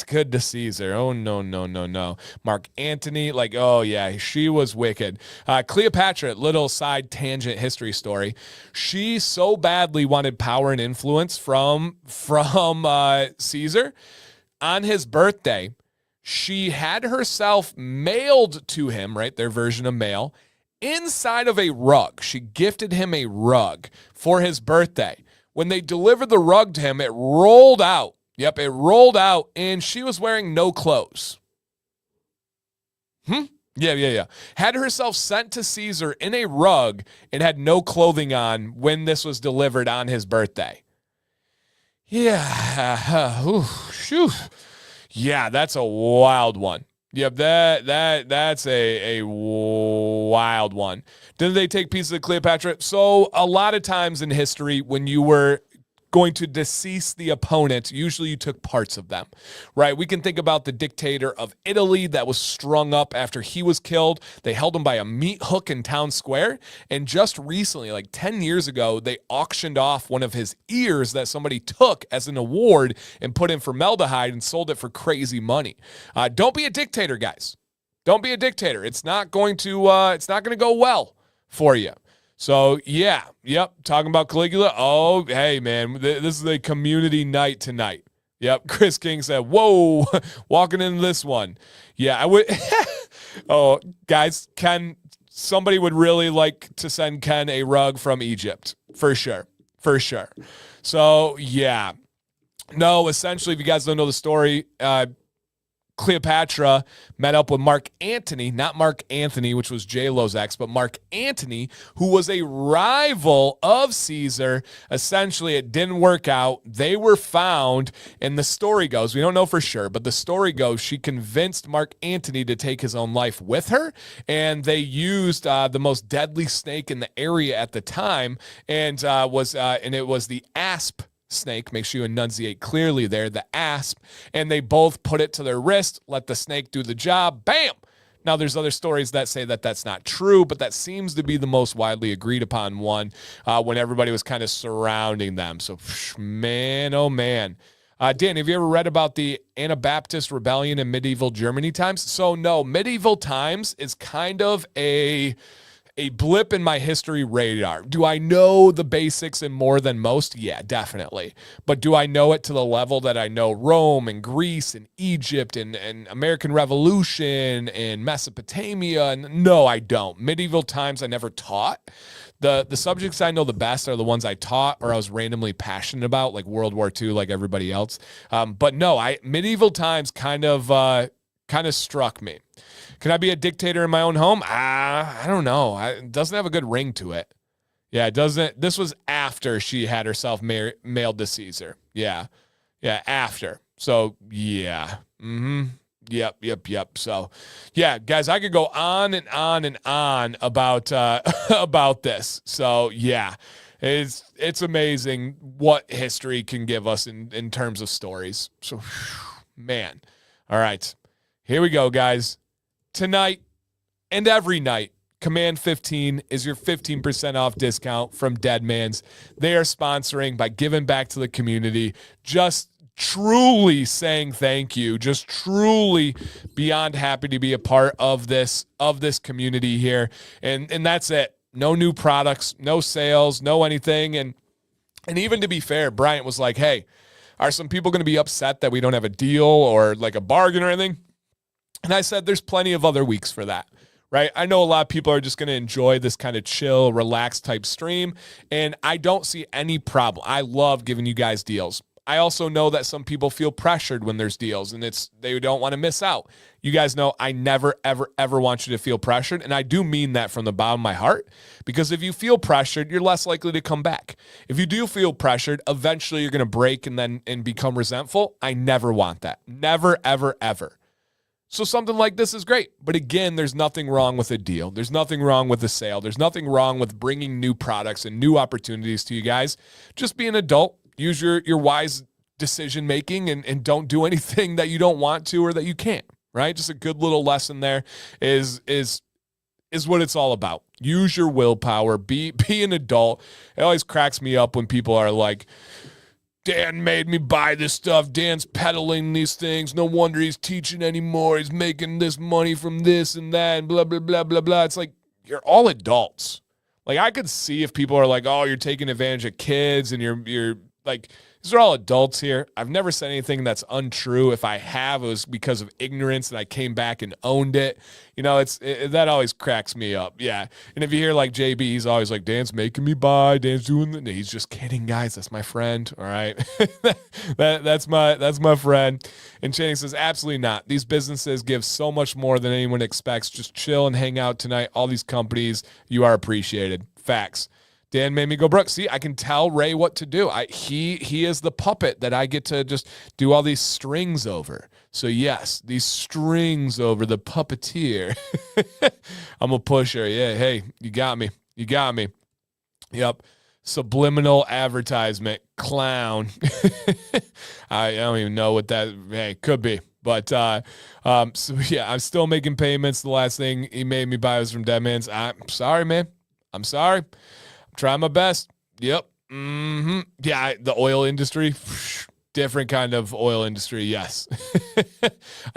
S1: good to Caesar. Oh, no. Mark Antony, oh yeah, she was wicked. Cleopatra, little side tangent history story. She so badly wanted power and influence from Caesar. On his birthday, she had herself mailed to him, right, their version of mail, inside of a rug. She gifted him a rug for his birthday. When they delivered the rug to him, it rolled out. Yep, it rolled out, and she was wearing no clothes. Yeah. Had herself sent to Caesar in a rug and had no clothing on when this was delivered on his birthday. Yeah. Yeah, that's a wild one. Yep, that's a wild one. Did they take pieces of Cleopatra? So a lot of times in history, when you were going to decease the opponent, usually you took parts of them, right? We can think about the dictator of Italy that was strung up after he was killed. They held him by a meat hook in town square. And just recently, like 10 years ago, they auctioned off one of his ears that somebody took as an award and put in formaldehyde and sold it for crazy money. Don't be a dictator, guys. Don't be a dictator. It's not going to go well for you. So, yeah, talking about Caligula. Oh, hey, man, this is a community night tonight. Yep, Chris King said, whoa, walking into this one. Yeah, I would. Oh, guys, somebody would really like to send Ken a rug from Egypt, for sure. So, yeah. No, essentially, if you guys don't know the story, Cleopatra met up with Mark Antony, not Mark Anthony, which was J-Lo's ex, but Mark Antony, who was a rival of Caesar. Essentially, it didn't work out. They were found, and the story goes, we don't know for sure, but the story goes, she convinced Mark Antony to take his own life with her, and they used the most deadly snake in the area at the time, and it was the asp snake. Make sure you enunciate clearly there, the asp, and they both put it to their wrist, let the snake do the job, bam. Now, there's other stories that say that that's not true, but that seems to be the most widely agreed upon one when everybody was kind of surrounding them. So, man, oh man. Dan, have you ever read about the Anabaptist rebellion in medieval Germany times? So, no, medieval times is kind of a blip in my history radar. Do I know the basics and more than most? Yeah, definitely. But do I know it to the level that I know Rome and Greece and Egypt and American Revolution and Mesopotamia? And no, I don't. Medieval times I never taught. The subjects I know the best are the ones I taught or I was randomly passionate about, like World War II, like everybody else. But no, medieval times kind of struck me. Can I be a dictator in my own home? I don't know. It doesn't have a good ring to it. Yeah, it doesn't. This was after she had herself mailed to Caesar. Yeah, after. So, yeah. Yep. So, yeah, guys, I could go on and on and on about about this. So, yeah, it's amazing what history can give us in terms of stories. So, man. All right, here we go, guys. Tonight and every night, Command 15 is your 15% off discount from Deadman's. They are sponsoring by giving back to the community, just truly saying thank you, just truly beyond happy to be a part of this community here. And that's it. No new products, no sales, no anything. And even to be fair, Bryant was like, hey, are some people going to be upset that we don't have a deal or like a bargain or anything? And I said, there's plenty of other weeks for that, right? I know a lot of people are just going to enjoy this kind of chill, relaxed type stream, and I don't see any problem. I love giving you guys deals. I also know that some people feel pressured when there's deals, and they don't want to miss out. You guys know I never, ever, ever want you to feel pressured, and I do mean that from the bottom of my heart, because if you feel pressured, you're less likely to come back. If you do feel pressured, eventually you're going to break and become resentful. I never want that. Never, ever, ever. So something like this is great. But again, there's nothing wrong with a deal. There's nothing wrong with a sale. There's nothing wrong with bringing new products and new opportunities to you guys. Just be an adult. Use your wise decision making and don't do anything that you don't want to or that you can't, right? Just a good little lesson there is what it's all about. Use your willpower. Be an adult. It always cracks me up when people are like, Dan made me buy this stuff. Dan's peddling these things. No wonder he's teaching anymore. He's making this money from this and that and blah, blah, blah, blah, blah. It's like, you're all adults. Like, I could see if people are like, oh, you're taking advantage of kids and you're like, these are all adults here. I've never said anything that's untrue. If I have, it was because of ignorance and I came back and owned it. You know, that always cracks me up. Yeah. And if you hear like JB, he's always like, Dan's making me buy. Dan's doing the. He's just kidding, guys. That's my friend. All right. that's my friend. And Channing says, absolutely not. These businesses give so much more than anyone expects. Just chill and hang out tonight. All these companies, you are appreciated. Facts. Dan made me go, Brooke. See, I can tell Ray what to do. He is the puppet that I get to just do all these strings over. So yes, these strings over the puppeteer. I'm a pusher. Yeah, hey, you got me. You got me. Yep. Subliminal advertisement. Clown. I don't even know what that could be. But so yeah, I'm still making payments. The last thing he made me buy was from Deadman's. I'm sorry, man. I'm sorry. Try my best. Yep. Yeah, the oil industry, different kind of oil industry. Yes.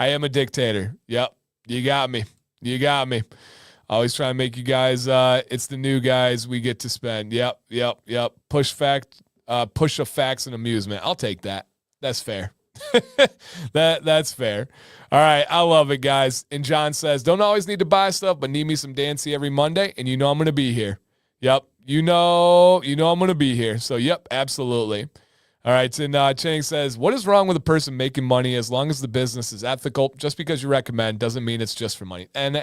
S1: I am a dictator. Yep. You got me. You got me. Always trying to make you guys, it's the new guys we get to spend. Yep. Push of facts and amusement. I'll take that. That's fair. That's fair. All right. I love it, guys. And John says, don't always need to buy stuff, but need me some Dancy every Monday. And you know I'm going to be here. Yep. You know I'm going to be here. So, yep, absolutely. All right. And Channing says, what is wrong with a person making money as long as the business is ethical? Just because you recommend doesn't mean it's just for money. And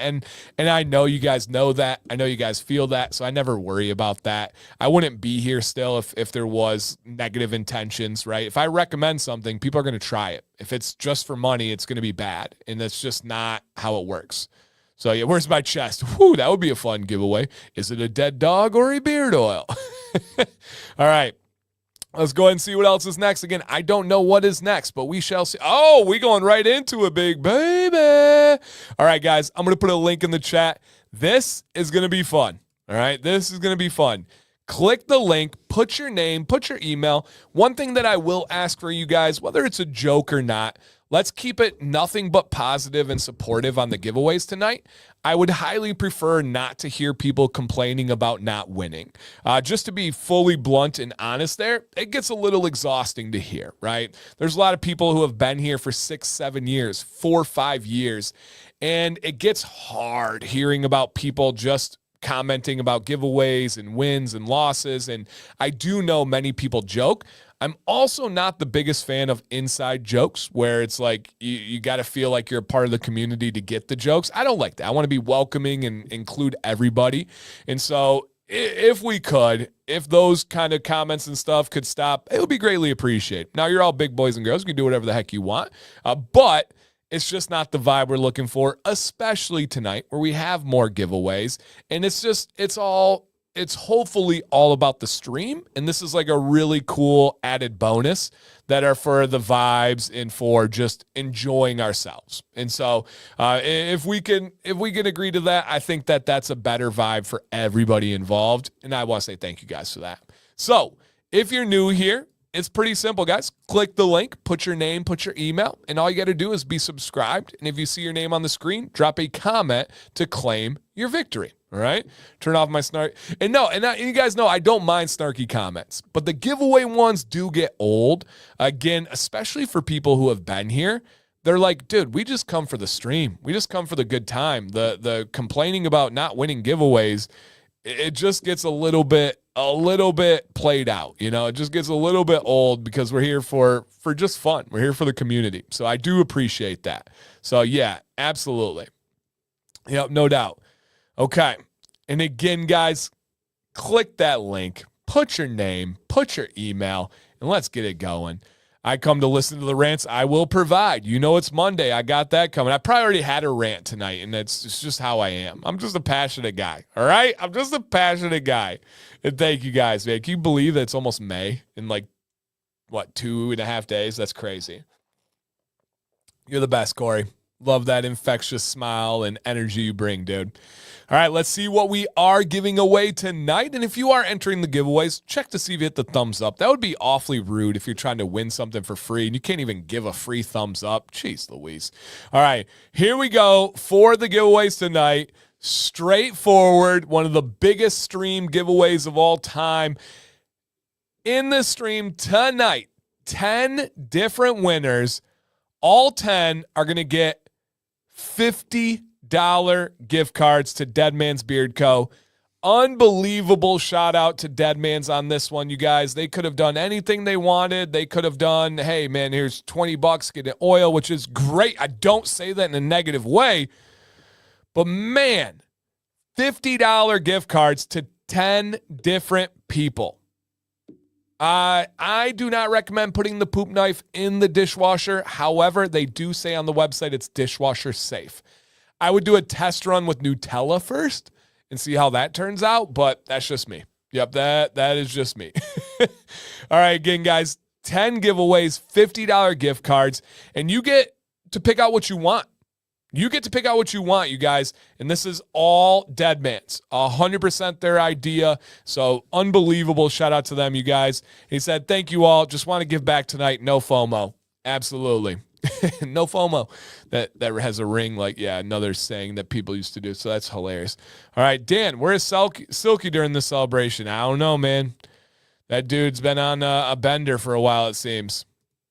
S1: I know you guys know that. I know you guys feel that. So I never worry about that. I wouldn't be here still if there was negative intentions, right? If I recommend something, people are going to try it. If it's just for money, it's going to be bad. And that's just not how it works. So, yeah, where's my chest? Whew, that would be a fun giveaway. Is it a dead dog or a beard oil? All right. Let's go ahead and see what else is next. Again, I don't know what is next, but we shall see. Oh, we going right into it, big baby. All right, guys, I'm going to put a link in the chat. This is going to be fun. All right, this is going to be fun. Click the link, put your name, put your email. One thing that I will ask for you guys, whether it's a joke or not, let's keep it nothing but positive and supportive on the giveaways tonight. I would highly prefer not to hear people complaining about not winning. Just to be fully blunt and honest there, it gets a little exhausting to hear, right? There's a lot of people who have been here for 6, 7 years, 4, 5 years, and it gets hard hearing about people just commenting about giveaways and wins and losses. And I do know many people joke. I'm also not the biggest fan of inside jokes where it's like you got to feel like you're a part of the community to get the jokes. I don't like that. I want to be welcoming and include everybody. And so if we could, if those kind of comments and stuff could stop, it would be greatly appreciated. Now, you're all big boys and girls. You can do whatever the heck you want. But it's just not the vibe we're looking for, especially tonight where we have more giveaways. And it's hopefully all about the stream. And this is like a really cool added bonus that are for the vibes and for just enjoying ourselves. And so if we can agree to that, I think that that's a better vibe for everybody involved. And I want to say thank you guys for that. So if you're new here, it's pretty simple, guys. Click the link, put your name, put your email, and all you got to do is be subscribed. And if you see your name on the screen, drop a comment to claim your victory. All right? Turn off my snark. And you guys know I don't mind snarky comments, but the giveaway ones do get old. Again, especially for people who have been here. They're like, dude, we just come for the stream. We just come for the good time. The complaining about not winning giveaways, it just gets a little bit played out. You know, it just gets a little bit old because we're here for just fun. We're here for the community. So I do appreciate that. So yeah, absolutely. Yep, no doubt. Okay. And again, guys, click that link, put your name, put your email, and let's get it going. I come to listen to the rants. I will provide. You know, it's Monday. I got that coming. I probably already had a rant tonight, and it's just how I am. I'm just a passionate guy, all right? I'm just a passionate guy. And thank you guys, man. Can you believe that it's almost May in 2.5 days? That's crazy. You're the best, Corey. Love that infectious smile and energy you bring, dude. All right, let's see what we are giving away tonight. And if you are entering the giveaways, check to see if you hit the thumbs up. That would be awfully rude if you're trying to win something for free and you can't even give a free thumbs up. Jeez Louise. All right, here we go for the giveaways tonight. Straightforward, one of the biggest stream giveaways of all time. In the stream tonight, 10 different winners. All 10 are going to get $50 gift cards to Dead Man's Beard Co. Unbelievable shout out to Dead Man's on this one, you guys. They could have done anything they wanted. They could have done, hey, man, here's $20, get an oil, which is great. I don't say that in a negative way. But, man, $50 gift cards to 10 different people. I do not recommend putting the poop knife in the dishwasher. However, they do say on the website it's dishwasher safe. I would do a test run with Nutella first and see how that turns out, but that's just me. Yep, that is just me. All right, again, guys, 10 giveaways, $50 gift cards, and you get to pick out what you want. You get to pick out what you want, you guys, and this is all Dead Man's. 100% their idea, so unbelievable. Shout out to them, you guys. He said, thank you all. Just want to give back tonight. No FOMO. Absolutely. No FOMO. That has a ring like, yeah, another saying that people used to do, so that's hilarious. All right, Dan, where is Silky during the celebration? I don't know, man. That dude's been on a bender for a while, it seems.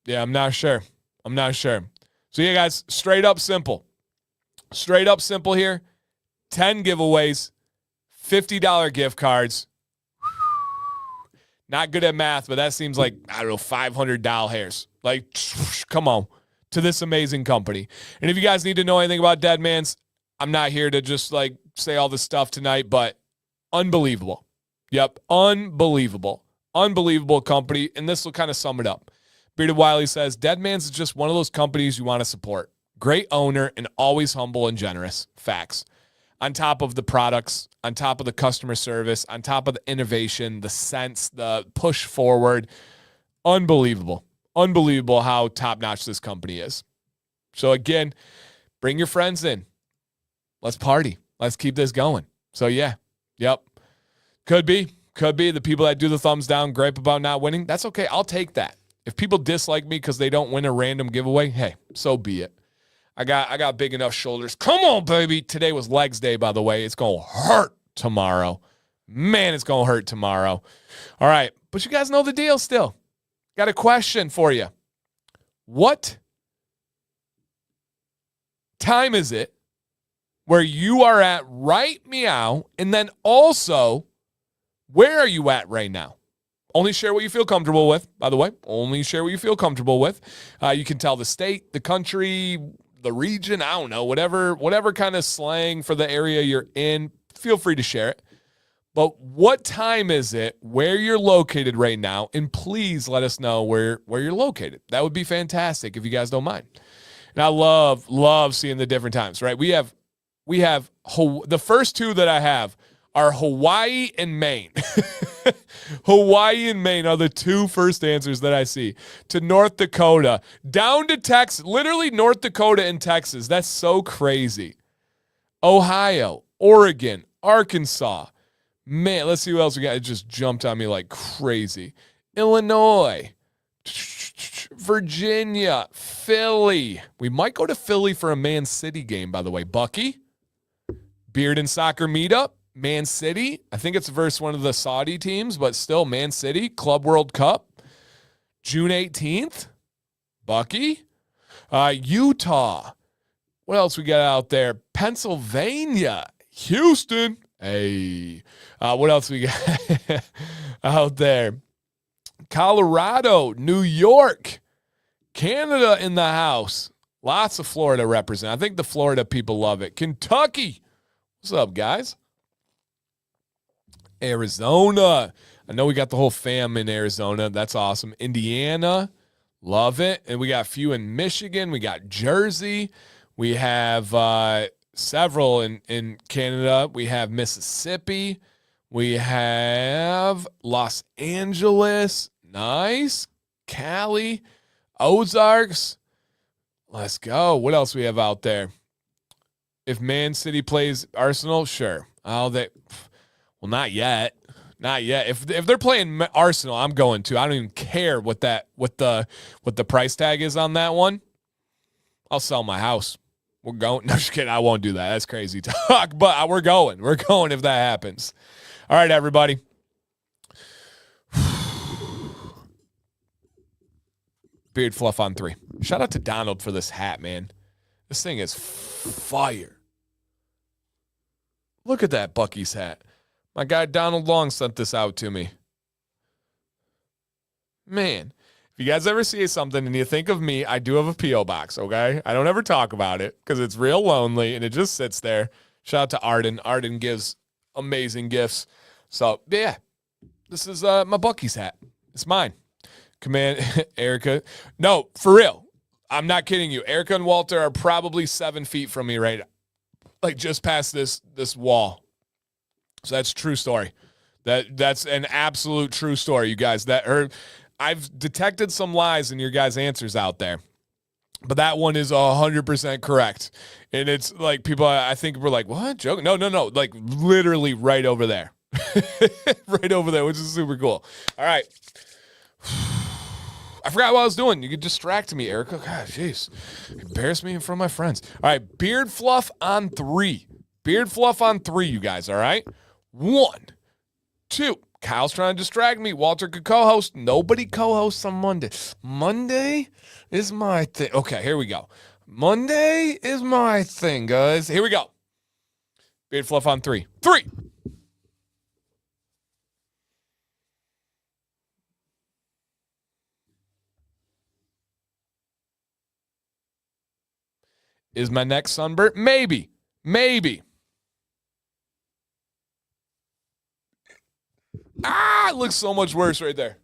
S1: Yeah, I'm not sure. So, yeah, guys, straight up simple. Straight up simple here. 10 giveaways, $50 gift cards. Not good at math, but that seems like, I don't know, 500 doll hairs. Like, come on, to this amazing company. And if you guys need to know anything about Dead Man's, I'm not here to just say all this stuff tonight, but unbelievable. Yep, unbelievable. Unbelievable company, and this will kind of sum it up. Bearded Wiley says, Dead Man's is just one of those companies you want to support. Great owner and always humble and generous. Facts. On top of the products, on top of the customer service, on top of the innovation, the sense, the push forward. Unbelievable. Unbelievable how top-notch this company is. So again, bring your friends in. Let's party. Let's keep this going. So yeah, yep. Could be the people that do the thumbs down, gripe about not winning. That's okay. I'll take that. If people dislike me because they don't win a random giveaway, hey, so be it. I got big enough shoulders. Come on, baby. Today was legs day, by the way. It's going to hurt tomorrow. Man, it's going to hurt tomorrow. All right. But you guys know the deal still. Got a question for you. What time is it where you are at right meow? And then also, where are you at right now? Only share what you feel comfortable with, by the way. Only share what you feel comfortable with. You can tell the state, the country, the region, I don't know, whatever kind of slang for the area you're in, feel free to share it. But what time is it, where you're located right now, and please let us know where you're located. That would be fantastic if you guys don't mind. And I love seeing the different times, right? We have the first two that I have are Hawaii and Maine. Hawaii and Maine are the two first answers that I see. To North Dakota, down to Texas, literally North Dakota and Texas. That's so crazy. Ohio, Oregon, Arkansas. Man, let's see what else we got. It just jumped on me like crazy. Illinois, Virginia, Philly. We might go to Philly for a Man City game, by the way. Buc-ee, Beard and Soccer Meetup. Man City, I think it's versus one of the Saudi teams, but still Man City, Club World Cup, June 18th, Buc-ee, Utah. What else we got out there? Pennsylvania, Houston. Hey, what else we got out there? Colorado, New York, Canada in the house. Lots of Florida represent. I think the Florida people love it. Kentucky. What's up, guys? Arizona. I know we got the whole fam in Arizona. That's awesome. Indiana. Love it. And we got a few in Michigan. We got Jersey. We have several in Canada. We have Mississippi. We have Los Angeles. Nice. Cali. Ozarks. Let's go. What else we have out there? If Man City plays Arsenal, sure. Well, not yet. Not yet. If they're playing Arsenal, I'm going to. I don't even care what the price tag is on that one. I'll sell my house. We're going. No, just kidding. I won't do that. That's crazy talk. But we're going. We're going if that happens. All right, everybody. Beard fluff on 3. Shout out to Donald for this hat, man. This thing is fire. Look at that Buc-ee's hat. My guy Donald Long sent this out to me. Man, if you guys ever see something and you think of me, I do have a P.O. box, okay? I don't ever talk about it because it's real lonely and it just sits there. Shout out to Arden. Arden gives amazing gifts. So, yeah, this is my Buc-ee's hat. It's mine. Command Erica. No, for real. I'm not kidding you. Erica and Walter are probably 7 feet from me right now. Like just past this wall. So that's a true story. That's an absolute true story, you guys. I've detected some lies in your guys' answers out there. But that one is 100% correct. And it's like people, I think we're like, what? Joke? No. Like literally right over there. Right over there, which is super cool. All right. I forgot what I was doing. You could distract me, Erica. God, jeez. Embarrass me in front of my friends. All right, beard fluff on 3. Beard fluff on 3, you guys, all right? 1, 2. Kyle's trying to distract me. Walter could co-host. Nobody co-hosts on Monday. Monday is my thing. Okay, here we go. Monday is my thing, guys. Here we go. Beard fluff on 3. 3. Is my neck sunburnt? Maybe. It looks so much worse right there.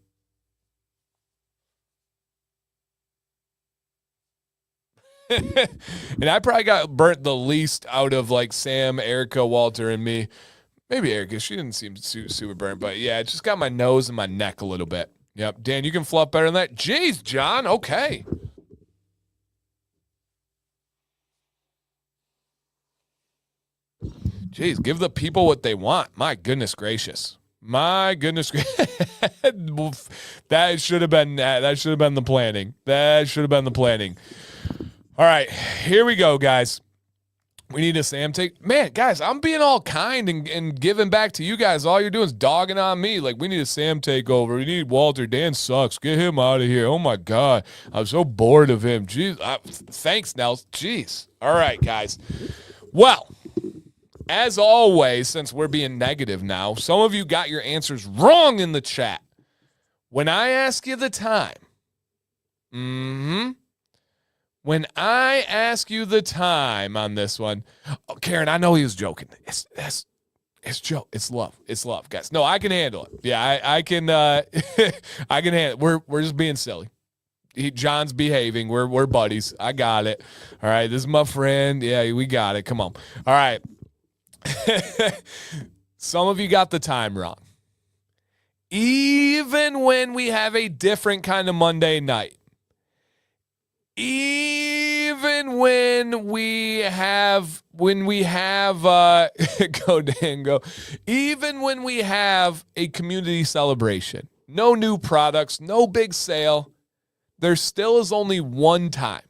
S1: And I probably got burnt the least out of like Sam, Erica, Walter, and me. Maybe Erica. She didn't seem super burnt, but yeah, it just got my nose and my neck a little bit. Yep. Dan, you can fluff better than that. Jeez, John. Okay. Jeez, give the people what they want. My goodness gracious. That should have been the planning. All right, here we go, guys. We need a Sam take. Man, guys, I'm being all kind and giving back to you guys. All you're doing is dogging on me. Like, we need a Sam takeover. We need Walter. Dan sucks. Get him out of here. Oh, my God. I'm so bored of him. Jeez. Thanks, Nels. Jeez. All right, guys. Well, as always, since we're being negative now, some of you got your answers wrong in the chat. When I ask you the time, when I ask you the time on this one, Karen, I know he was joking. It's joke. It's love, guys. No, I can handle it. Yeah, I can. I can handle it. We're just being silly. John's behaving. We're buddies. I got it. All right, this is my friend. Yeah, we got it. Come on. All right. Some of you got the time wrong. Even when we have a different kind of Monday night. Even when we have go Dan go. Even when we have a community celebration, no new products, no big sale, there still is only one time.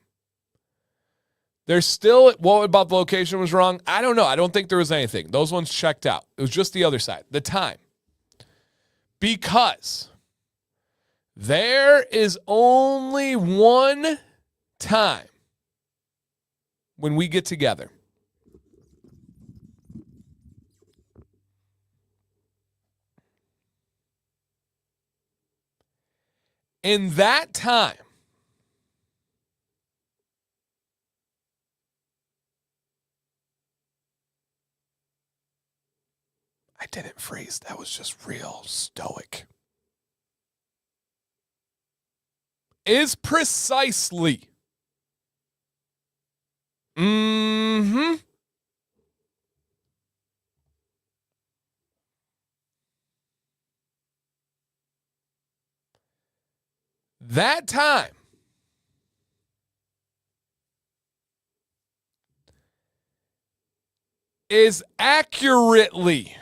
S1: There's still, what about the location was wrong? I don't know. I don't think there was anything. Those ones checked out. It was just the other side, the time. Because there is only one time when we get together. In that time, I didn't freeze. That was just real stoic. is precisely that time is accurately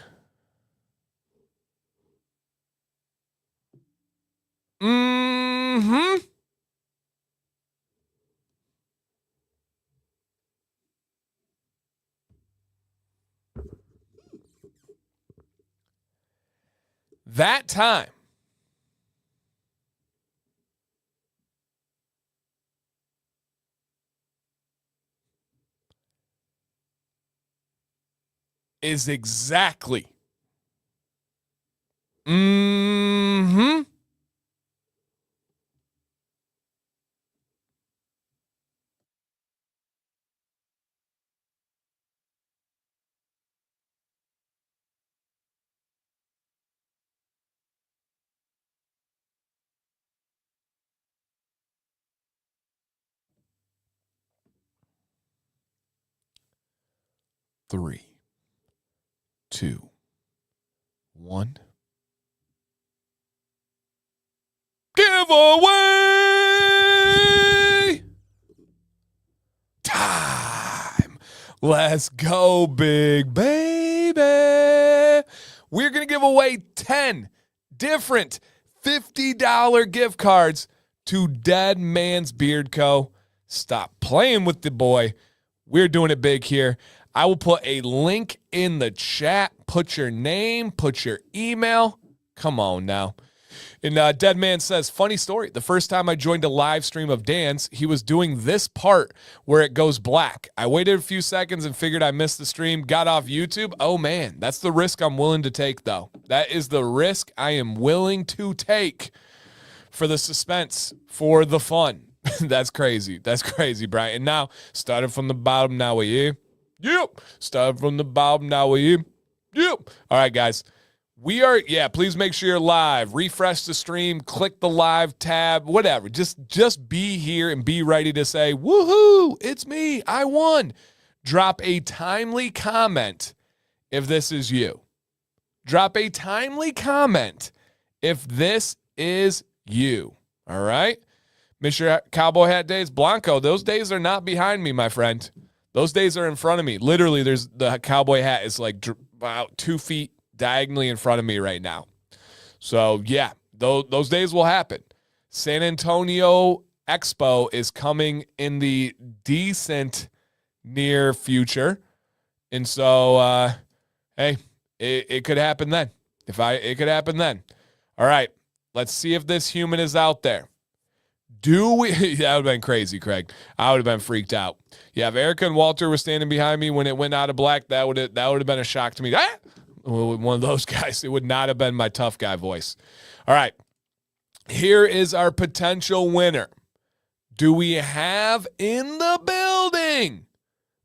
S1: that time is exactly 3, 2, 1. Giveaway time. Let's go, big baby. We're going to give away 10 different $50 gift cards to Dead Man's Beard Co. Stop playing with the boy. We're doing it big here. I will put a link in the chat. Put your name, put your email. Come on now. And Dead Man says, funny story. The first time I joined a live stream of Dan's, he was doing this part where it goes black. I waited a few seconds and figured I missed the stream, got off YouTube. Oh, man, that's the risk I'm willing to take, though. That is the risk I am willing to take for the suspense, for the fun. That's crazy. That's crazy, Brian. And now, starting from the bottom, now we're here. Yep. Starting from the bottom, now we're here. Yep. All right, guys. We are, please make sure you're live. Refresh the stream, click the live tab, whatever. Just be here and be ready to say, woohoo, it's me, I won. Drop a timely comment if this is you. Drop a timely comment if this is you, all right? Mr. Cowboy Hat Days, Blanco, those days are not behind me, my friend. Those days are in front of me. Literally, there's the cowboy hat is like about 2 feet diagonally in front of me right now. So, yeah, those days will happen. San Antonio Expo is coming in the decent near future. And so, hey, it could happen then. It could happen then. All right, let's see if this human is out there. That would have been crazy, Craig. I would have been freaked out. Yeah, if Erica and Walter were standing behind me when it went out of black, that would have been a shock to me. Ah! One of those guys. It would not have been my tough guy voice. All right. Here is our potential winner. Do we have in the building?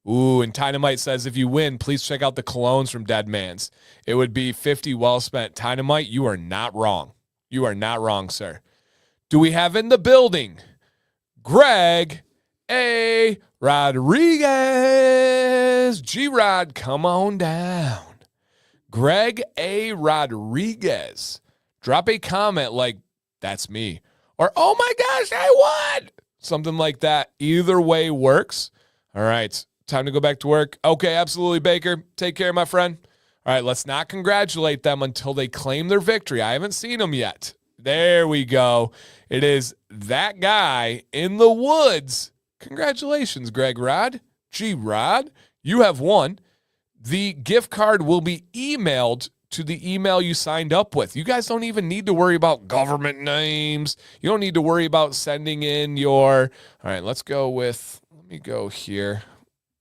S1: Ooh, and Dynamite says, if you win, please check out the colognes from Dead Man's. It would be 50 well spent. Dynamite, you are not wrong. You are not wrong, sir. Do we have in the building Greg A. Rodriguez? G-Rod, come on down. Greg A. Rodriguez. Drop a comment like, that's me. Or, oh my gosh, I won. Something like that. Either way works. All right, time to go back to work. Okay, absolutely, Baker. Take care, my friend. All right, let's not congratulate them until they claim their victory. I haven't seen them yet. There we go. It is that guy in the woods. Congratulations, Greg Rod. G-Rod, you have won. The gift card will be emailed to the email you signed up with. You guys don't even need to worry about government names. You don't need to worry about sending in your... All right, let's go with... Let me go here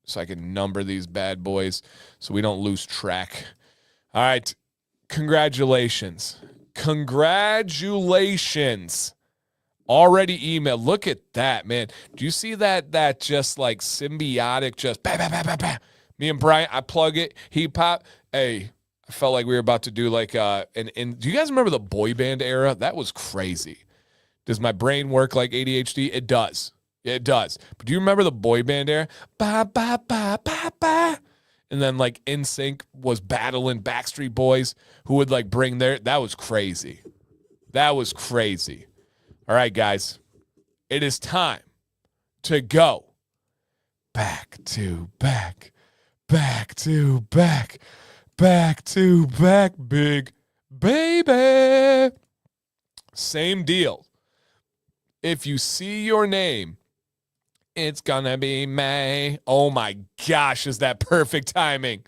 S1: so I can number these bad boys so we don't lose track. All right, congratulations. Congratulations. Already emailed. Look at that, man. Do you see that just like symbiotic, just bah, bah, bah, bah, bah. Me and Brian, I plug it, he pop. Hey, I felt like we were about to do like do you guys remember the boy band era? That was crazy. Does my brain work like ADHD? It does. It does. But do you remember the boy band era? Ba, ba, ba, ba, ba. And then like NSYNC was battling Backstreet Boys who would like bring that was crazy. That was crazy. All right, guys. It is time to go back to back, back to back, back to back, big baby. Same deal. If you see your name, it's gonna be May. Oh my gosh, is that perfect timing?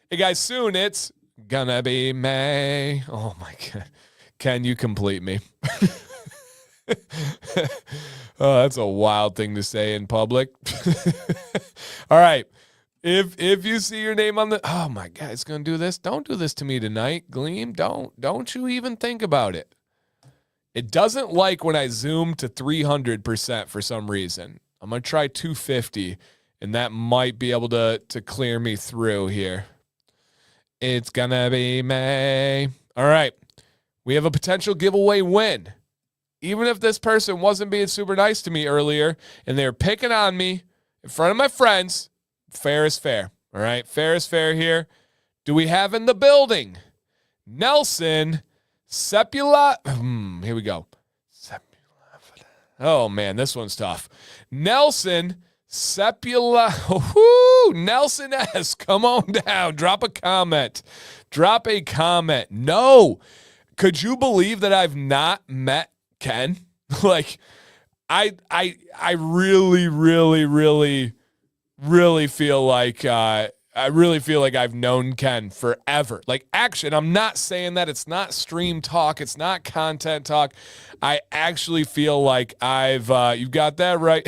S1: Hey guys, soon it's gonna be May. Oh my God. Can you complete me? Oh, that's a wild thing to say in public. All right. If you see your name on the, oh my God, it's gonna do this. Don't do this to me tonight, Gleam. Don't you even think about it. It doesn't like when I zoom to 300% for some reason. I'm gonna try 250, and that might be able to clear me through here. It's gonna be May. All right. We have a potential giveaway win. Even if this person wasn't being super nice to me earlier and they're picking on me in front of my friends, fair is fair. All right, fair is fair here. Do we have in the building Nelson Sepula? Here we go. Oh, man, this one's tough. Nelson Sepula. Nelson S., come on down. Drop a comment. Drop a comment. No. Could you believe that I've not met Ken? Like, I really, really, really, really feel like I've known Ken forever. Like, actually, and I'm not saying that. It's not stream talk. It's not content talk. I actually feel like you got that right.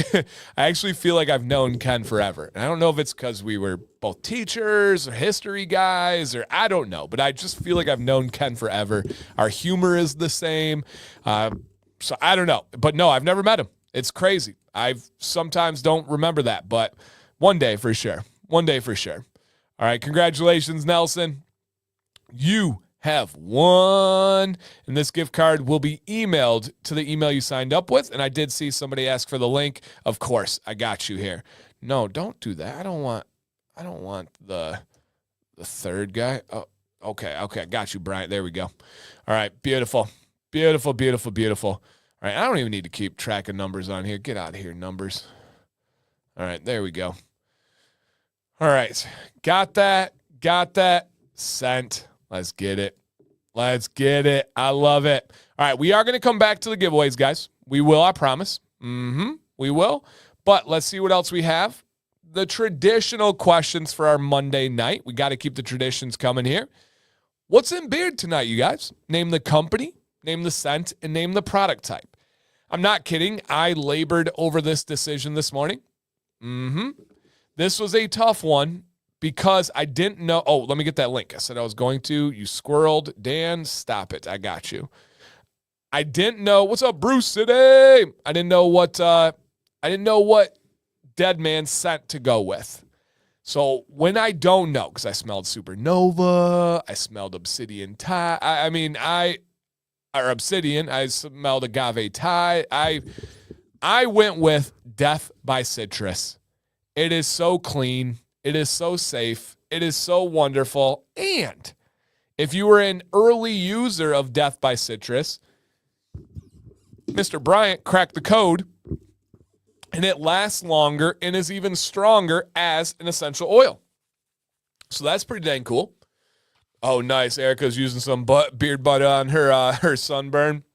S1: I actually feel like I've known Ken forever. And I don't know if it's because we were both teachers or history guys or I don't know, but I just feel like I've known Ken forever. Our humor is the same. So I don't know. But no, I've never met him. It's crazy. I sometimes don't remember that, but one day for sure. One day for sure. All right, congratulations, Nelson. You have won, and this gift card will be emailed to the email you signed up with, and I did see somebody ask for the link. Of course, I got you here. No, don't do that. I don't want the third guy. Oh, okay, got you, Bryant. There we go. All right, beautiful. Beautiful, beautiful, beautiful. All right, I don't even need to keep track of numbers on here. Get out of here, numbers. All right, there we go. All right, got that, sent. Let's get it. I love it. All right, we are going to come back to the giveaways, guys. We will, I promise. We will. But let's see what else we have. The traditional questions for our Monday night. We got to keep the traditions coming here. What's in beard tonight, you guys? Name the company, name the scent, and name the product type. I'm not kidding. I labored over this decision this morning. This was a tough one because I didn't know. Oh, let me get that link. I said I was going to. You squirreled. Dan, stop it. I got you. I didn't know. What's up, Bruce City? I didn't know what dead man scent to go with. So when I don't know, because I smelled supernova, I smelled obsidian tie. Obsidian. I smelled agave tie. I went with death by citrus. It is so clean. It is so safe. It is so wonderful. And if you were an early user of Death by Citrus, Mr. Bryant cracked the code, and it lasts longer and is even stronger as an essential oil. So that's pretty dang cool. Oh, nice. Erica's using some beard butter on her sunburn.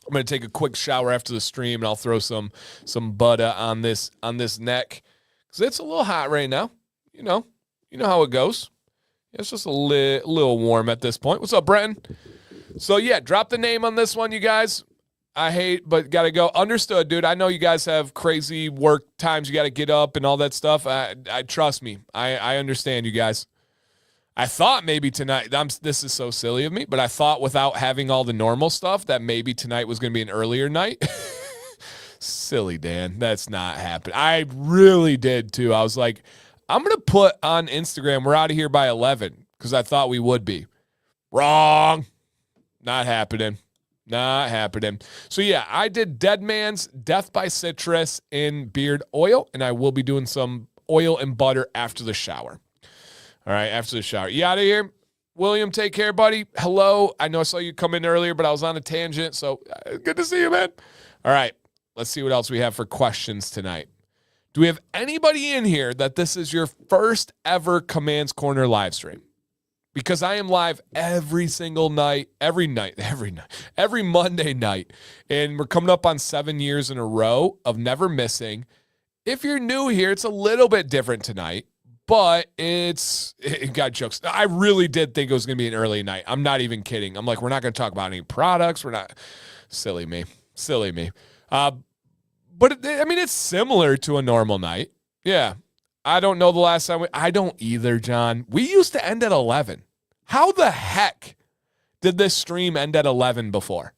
S1: I'm going to take a quick shower after the stream, and I'll throw some butter on this neck. Because it's a little hot right now. You know how it goes. It's just a little warm at this point. What's up, Brenton? So, yeah, drop the name on this one, you guys. I hate, but got to go. Understood, dude. I know you guys have crazy work times. You got to get up and all that stuff. I trust me. I understand you guys. I thought maybe tonight, this is so silly of me, but I thought without having all the normal stuff that maybe tonight was going to be an earlier night. Silly, Dan. That's not happening. I really did, too. I was like, I'm going to put on Instagram, we're out of here by 11, because I thought we would be. Wrong. Not happening. Not happening. So yeah, I did Dead Man's Death by Citrus in beard oil, and I will be doing some oil and butter after the shower. All right, after the shower. You out of here? William, take care, buddy. Hello. I know I saw you come in earlier, but I was on a tangent, so good to see you, man. All right, let's see what else we have for questions tonight. Do we have anybody in here that this is your first ever Commands Corner live stream? Because I am live every single night, every Monday night. And we're coming up on 7 years in a row of never missing. If you're new here, it's a little bit different tonight, but it got jokes. I really did think it was going to be an early night. I'm not even kidding. I'm like, we're not going to talk about any products. We're not. Silly me. But it's similar to a normal night. Yeah. I don't know the last time. I don't either, John. We used to end at 11. How the heck did this stream end at 11 before?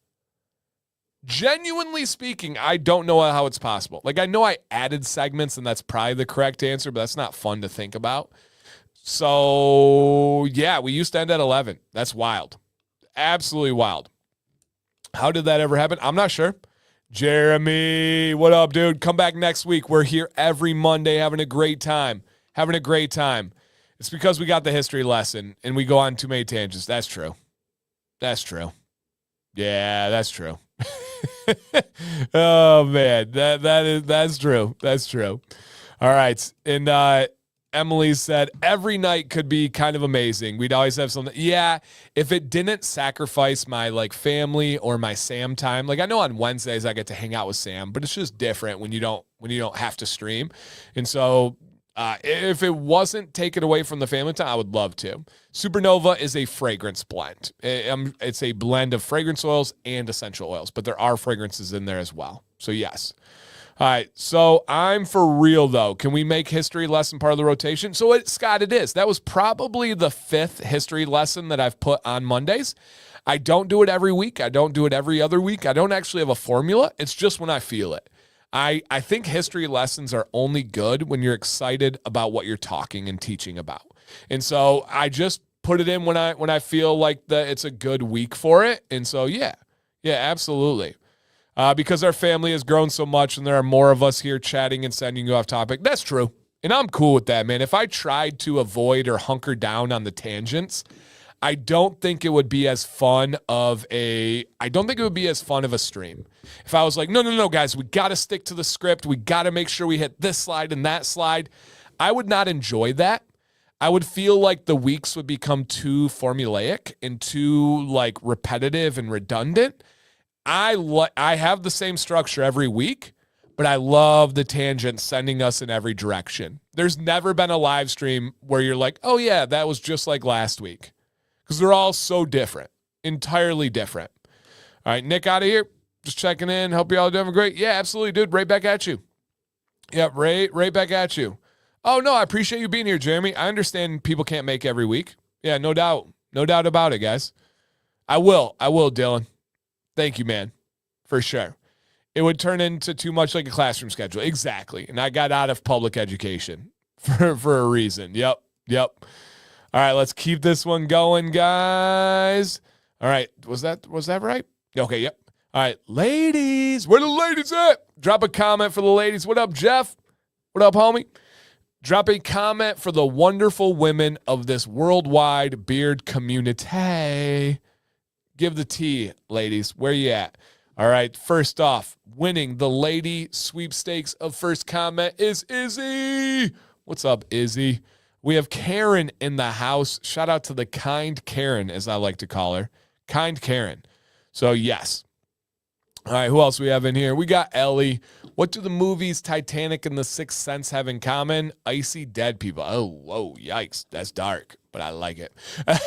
S1: Genuinely speaking, I don't know how it's possible. Like, I know I added segments, and that's probably the correct answer, but that's not fun to think about. So, yeah, we used to end at 11. That's wild. Absolutely wild. How did that ever happen? I'm not sure. Jeremy, what up, dude? Come back next week. We're here every Monday having a great time. It's because we got the history lesson and we go on too many tangents. That's true. Yeah, that's true. Oh, man. That's true. All right. And Emily said, every night could be kind of amazing. We'd always have something. Yeah, if it didn't sacrifice my family or my Sam time. Like, I know on Wednesdays I get to hang out with Sam, but it's just different when you don't have to stream. And so if it wasn't taken away from the family time, I would love to. Supernova is a fragrance blend. It's a blend of fragrance oils and essential oils, but there are fragrances in there as well. So yes. All right, so I'm for real, though. Can we make history lesson part of the rotation? So, Scott, it is. That was probably the 5th history lesson that I've put on Mondays. I don't do it every week. I don't do it every other week. I don't actually have a formula. It's just when I feel it. I think history lessons are only good when you're excited about what you're talking and teaching about. And so I just put it in when I feel like it's a good week for it. And so, yeah, absolutely. Because our family has grown so much and there are more of us here chatting and sending you off topic. That's true. And I'm cool with that, man. If I tried to avoid or hunker down on the tangents, I don't think it would be as fun of a stream. If I was like, no, guys, we got to stick to the script. We got to make sure we hit this slide and that slide. I would not enjoy that. I would feel like the weeks would become too formulaic and too repetitive and redundant. I have the same structure every week, but I love the tangent sending us in every direction. There's never been a live stream where you're like, oh, yeah, that was just like last week. Because they're all so different, entirely different. All right, Nick out of here. Just checking in. Hope you all doing great. Yeah, absolutely, dude. Right back at you. Yeah, right back at you. Oh, no, I appreciate you being here, Jeremy. I understand people can't make every week. Yeah, no doubt. No doubt about it, guys. I will, Dylan. Thank you, man, for sure. It would turn into too much like a classroom schedule. Exactly. And I got out of public education for a reason. Yep. All right, let's keep this one going, guys. All right, was that right? Okay, yep. All right, ladies, where the ladies at? Drop a comment for the ladies. What up, Jeff? What up, homie? Drop a comment for the wonderful women of this worldwide beard community. Give the tea, ladies. Where you at? All right, first off, winning the lady sweepstakes of first comment is Izzy. What's up, Izzy? We have Karen in the house. Shout out to the kind Karen, as I like to call her. Kind Karen. So, yes. All right, who else we have in here? We got Ellie. What do the movies Titanic and The Sixth Sense have in common? Icy dead people. Oh, whoa, yikes. That's dark, but I like it.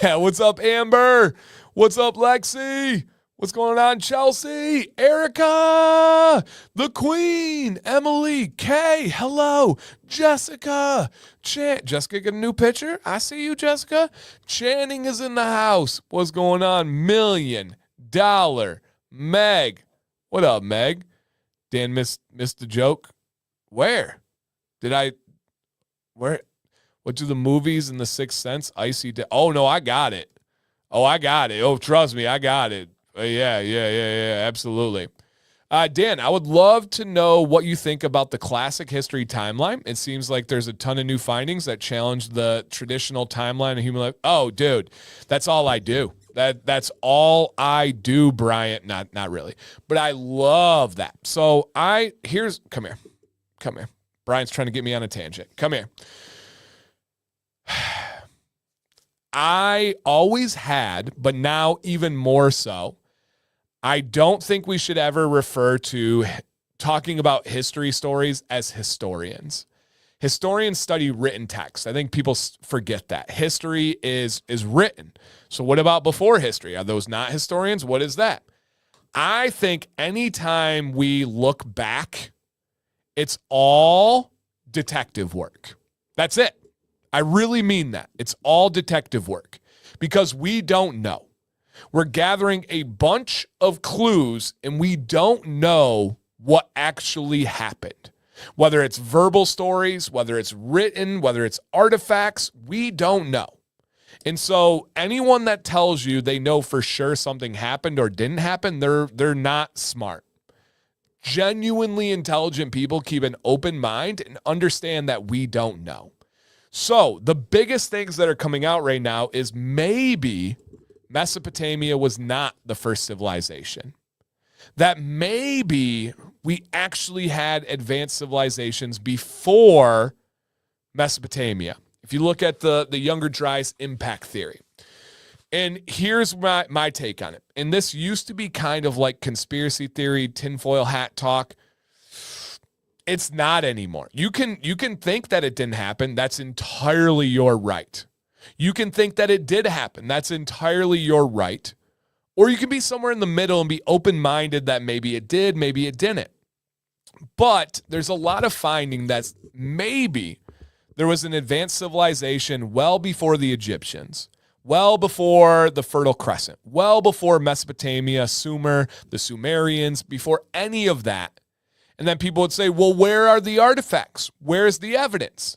S1: What's up, Amber? What's up, Lexi? What's going on, Chelsea? Erica, the Queen, Emily, Kay, hello, Jessica. Jessica got a new picture? I see you, Jessica. Channing is in the house. What's going on? $1 million. Meg. What up, Meg? Dan missed the joke. Where? What do the movies and The Sixth Sense? Icy. Oh, no, I got it. Oh, trust me, I got it. Yeah, absolutely. Dan, I would love to know what you think about the classic history timeline. It seems like there's a ton of new findings that challenge the traditional timeline of human life. Oh, dude, that's all I do. That's all I do, Bryant. Not really, but I love that. So come here. Brian's trying to get me on a tangent. Come here. I always had, but now even more so, I don't think we should ever refer to talking about history stories as historians. Historians study written text. I think people forget that. History is written. So what about before history? Are those not historians? What is that? I think anytime we look back, it's all detective work. That's it. I really mean that. It's all detective work because we don't know. We're gathering a bunch of clues and we don't know what actually happened. Whether it's verbal stories, whether it's written, whether it's artifacts, we don't know. And so anyone that tells you they know for sure something happened or didn't happen, they're not smart. Genuinely intelligent people keep an open mind and understand that we don't know. So the biggest things that are coming out right now is maybe Mesopotamia was not the first civilization. That maybe we actually had advanced civilizations before Mesopotamia. If you look at the Younger Dryas impact theory. And here's my take on it. And this used to be kind of like conspiracy theory, tinfoil hat talk. It's not anymore. You can think that it didn't happen. That's entirely your right. You can think that it did happen. That's entirely your right. Or you can be somewhere in the middle and be open-minded that maybe it did, maybe it didn't. But there's a lot of finding that maybe there was an advanced civilization well before the Egyptians, well before the Fertile Crescent, well before Mesopotamia, Sumer, the Sumerians, before any of that. And then people would say, well, where are the artifacts? Where's the evidence?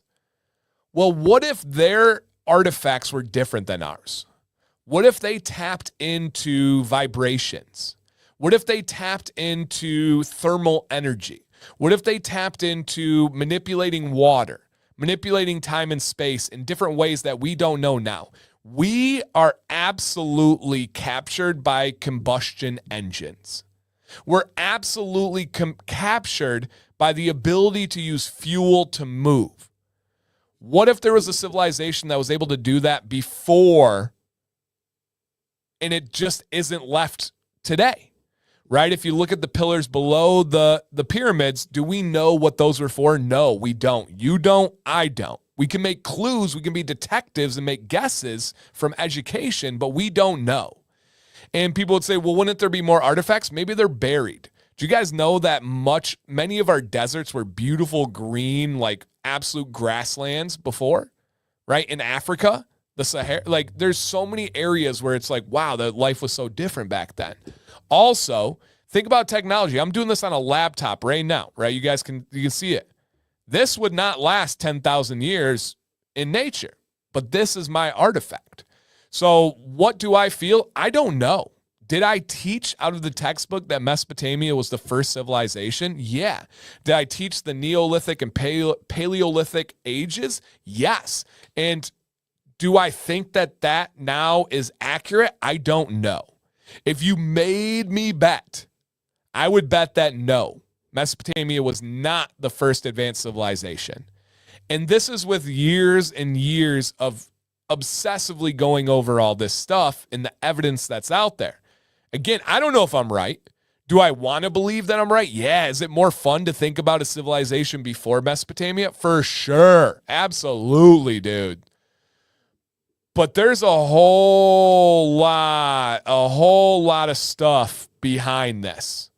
S1: Well, what if their artifacts were different than ours? What if they tapped into vibrations? What if they tapped into thermal energy? What if they tapped into manipulating water, manipulating time and space in different ways that we don't know now? We are absolutely captured by combustion engines. We're absolutely captured by the ability to use fuel to move. What if there was a civilization that was able to do that before and it just isn't left today, right? If you look at the pillars below the pyramids, do we know what those were for? No, we don't. You don't, I don't. We can make clues, we can be detectives and make guesses from education, but we don't know. And people would say, well, wouldn't there be more artifacts? Maybe they're buried. Do you guys know that many of our deserts were beautiful green, like absolute grasslands before, right? In Africa, the Sahara, like there's so many areas where it's like, wow, the life was so different back then. Also, think about technology. I'm doing this on a laptop right now, right? You can see it. This would not last 10,000 years in nature, but this is my artifact. So what do I feel? I don't know. Did I teach out of the textbook that Mesopotamia was the first civilization? Yeah. Did I teach the Neolithic and Paleolithic ages? Yes. And do I think that now is accurate? I don't know. If you made me bet, I would bet that no, Mesopotamia was not the first advanced civilization. And this is with years and years of obsessively going over all this stuff and the evidence that's out there. Again, I don't know if I'm right. Do I want to believe that I'm right? Yeah. Is it more fun to think about a civilization before Mesopotamia? For sure. Absolutely, dude. But there's a whole lot of stuff behind this.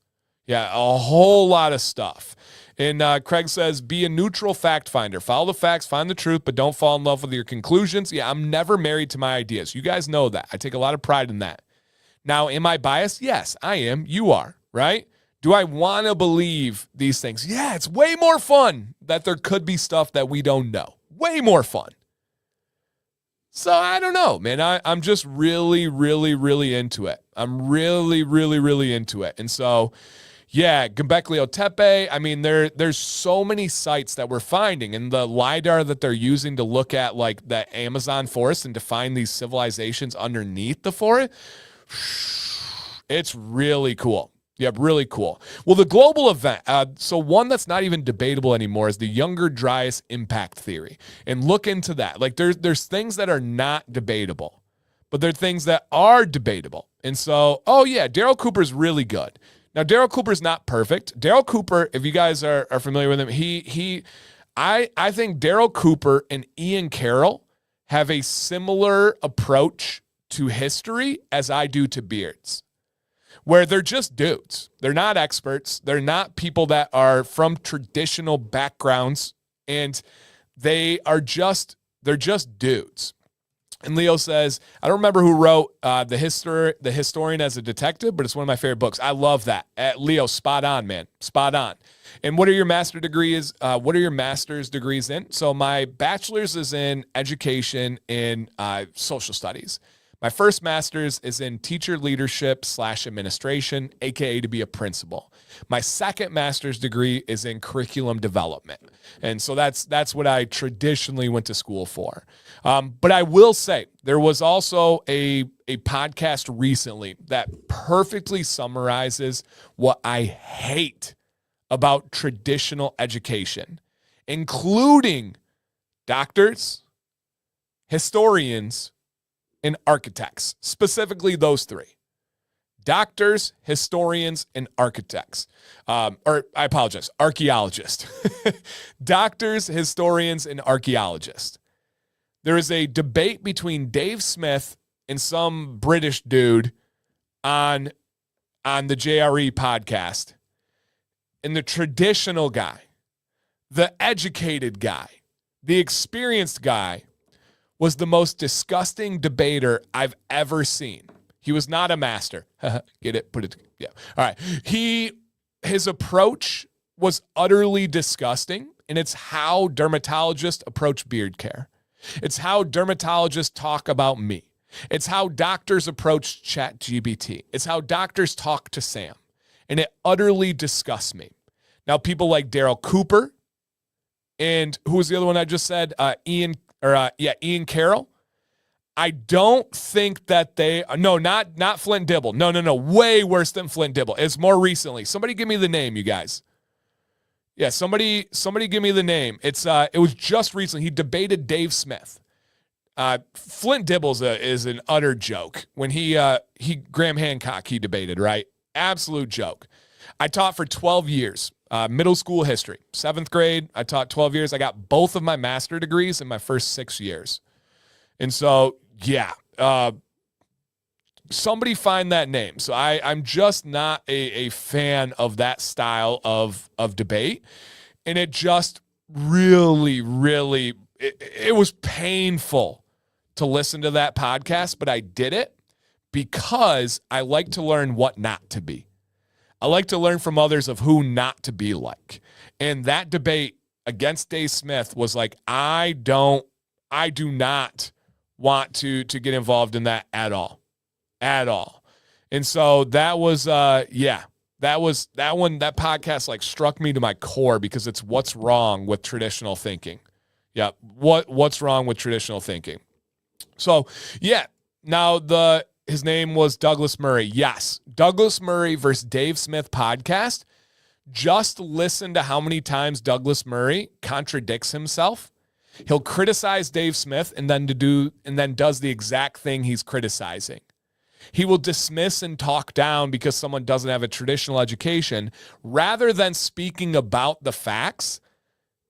S1: Yeah, a whole lot of stuff. And Craig says, be a neutral fact finder. Follow the facts, find the truth, but don't fall in love with your conclusions. Yeah, I'm never married to my ideas. You guys know that. I take a lot of pride in that. Now, am I biased? Yes, I am. You are, right? Do I want to believe these things? Yeah, it's way more fun that there could be stuff that we don't know. Way more fun. So I don't know, man. I'm just really, really, really into it. I'm really, really, really into it. And so, yeah, Göbekli Tepe. I mean, there's so many sites that we're finding, and the LiDAR that they're using to look at like the Amazon forest and to find these civilizations underneath the forest. It's really cool. Yeah, really cool. Well, the global event, so one that's not even debatable anymore is the Younger Dryas impact theory. And look into that. Like there's things that are not debatable, but there are things that are debatable. And so, oh yeah, Daryl Cooper's really good. Now, Daryl Cooper's not perfect. Daryl Cooper, if you guys are familiar with him, I think Daryl Cooper and Ian Carroll have a similar approach to history as I do to beards, where they're just dudes. They're not experts. They're not people that are from traditional backgrounds, and they're just dudes. And Leo says, I don't remember who wrote the Historian as a Detective, but it's one of my favorite books. I love that. Leo, spot on, man. Spot on. And what are your master's degrees in? So my bachelor's is in education in social studies. My first master's is in teacher leadership / administration, AKA to be a principal. My second master's degree is in curriculum development. And so that's what I traditionally went to school for. But I will say there was also a podcast recently that perfectly summarizes what I hate about traditional education, including doctors, historians, and architects, specifically those three: doctors, historians, and architects. Archaeologists. Doctors, historians, and archaeologists. There is a debate between Dave Smith and some British dude on the JRE podcast. And the traditional guy, the educated guy, the experienced guy, was the most disgusting debater I've ever seen. He was not a master. Get it? Put it. Yeah. All right. His approach was utterly disgusting, and it's how dermatologists approach beard care. It's how dermatologists talk about me. It's how doctors approach ChatGPT. It's how doctors talk to Sam, and it utterly disgusts me. Now, people like Daryl Cooper, and who was the other one I just said? Ian Carroll. I don't think that not Flint Dibble. No. Way worse than Flint Dibble. It's more recently. Somebody give me the name, you guys. Yeah, somebody give me the name. It was just recently. He debated Dave Smith. Flint Dibble is an utter joke. When Graham Hancock, he debated, right? Absolute joke. I taught for 12 years. Middle school history. 7th grade, I taught 12 years. I got both of my master degrees in my first 6 years. And so, yeah, somebody find that name. So I'm just not a fan of that style of debate. And it just really, really, it was painful to listen to that podcast, but I did it because I like to learn what not to be. I like to learn from others of who not to be like. And that debate against Dave Smith was like, I do not want to get involved in that at all. And so that was, that podcast like struck me to my core because it's what's wrong with traditional thinking. Yeah. What's wrong with traditional thinking? So yeah, now his name was Douglas Murray. Yes. Douglas Murray versus Dave Smith podcast. Just listen to how many times Douglas Murray contradicts himself. He'll criticize Dave Smith and then does the exact thing he's criticizing. He will dismiss and talk down because someone doesn't have a traditional education. Rather than speaking about the facts,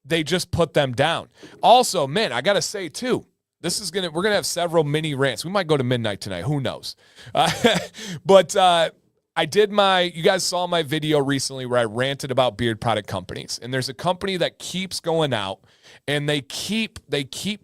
S1: they just put them down. Also, man, I got to say too, we're going to have several mini rants. We might go to midnight tonight. Who knows? But you guys saw my video recently where I ranted about beard product companies. And there's a company that keeps going out and they keep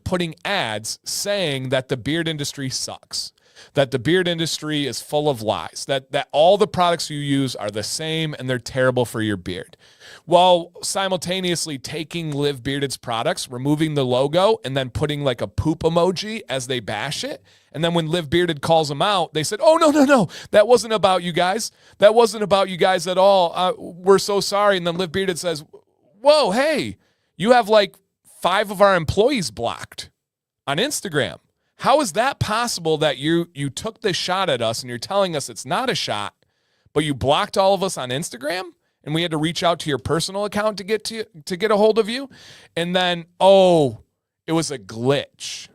S1: putting ads saying that the beard industry sucks. that the beard industry is full of lies, that all the products you use are the same and they're terrible for your beard, while simultaneously taking Live Bearded's products, removing the logo, and then putting like a poop emoji as they bash it. And then when Live Bearded calls them out, they said, oh, no, that wasn't about you guys. That wasn't about you guys at all. We're so sorry. And then Live Bearded says, whoa, hey, you have like 5 of our employees blocked on Instagram. How is that possible that you took this shot at us and you're telling us it's not a shot, but you blocked all of us on Instagram and we had to reach out to your personal account to get a hold of you? And then, oh, it was a glitch.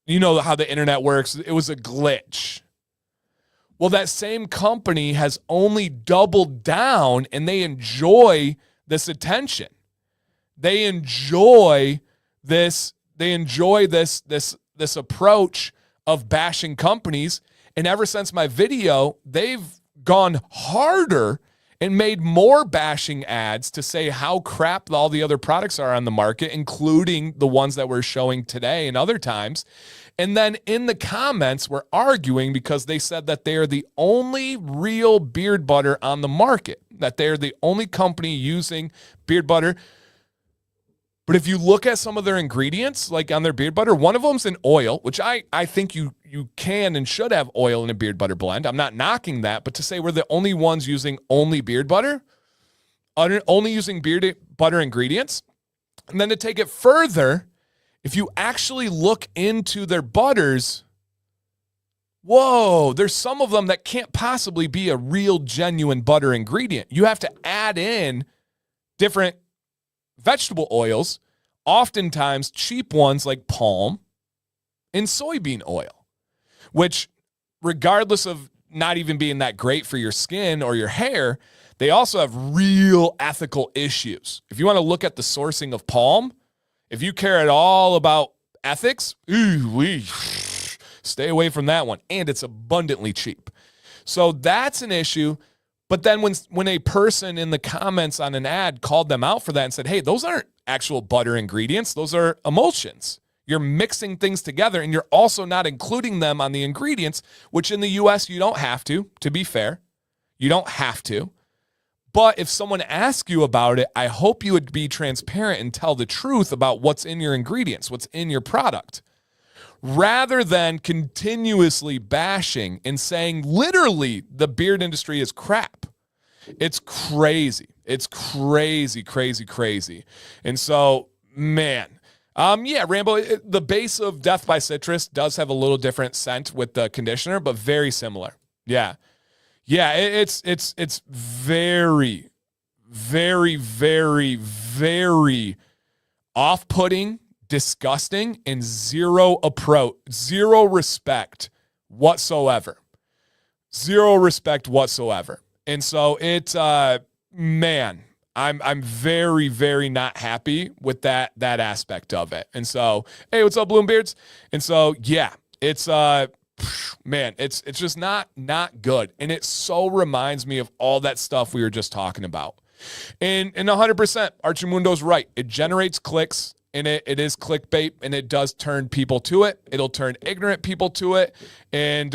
S1: You know how the internet works. It was a glitch. Well, that same company has only doubled down and they enjoy this attention. They enjoy this approach of bashing companies. And ever since my video, they've gone harder and made more bashing ads to say how crap all the other products are on the market, including the ones that we're showing today and other times. And then in the comments, we're arguing because they said that they are the only real beard butter on the market, that they are the only company using beard butter. But if you look at some of their ingredients, like on their beard butter, one of them's an oil, which I think you can and should have oil in a beard butter blend. I'm not knocking that, but to say we're the only ones using only beard butter, only using beard butter ingredients, and then to take it further, if you actually look into their butters, whoa, there's some of them that can't possibly be a real genuine butter ingredient. You have to add in different vegetable oils, oftentimes cheap ones like palm and soybean oil, which regardless of not even being that great for your skin or your hair, they also have real ethical issues. If you want to look at the sourcing of palm, if you care at all about ethics, stay away from that one. And it's abundantly cheap. So that's an issue. But then when a person in the comments on an ad called them out for that and said, hey, those aren't actual butter ingredients, those are emulsions. You're mixing things together and you're also not including them on the ingredients, which in the US you don't have to be fair. You don't have to. But if someone asks you about it, I hope you would be transparent and tell the truth about what's in your ingredients, what's in your product, rather than continuously bashing and saying literally the beard industry is crap. It's crazy. It's crazy, crazy, crazy. And so, man, Rambo, the base of Death by Citrus does have a little different scent with the conditioner, but very similar. Yeah. Yeah, it's very, very, very, very off-putting, disgusting, and zero respect whatsoever. Zero respect whatsoever. And so it's man, I'm very, very not happy with that aspect of it. And so, hey, what's up, Bloombeards? And so, yeah, it's man, it's just not good. And it so reminds me of all that stuff we were just talking about. And 100%, Archimundo's right. It generates clicks, and it is clickbait, and it does turn people to it. It'll turn ignorant people to it. And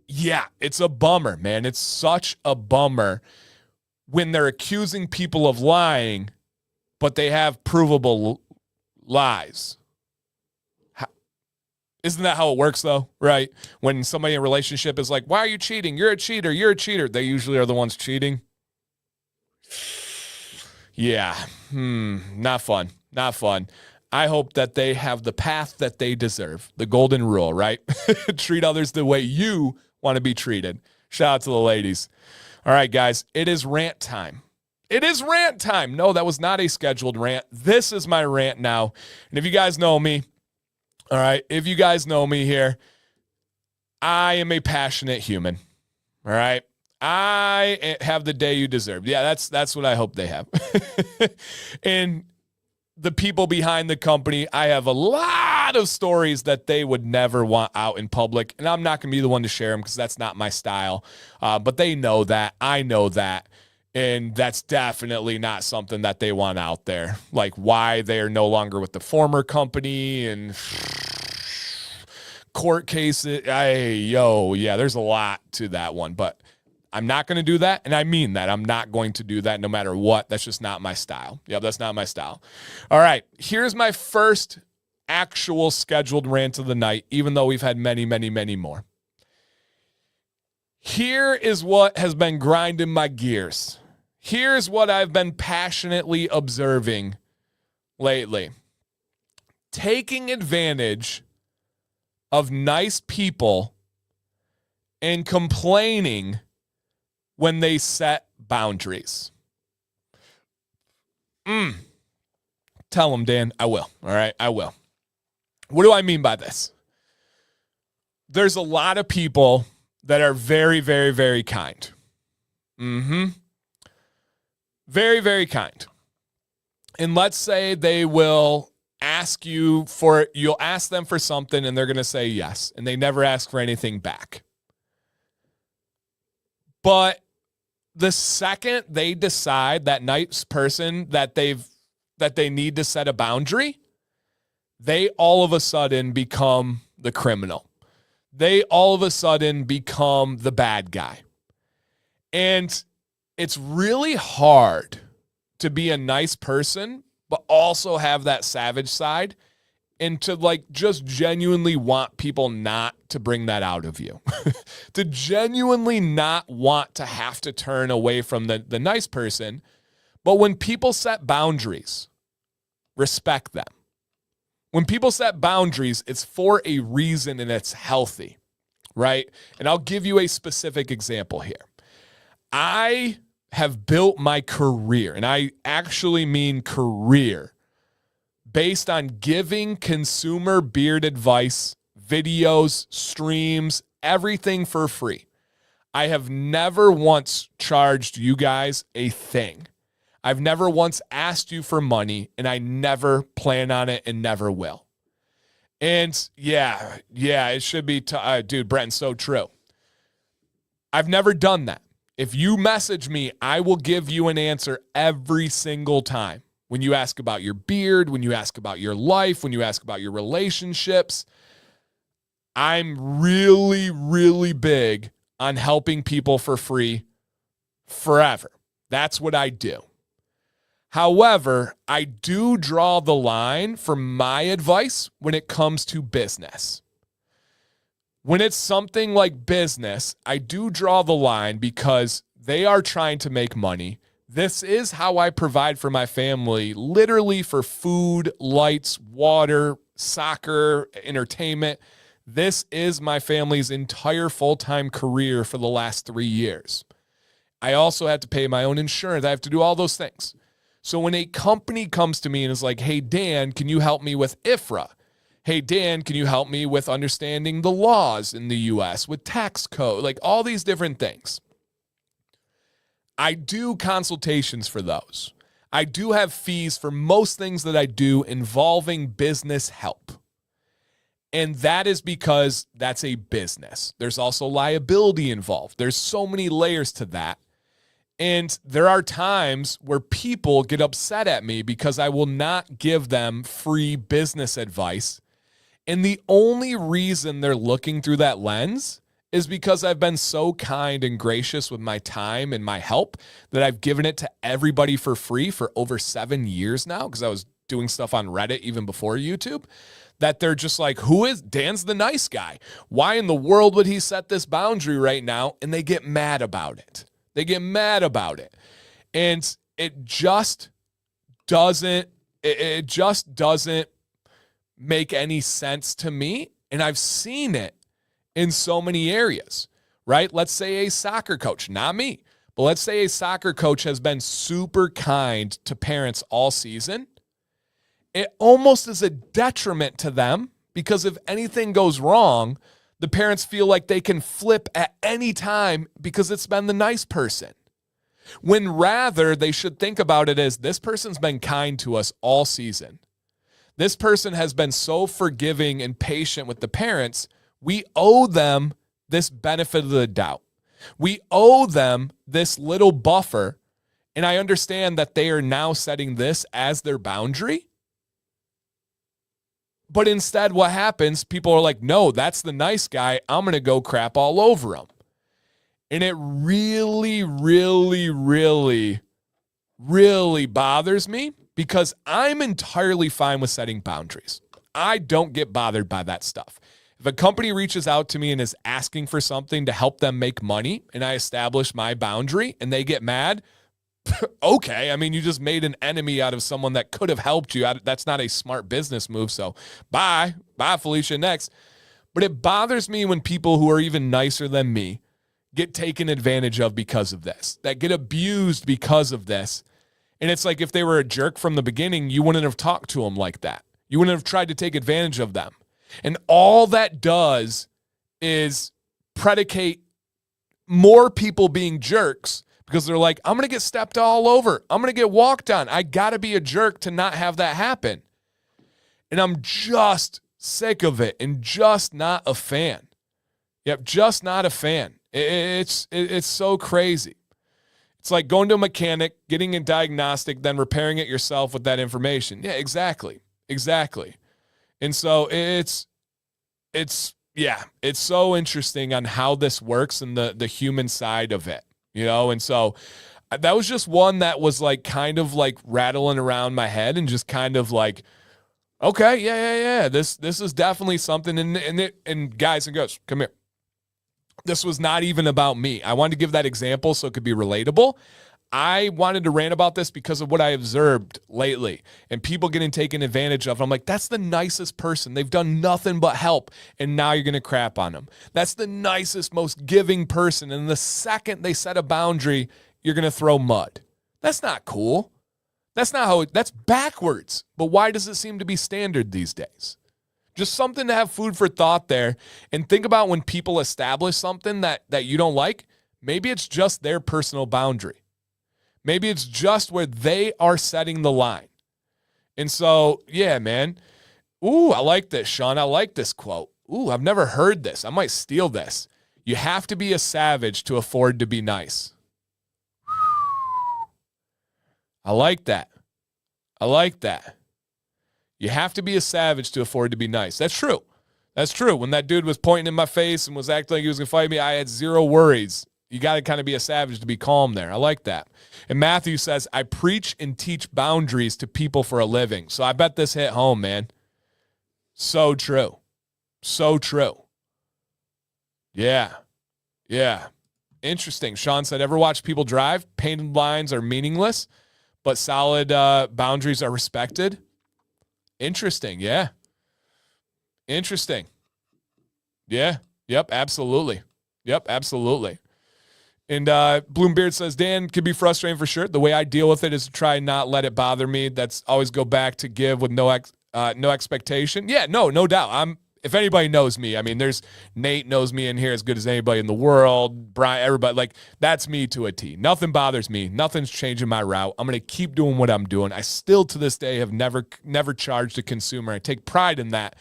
S1: yeah, it's a bummer, man. It's such a bummer when they're accusing people of lying, but they have provable lies. Isn't that how it works, though, right? When somebody in a relationship is like, why are you cheating? You're a cheater. You're a cheater. They usually are the ones cheating. Yeah. Not fun. Not fun. I hope that they have the path that they deserve. The golden rule, right? Treat others the way you want to be treated. Shout out to the ladies. All right, guys, it is rant time. It is rant time. No, that was not a scheduled rant. This is my rant now. And if you guys know me, all right, if you guys know me here, I am a passionate human. All right. I have the day you deserve. Yeah, that's what I hope they have. And the people behind the company, I have a lot of stories that they would never want out in public. And I'm not going to be the one to share them because that's not my style. But they know that. I know that. And that's definitely not something that they want out there. Like why they're no longer with the former company. And court cases. There's a lot to that one, but I'm not going to do that. And I mean that. I'm not going to do that no matter what. That's just not my style. Yeah, that's not my style. All right. Here's my first actual scheduled rant of the night, even though we've had many, many, many more. Here is what has been grinding my gears. Here's what I've been passionately observing lately. Taking advantage of nice people and complaining when they set boundaries. Tell them, Dan. I will. All right, I will. What do I mean by this? There's a lot of people that are very, very, very kind. Very, very kind. And let's say they will you'll ask them for something and they're going to say yes. And they never ask for anything back. But the second they decide, that nice person, that they need to set a boundary, they all of a sudden become the criminal. They all of a sudden become the bad guy. And it's really hard to be a nice person, but also have that savage side and to just genuinely want people not to bring that out of you. To genuinely not want to have to turn away from the nice person. But when people set boundaries, respect them. When people set boundaries, it's for a reason and it's healthy, right? And I'll give you a specific example here. I have built my career, and I actually mean career, based on giving consumer beard advice, videos, streams, everything for free. I have never once charged you guys a thing. I've never once asked you for money, and I never plan on it and never will. And yeah, it should be, dude, Brenton, so true. I've never done that. If you message me, I will give you an answer every single time. When you ask about your beard, when you ask about your life, when you ask about your relationships, I'm really, really big on helping people for free forever. That's what I do. However, I do draw the line for my advice when it comes to business. When it's something like business, I do draw the line because they are trying to make money. This is how I provide for my family, literally for food, lights, water, soccer, entertainment. This is my family's entire full-time career for the last 3 years. I also have to pay my own insurance. I have to do all those things. So when a company comes to me and is like, hey, Dan, can you help me with IFRA? Hey, Dan, can you help me with understanding the laws in the U.S., with tax code, like all these different things? I do consultations for those. I do have fees for most things that I do involving business help. And that is because that's a business. There's also liability involved. There's so many layers to that. And there are times where people get upset at me because I will not give them free business advice. And the only reason they're looking through that lens is because I've been so kind and gracious with my time and my help that I've given it to everybody for free for over 7 years now, because I was doing stuff on Reddit even before YouTube, that they're just like, Dan's the nice guy. Why in the world would he set this boundary right now? And they get mad about it. And it just doesn't make any sense to me. And I've seen it in so many areas, right? Let's say a soccer coach, not me, but let's say a soccer coach has been super kind to parents all season. It almost is a detriment to them because if anything goes wrong, the parents feel like they can flip at any time because it's been the nice person. When rather they should think about it as, this person's been kind to us all season. This person has been so forgiving and patient with the parents. We owe them this benefit of the doubt. We owe them this little buffer. And I understand that they are now setting this as their boundary. But instead, what happens, people are like, no, that's the nice guy. I'm going to go crap all over him. And it really, really, really, really bothers me because I'm entirely fine with setting boundaries. I don't get bothered by that stuff. If a company reaches out to me and is asking for something to help them make money and I establish my boundary and they get mad, okay. I mean, you just made an enemy out of someone that could have helped you. That's not a smart business move. So bye, Felicia, next. But it bothers me when people who are even nicer than me get taken advantage of because of this, that get abused because of this. And it's like if they were a jerk from the beginning, you wouldn't have talked to them like that. You wouldn't have tried to take advantage of them. And all that does is predicate more people being jerks because they're like, I'm going to get stepped all over. I'm going to get walked on. I got to be a jerk to not have that happen. And I'm just sick of it and just not a fan. Yep, just not a fan. It's so crazy. It's like going to a mechanic, getting a diagnostic, then repairing it yourself with that information. Yeah, exactly. And so it's so interesting on how this works and the human side of it, And so that was just one that was like kind of like rattling around my head and just kind of like, okay, yeah. This is definitely something. And guys and girls, come here. This was not even about me. I wanted to give that example so it could be relatable. I wanted to rant about this because of what I observed lately and people getting taken advantage of. I'm like, that's the nicest person. They've done nothing but help, and now you're going to crap on them. That's the nicest, most giving person, and the second they set a boundary, you're going to throw mud. That's not cool. That's backwards. But why does it seem to be standard these days? Just something to have food for thought there. And think about when people establish something that you don't like, maybe it's just their personal boundary. Maybe it's just where they are setting the line. And so, yeah, man. Ooh, I like this, Sean. I like this quote. Ooh, I've never heard this. I might steal this. You have to be a savage to afford to be nice. I like that. You have to be a savage to afford to be nice. That's true. When that dude was pointing in my face and was acting like he was going to fight me, I had zero worries. You got to kind of be a savage to be calm there. I like that. And Matthew says, I preach and teach boundaries to people for a living. So I bet this hit home, man. So true. Yeah. Interesting. Sean said, ever watch people drive? Painted lines are meaningless, but solid boundaries are respected. Interesting. Yeah. Interesting. Yeah. Yep. Absolutely. And Bloombeard says, Dan, could be frustrating for sure. The way I deal with it is to try and not let it bother me. That's always go back to give with no expectation. Yeah, no doubt. If anybody knows me, I mean, there's Nate knows me in here as good as anybody in the world. Brian, everybody, like that's me to a T. Nothing bothers me. Nothing's changing my route. I'm going to keep doing what I'm doing. I still to this day have never charged a consumer. I take pride in that.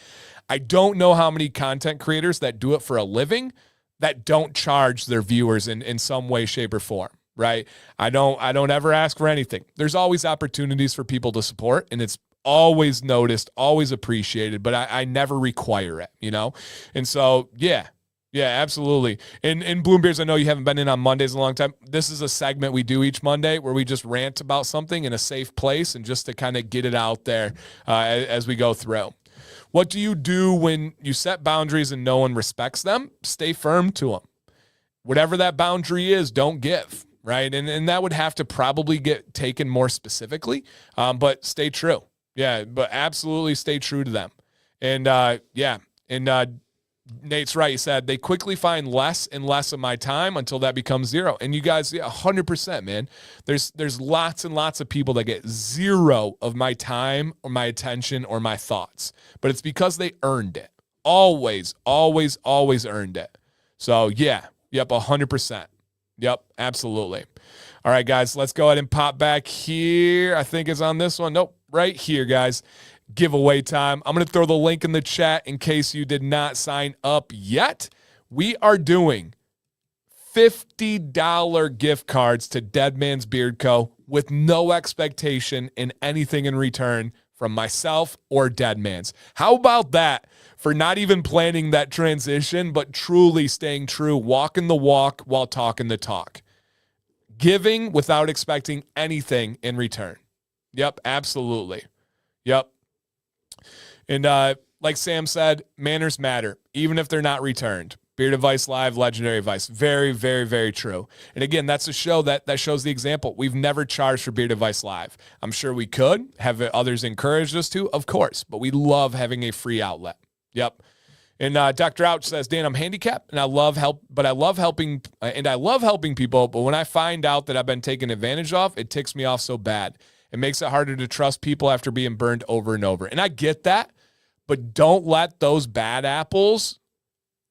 S1: I don't know how many content creators that do it for a living that don't charge their viewers in some way, shape, or form, right? I don't ever ask for anything. There's always opportunities for people to support, and it's always noticed, always appreciated, but I never require it, And so, yeah, absolutely. And Bloombeers, I know you haven't been in on Mondays in a long time. This is a segment we do each Monday where we just rant about something in a safe place and just to kind of get it out there as we go through. What do you do when you set boundaries and no one respects them? Stay firm to them. Whatever that boundary is, don't give, right? And that would have to probably get taken more specifically, but stay true. Yeah, but absolutely stay true to them. And Nate's right. He said they quickly find less and less of my time until that becomes zero. And you guys, 100%, man. There's lots and lots of people that get zero of my time or my attention or my thoughts. But it's because they earned it. Always earned it. So, yeah. Yep, 100%. Yep, absolutely. All right, guys, let's go ahead and pop back here. I think it's on this one. Nope, right here, guys. Giveaway time. I'm going to throw the link in the chat in case you did not sign up yet. We are doing $50 gift cards to Dead Man's Beard Co. with no expectation in anything in return from myself or Dead Man's. How about that for not even planning that transition, but truly staying true, walking the walk while talking the talk. Giving without expecting anything in return. Yep, absolutely. Yep. And like Sam said, manners matter, even if they're not returned. Beard Advice Live, Legendary Advice. Very, very, very true. And again, that's a show that shows the example. We've never charged for Beard Advice Live. I'm sure we could. Have others encouraged us to? Of course. But we love having a free outlet. Yep. And Dr. Ouch says, Dan, I'm handicapped and I love helping people. But when I find out that I've been taken advantage of, it ticks me off so bad. It makes it harder to trust people after being burned over and over. And I get that, but don't let those bad apples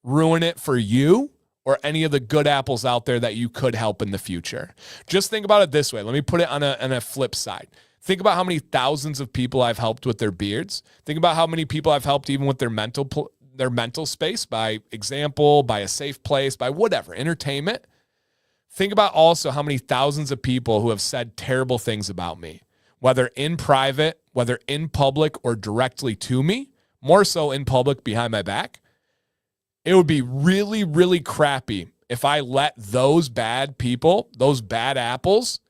S1: ruin it for you or any of the good apples out there that you could help in the future. Just think about it this way. Let me put it on a flip side. Think about how many thousands of people I've helped with their beards. Think about how many people I've helped even with their mental space, by example, by a safe place, by whatever, entertainment. Think about also how many thousands of people who have said terrible things about me, whether in private, whether in public, or directly to me, more so in public behind my back. It would be really, really crappy if I let those bad people, those bad apples,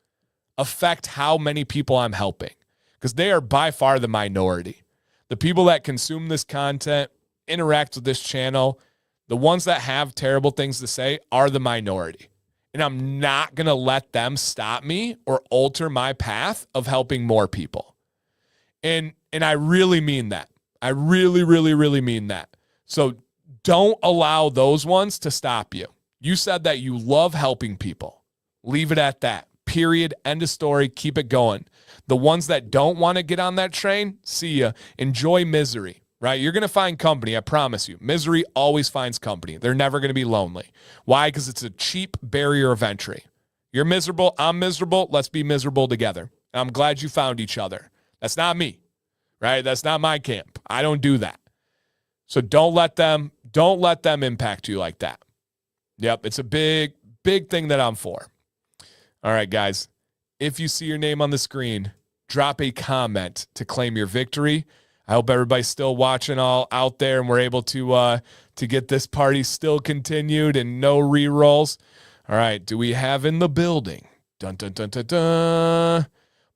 S1: affect how many people I'm helping, because they are by far the minority. The people that consume this content, interact with this channel, the ones that have terrible things to say are the minority. And I'm not going to let them stop me or alter my path of helping more people. And I really mean that. I really, really, really mean that. So don't allow those ones to stop you. You said that you love helping people. Leave it at that. Period. End of story. Keep it going. The ones that don't want to get on that train, see ya. Enjoy misery, right? You're going to find company, I promise you. Misery always finds company. They're never going to be lonely. Why? Because it's a cheap barrier of entry. You're miserable. I'm miserable. Let's be miserable together. And I'm glad you found each other. That's not me, right? That's not my camp. I don't do that. So don't let them impact you like that. Yep, it's a big, big thing that I'm for. All right, guys, if you see your name on the screen, drop a comment to claim your victory. I hope everybody's still watching all out there and we're able to get this party still continued and no re-rolls. All right, do we have in the building? Dun, dun, dun, dun, dun.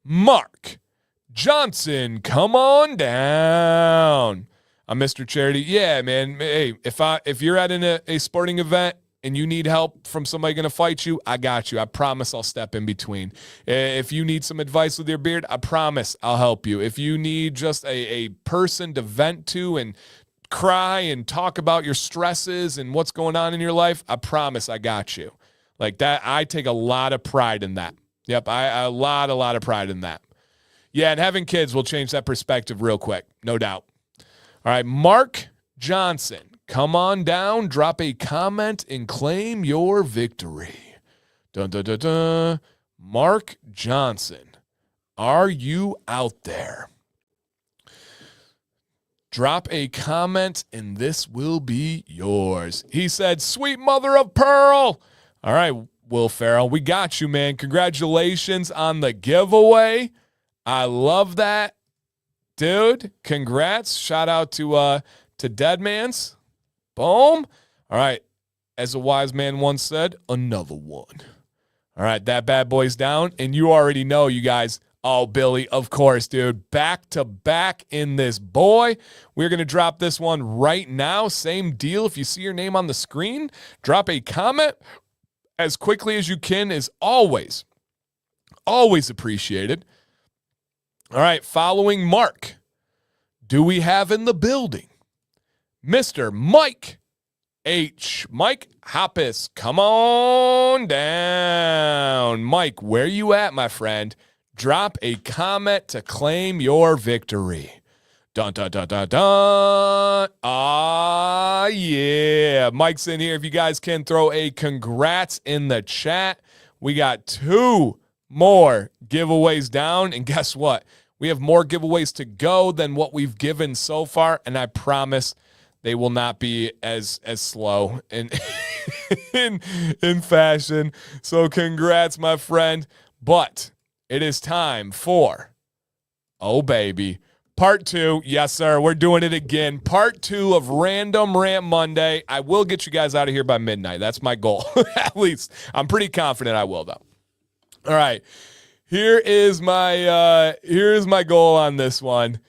S1: Mark Johnson, come on down. I'm Mr. Charity. Yeah, man. Hey, if you're at a sporting event and you need help from somebody going to fight you, I got you. I promise I'll step in between. If you need some advice with your beard, I promise I'll help you. If you need just a person to vent to and cry and talk about your stresses and what's going on in your life, I promise I got you. Like that, I take a lot of pride in that. Yep, a lot of pride in that. Yeah, and having kids will change that perspective real quick, no doubt. All right, Mark Johnson, come on down, drop a comment, and claim your victory. Dun, dun, dun, dun. Mark Johnson, are you out there? Drop a comment, and this will be yours. He said, sweet mother of pearl. All right, Will Ferrell, we got you, man. Congratulations on the giveaway. I love that. Dude, congrats. Shout out to Dead Man's. Boom. All right. As a wise man once said, another one. All right, that bad boy's down. And you already know, you guys. Oh, Billy, of course, dude. Back to back in this boy. We're going to drop this one right now. Same deal. If you see your name on the screen, drop a comment as quickly as you can is always appreciated. All right, following Mark, do we have in the building Mr. Mike H. Mike Hoppus, come on down. Mike, where you at, my friend? Drop a comment to claim your victory. Dun, dun, dun, dun, dun. Ah, yeah. Mike's in here. If you guys can throw a congrats in the chat. We got 2 more giveaways down. And guess what? We have more giveaways to go than what we've given so far. And I promise they will not be as slow in fashion. So congrats, my friend. But it is time for, oh baby, Part 2, yes, sir. We're doing it again. Part 2 of Random Rant Monday. I will get you guys out of here by midnight. That's my goal. At least. I'm pretty confident I will, though. All right. Here's my goal on this one.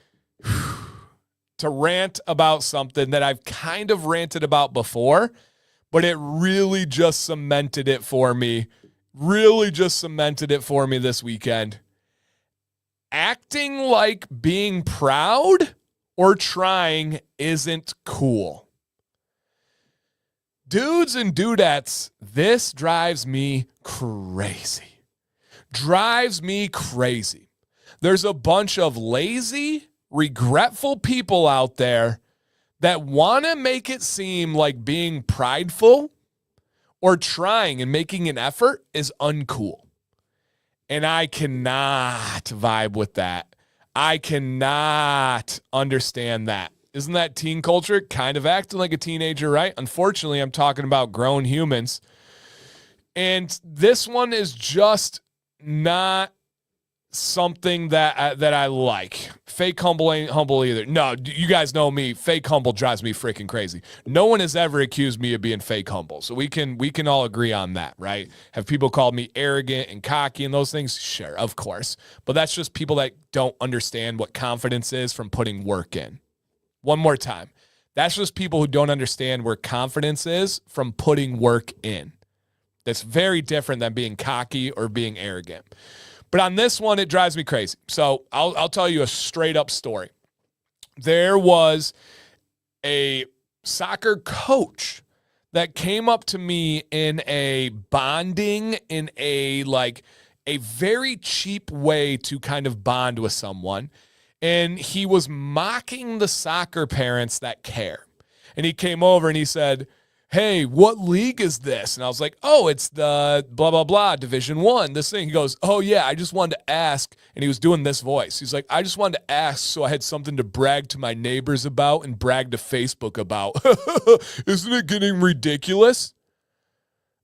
S1: To rant about something that I've kind of ranted about before, but it really just cemented it for me. This weekend. Acting like being proud or trying isn't cool. Dudes and dudettes, this drives me crazy. There's a bunch of lazy, regretful people out there that want to make it seem like being prideful or trying and making an effort is uncool. And I cannot vibe with that. I cannot understand that. Isn't that teen culture? Kind of acting like a teenager, right? Unfortunately, I'm talking about grown humans. And this one is just not something that I like. Fake humble ain't humble either. No, you guys know me. Fake humble drives me freaking crazy. No one has ever accused me of being fake humble. So we can all agree on that, right? Have people called me arrogant and cocky and those things? Sure, of course. But that's just people that don't understand what confidence is from putting work in. One more time. That's just people who don't understand where confidence is from putting work in. That's very different than being cocky or being arrogant. But on this one, it drives me crazy. So I'll tell you a straight up story. There was a soccer coach that came up to me in a bonding, in a very cheap way to kind of bond with someone. And he was mocking the soccer parents that care. And he came over and he said, "Hey, what league is this?" And I was like, "Oh, it's the blah, blah, blah, Division I, this thing." He goes, "Oh, yeah, I just wanted to ask." And he was doing this voice. He's like, "I just wanted to ask so I had something to brag to my neighbors about and brag to Facebook about." Isn't it getting ridiculous?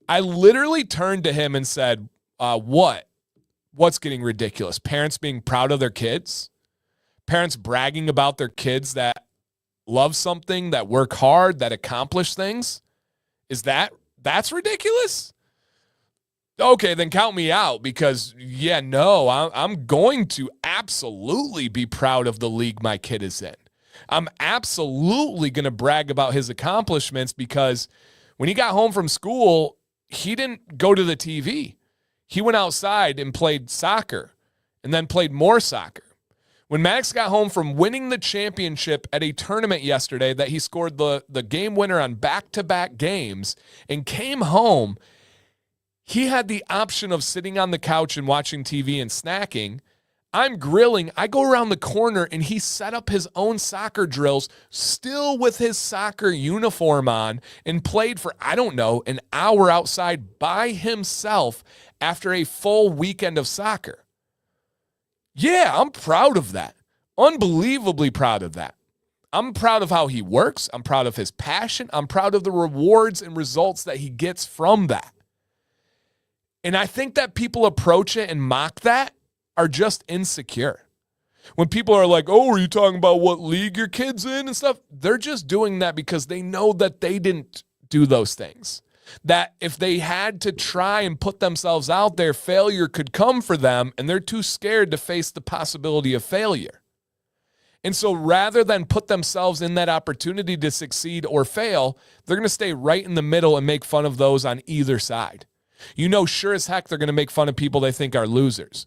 S1: I literally turned to him and said, what? What's getting ridiculous? Parents being proud of their kids? Parents bragging about their kids that love something, that work hard, that accomplish things? That's ridiculous? Okay, then count me out because, I'm going to absolutely be proud of the league my kid is in. I'm absolutely going to brag about his accomplishments because when he got home from school, he didn't go to the TV. He went outside and played soccer and then played more soccer. When Max got home from winning the championship at a tournament yesterday that he scored the game winner on back-to-back games and came home, he had the option of sitting on the couch and watching TV and snacking. I'm grilling. I go around the corner and he set up his own soccer drills still with his soccer uniform on and played for, an hour outside by himself after a full weekend of soccer. Yeah, I'm proud of that. Unbelievably proud of that. I'm proud of how he works. I'm proud of his passion. I'm proud of the rewards and results that he gets from that. And I think that people approach it and mock that are just insecure. When people are like, "Oh, are you talking about what league your kid's in and stuff?" They're just doing that because they know that they didn't do those things. That if they had to try and put themselves out there, failure could come for them, and they're too scared to face the possibility of failure. And so rather than put themselves in that opportunity to succeed or fail, they're going to stay right in the middle and make fun of those on either side. Sure as heck they're going to make fun of people they think are losers.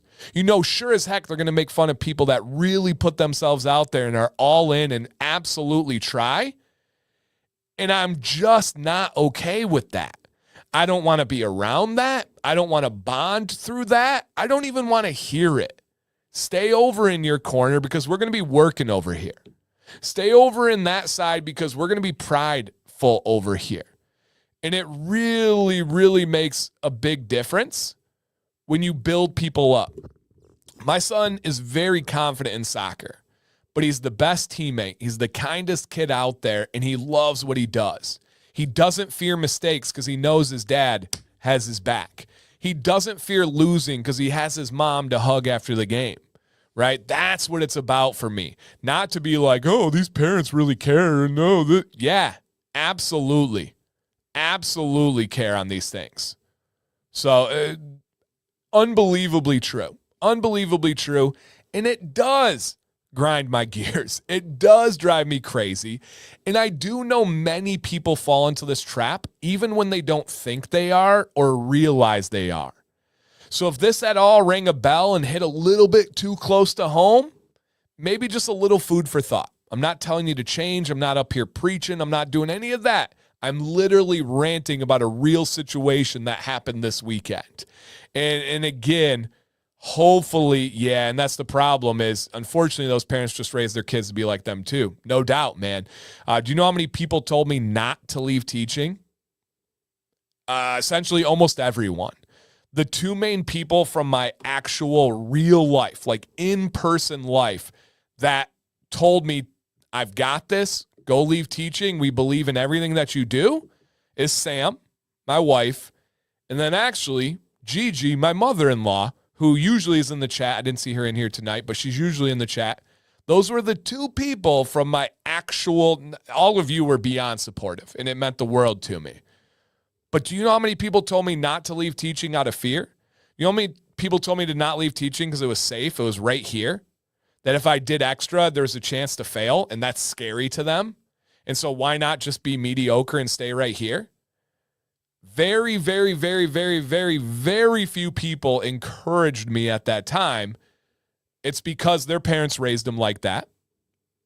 S1: Sure as heck they're going to make fun of people that really put themselves out there and are all in and absolutely try. And I'm just not okay with that. I don't want to be around that. I don't want to bond through that. I don't even want to hear it. Stay over in your corner because we're going to be working over here. Stay over in that side because we're going to be prideful over here. And it really, really makes a big difference when you build people up. My son is very confident in soccer. But he's the best teammate. He's the kindest kid out there, and he loves what he does. He doesn't fear mistakes because he knows his dad has his back. He doesn't fear losing because he has his mom to hug after the game, right? That's what it's about for me. Not to be like, oh, these parents really care. No, yeah, absolutely. Absolutely care on these things. So unbelievably true. Unbelievably true. And it does grind my gears. It does drive me crazy. And I do know many people fall into this trap even when they don't think they are or realize they are. So if this at all rang a bell and hit a little bit too close to home, maybe just a little food for thought. I'm not telling you to change. I'm not up here preaching. I'm not doing any of that. I'm literally ranting about a real situation that happened this weekend. And again, hopefully, yeah, and that's the problem is, unfortunately, those parents just raise their kids to be like them too. No doubt, man. Do you know how many people told me not to leave teaching? Essentially, almost everyone. The two main people from my actual real life, like in-person life, that told me, I've got this, go leave teaching, we believe in everything that you do, is Sam, my wife, and then actually Gigi, my mother-in-law, who usually is in the chat. I didn't see her in here tonight, but she's usually in the chat. Those were the two people from my actual, all of you were beyond supportive, and it meant the world to me. But do you know how many people told me not to leave teaching out of fear? You know how many people told me to not leave teaching because it was safe? It was right here. That if I did extra, there was a chance to fail, and that's scary to them. And so why not just be mediocre and stay right here? Very, very, very, very, very, very few people encouraged me at that time. It's because their parents raised them like that.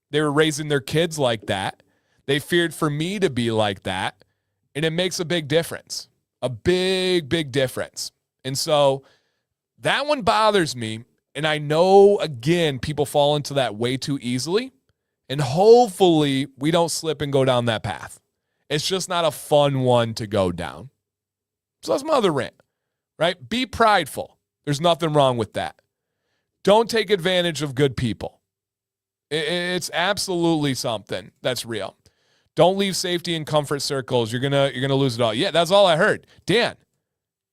S1: They were raising their kids like that. They feared for me to be like that. And it makes a big difference. A big, big difference. And so that one bothers me. And I know, again, people fall into that way too easily. And hopefully we don't slip and go down that path. It's just not a fun one to go down. So that's my other rant, right? Be prideful. There's nothing wrong with that. Don't take advantage of good people. It's absolutely something that's real. Don't leave safety and comfort circles. You're gonna lose it all. Yeah, that's all I heard. Dan,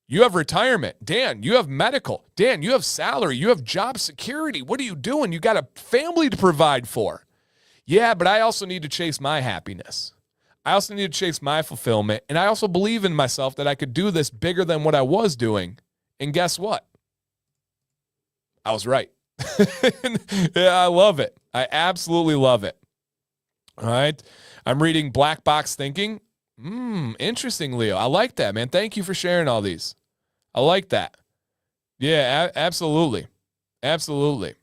S1: you have retirement. Dan, you have medical. Dan, you have salary. You have job security. What are you doing? You got a family to provide for. Yeah, but I also need to chase my happiness. I also need to chase my fulfillment. And I also believe in myself that I could do this bigger than what I was doing. And guess what? I was right. Yeah, I love it. I absolutely love it. All right. I'm reading Black Box Thinking. Interesting, Leo. I like that, man. Thank you for sharing all these. I like that. Yeah, absolutely. Absolutely.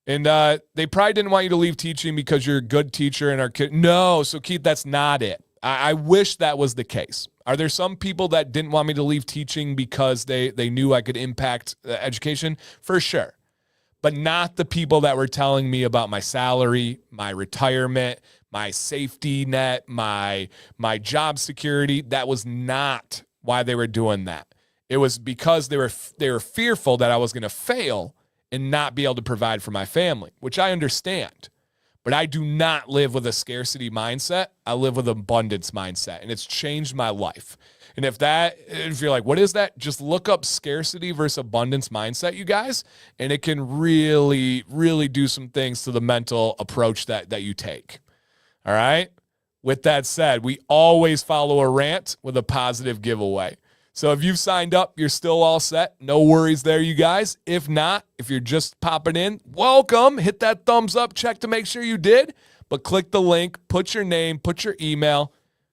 S1: And they probably didn't want you to leave teaching because you're a good teacher and our kid. No, so Keith, that's not it. I wish that was the case. Are there some people that didn't want me to leave teaching because they knew I could impact education? For sure. But not the people that were telling me about my salary, my retirement, my safety net, my job security. That was not why they were doing that. It was because they were fearful that I was going to fail and not be able to provide for my family, which I understand. But I do not live with a scarcity mindset. I live with an abundance mindset, and it's changed my life. And if you're like, what is that? Just look up scarcity versus abundance mindset, you guys, and it can really, really do some things to the mental approach that you take. All right? With that said, we always follow a rant with a positive giveaway. So if you've signed up, you're still all set. No worries there, you guys. If not, if you're just popping in, welcome. Hit that thumbs up, check to make sure you did. But click the link, put your name, put your email.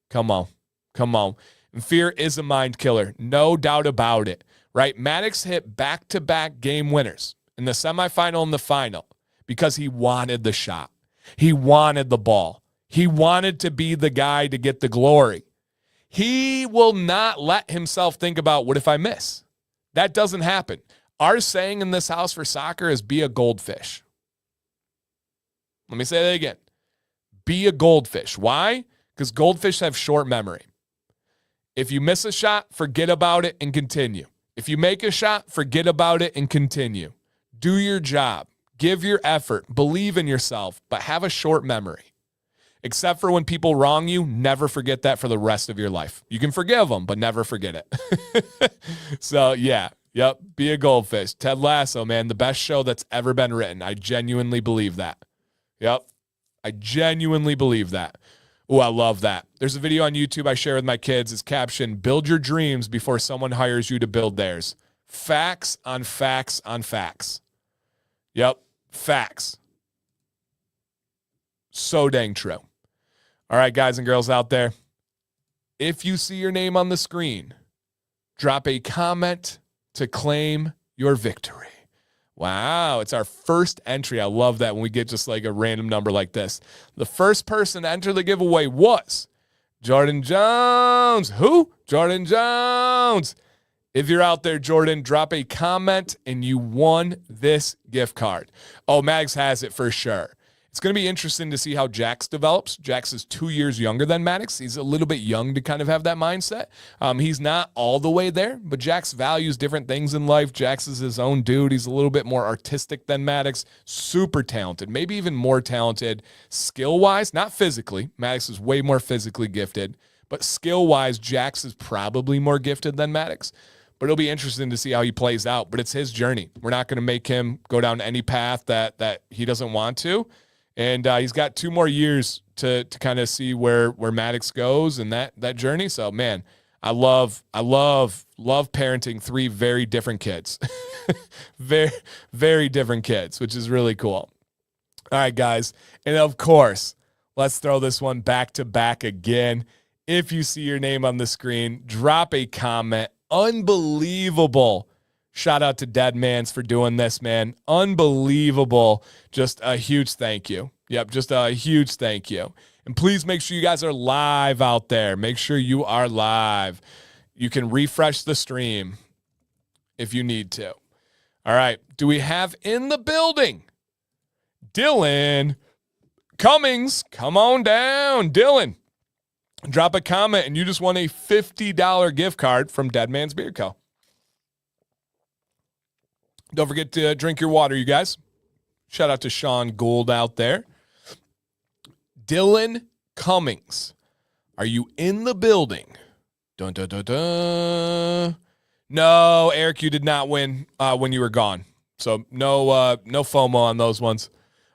S1: Come on. And fear is a mind killer. No doubt about it, right? Maddox hit back-to-back game winners in the semifinal and the final because he wanted the shot. He wanted the ball. He wanted to be the guy to get the glory. He will not let himself think about, what if I miss? That doesn't happen. Our saying in this house for soccer is be a goldfish. Let me say that again. Be a goldfish. Why? Because goldfish have short memory. If you miss a shot, forget about it and continue. If you make a shot, forget about it and continue. Do your job. Give your effort. Believe in yourself, but have a short memory. Except for when people wrong you, never forget that for the rest of your life. You can forgive them, but never forget it. So, yeah, Yep, be a goldfish. Ted Lasso, man, the best show that's ever been written. I genuinely believe that. Yep, I genuinely believe that. Oh, I love that. There's a video on YouTube I share with my kids. It's captioned, "Build your dreams before someone hires you to build theirs." Facts on facts on facts. Yep, facts. So dang true. All right, guys and girls out there, if you see your name on the screen, drop a comment to claim your victory. Wow, it's our first entry. I love that when we get just like a random number like this. The first person to enter the giveaway was Jordan Jones. Who? Jordan Jones. If you're out there, Jordan, drop a comment and you won this gift card. Oh, Mags has it for sure. It's going to be interesting to see how Jax develops. Jax is 2 years younger than Maddox. He's a little bit young to kind of have that mindset. He's not all the way there, but Jax values different things in life. Jax is his own dude. He's a little bit more artistic than Maddox. Super talented, maybe even more talented skill-wise, not physically. Maddox is way more physically gifted, but skill-wise, Jax is probably more gifted than Maddox. But it'll be interesting to see how he plays out. But it's his journey. We're not going to make him go down any path that he doesn't want to. And he's got 2 more years to kind of see where Maddox goes and that journey. So, man, I love parenting 3 very different kids. very, very different kids, which is really cool. All right, guys. And, of course, let's throw this one back to back again. If you see your name on the screen, drop a comment. Unbelievable. Shout out to Deadmans for doing this, man. Unbelievable. Just a huge thank you. Yep, just a huge thank you. And please make sure you guys are live out there. Make sure you are live. You can refresh the stream if you need to. All right. Do we have in the building Dylan Cummings? Come on down, Dylan. Drop a comment, and you just won a $50 gift card from Deadman's Beard Co. Don't forget to drink your water, you guys. Shout out to Sean Gould out there. Dylan Cummings, are you in the building? Dun, dun, dun, dun. No, Eric, you did not win when you were gone. So no FOMO on those ones.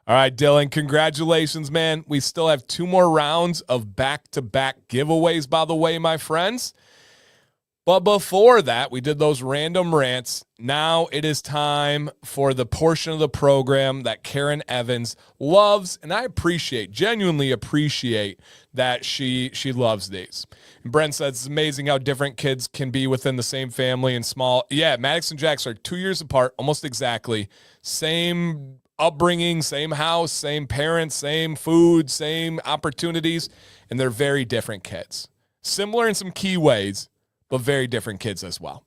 S1: All right, Dylan, congratulations, man. We still have 2 more rounds of back-to-back giveaways, by the way, my friends. But before that, we did those random rants. Now it is time for the portion of the program that Karen Evans loves, and I genuinely appreciate that she loves these. And Brent says it's amazing how different kids can be within the same family and small. Yeah, Maddox and Jax are 2 years apart, almost exactly. Same upbringing, same house, same parents, same food, same opportunities, and they're very different kids. Similar in some key ways, but very different kids as well.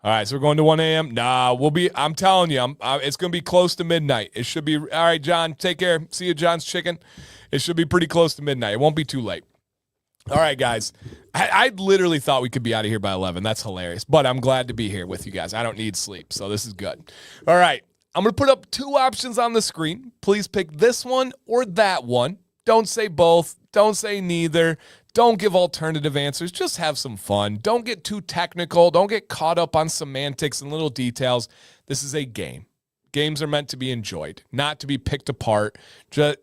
S1: All right, so we're going to 1 a.m. Nah, I'm telling you, it's going to be close to midnight. It should be, all right, John, take care. See you, John's Chicken. It should be pretty close to midnight. It won't be too late. All right, guys. I literally thought we could be out of here by 11. That's hilarious, but I'm glad to be here with you guys. I don't need sleep, so this is good. All right, I'm going to put up 2 options on the screen. Please pick this one or that one. Don't say both. Don't say neither. Don't give alternative answers. Just have some fun. Don't get too technical. Don't get caught up on semantics and little details. This is a game. Games are meant to be enjoyed, not to be picked apart.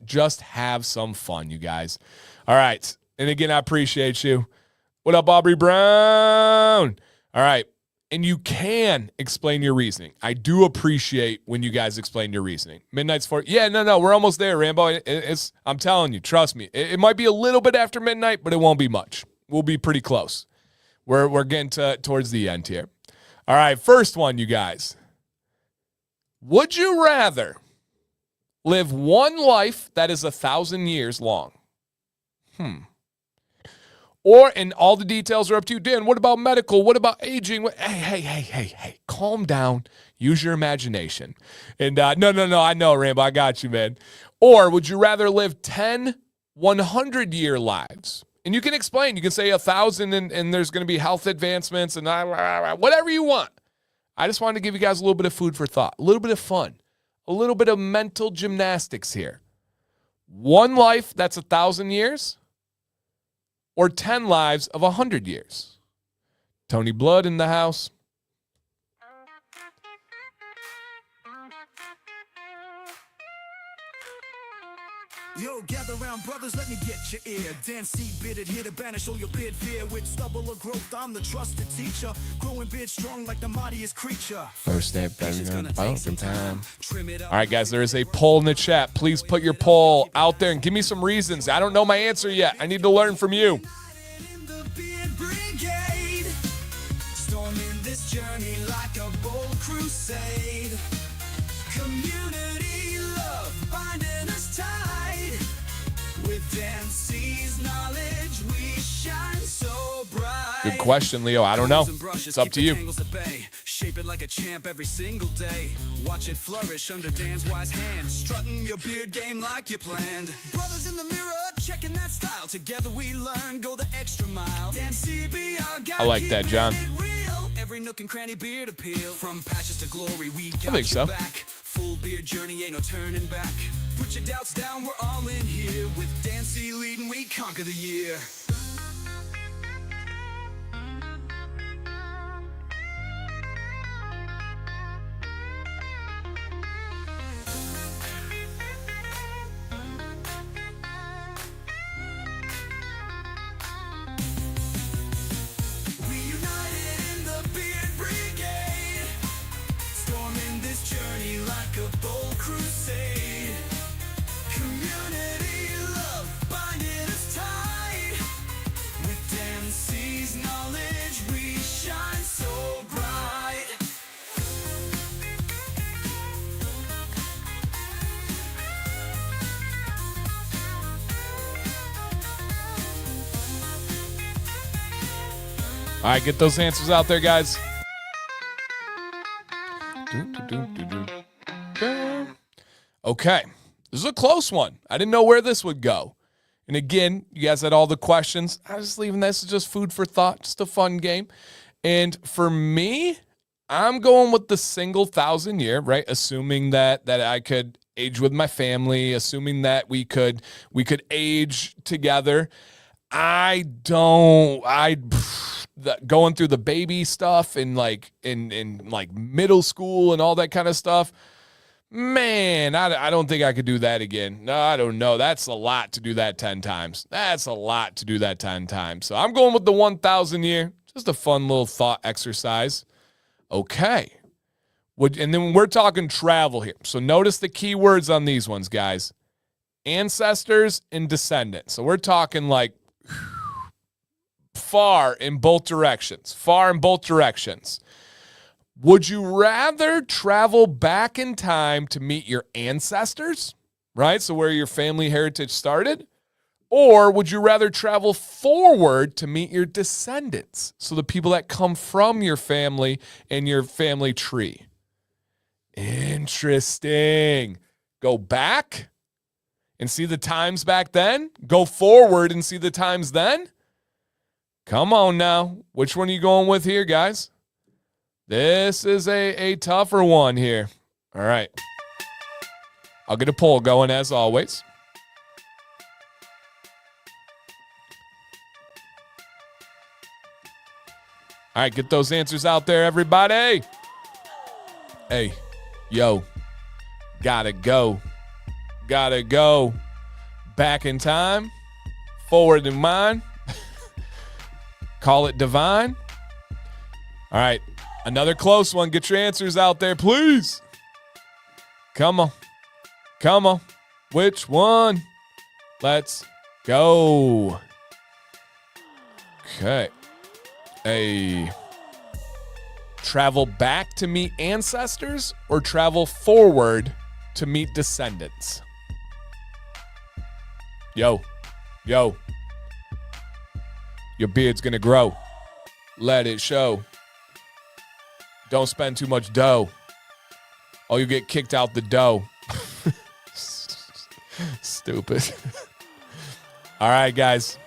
S1: Just have some fun, you guys. All right. And again, I appreciate you. What up, Aubrey Brown? All right. And you can explain your reasoning. I do appreciate when you guys explain your reasoning. Midnight's for, yeah, no, we're almost there, Rambo. I'm telling you, trust me. It might be a little bit after midnight, but it won't be much. We'll be pretty close. We're getting towards the end here. All right, first one, you guys. Would you rather live one life that is 1,000 years long? And all the details are up to you. Dan, what about medical? What about aging? Hey, calm down. Use your imagination. And no, I know, Rambo, I got you, man. Or would you rather live 10 100-year lives? And you can explain. You can say 1,000 and there's going to be health advancements and whatever you want. I just wanted to give you guys a little bit of food for thought, a little bit of fun, a little bit of mental gymnastics here. One life that's 1,000 years? Or 10 lives of 100 years. Tony Blood in the house.
S2: Yo, gather round, brothers, let me get your ear. Dan C. bearded here to banish all your beard fear. With stubble or growth, I'm the trusted teacher. Growing beard strong like the mightiest creature.
S1: First step, about some time. All right, guys, there is a poll in the chat. Please put your poll out there and give me some reasons. I don't know my answer yet. I need to learn from you.
S2: Storming this journey like a bold crusade. Community love binding us tight. With Dan C's knowledge, we shine so bright.
S1: Good question, Leo. I don't know. It's up to you.
S2: Shape it like a champ every single day. Watch it flourish under Dan's wise hand. Strutting your beard game like you planned. Brothers in the mirror, checking that style. Together we learn, go the extra mile. Dan C be our guide.
S1: I like that, John.
S2: Every nook and cranny beard appeal. From patches to glory, we got
S1: I think so.
S2: back. Full beard journey, ain't no turning back. Put your doubts down, we're all in here. With Dan C leading, we conquer the year.
S1: All right, get those answers out there, guys. Okay, this is a close one. I didn't know where this would go. And again, you guys had all the questions. I was just leaving this as just food for thought, just a fun game. And for me, I'm going with the single 1,000 year, right? Assuming that I could age with my family, assuming that we could age together. Going through the baby stuff and like in like middle school and all that kind of stuff. Man, I don't think I could do that again. No, I don't know. That's a lot to do that 10 times. That's a lot to do that 10 times. So I'm going with the 1,000 year. Just a fun little thought exercise. Okay. And then we're talking travel here. So notice the key words on these ones, guys. Ancestors and descendants. So we're talking like far in both directions. Far in both directions. Would you rather travel back in time to meet your ancestors, right? So where your family heritage started? Or would you rather travel forward to meet your descendants? So the people that come from your family and your family tree. Interesting. Go back and see the times back then? Go forward and see the times then? Come on now. Which one are you going with here, guys? This is a tougher one here. All right. I'll get a poll going as always. All right, get those answers out there, everybody. Hey, yo, gotta go. Gotta go. Back in time, forward in mind. Call it divine. All right. Another close one. Get your answers out there, please. Come on. Come on. Which one? Let's go. Okay. Hey. Travel back to meet ancestors or travel forward to meet descendants? Yo. Yo. Your beard's gonna grow. Let it show. Don't spend too much dough. Oh, you get kicked out the dough. Stupid. All right, guys.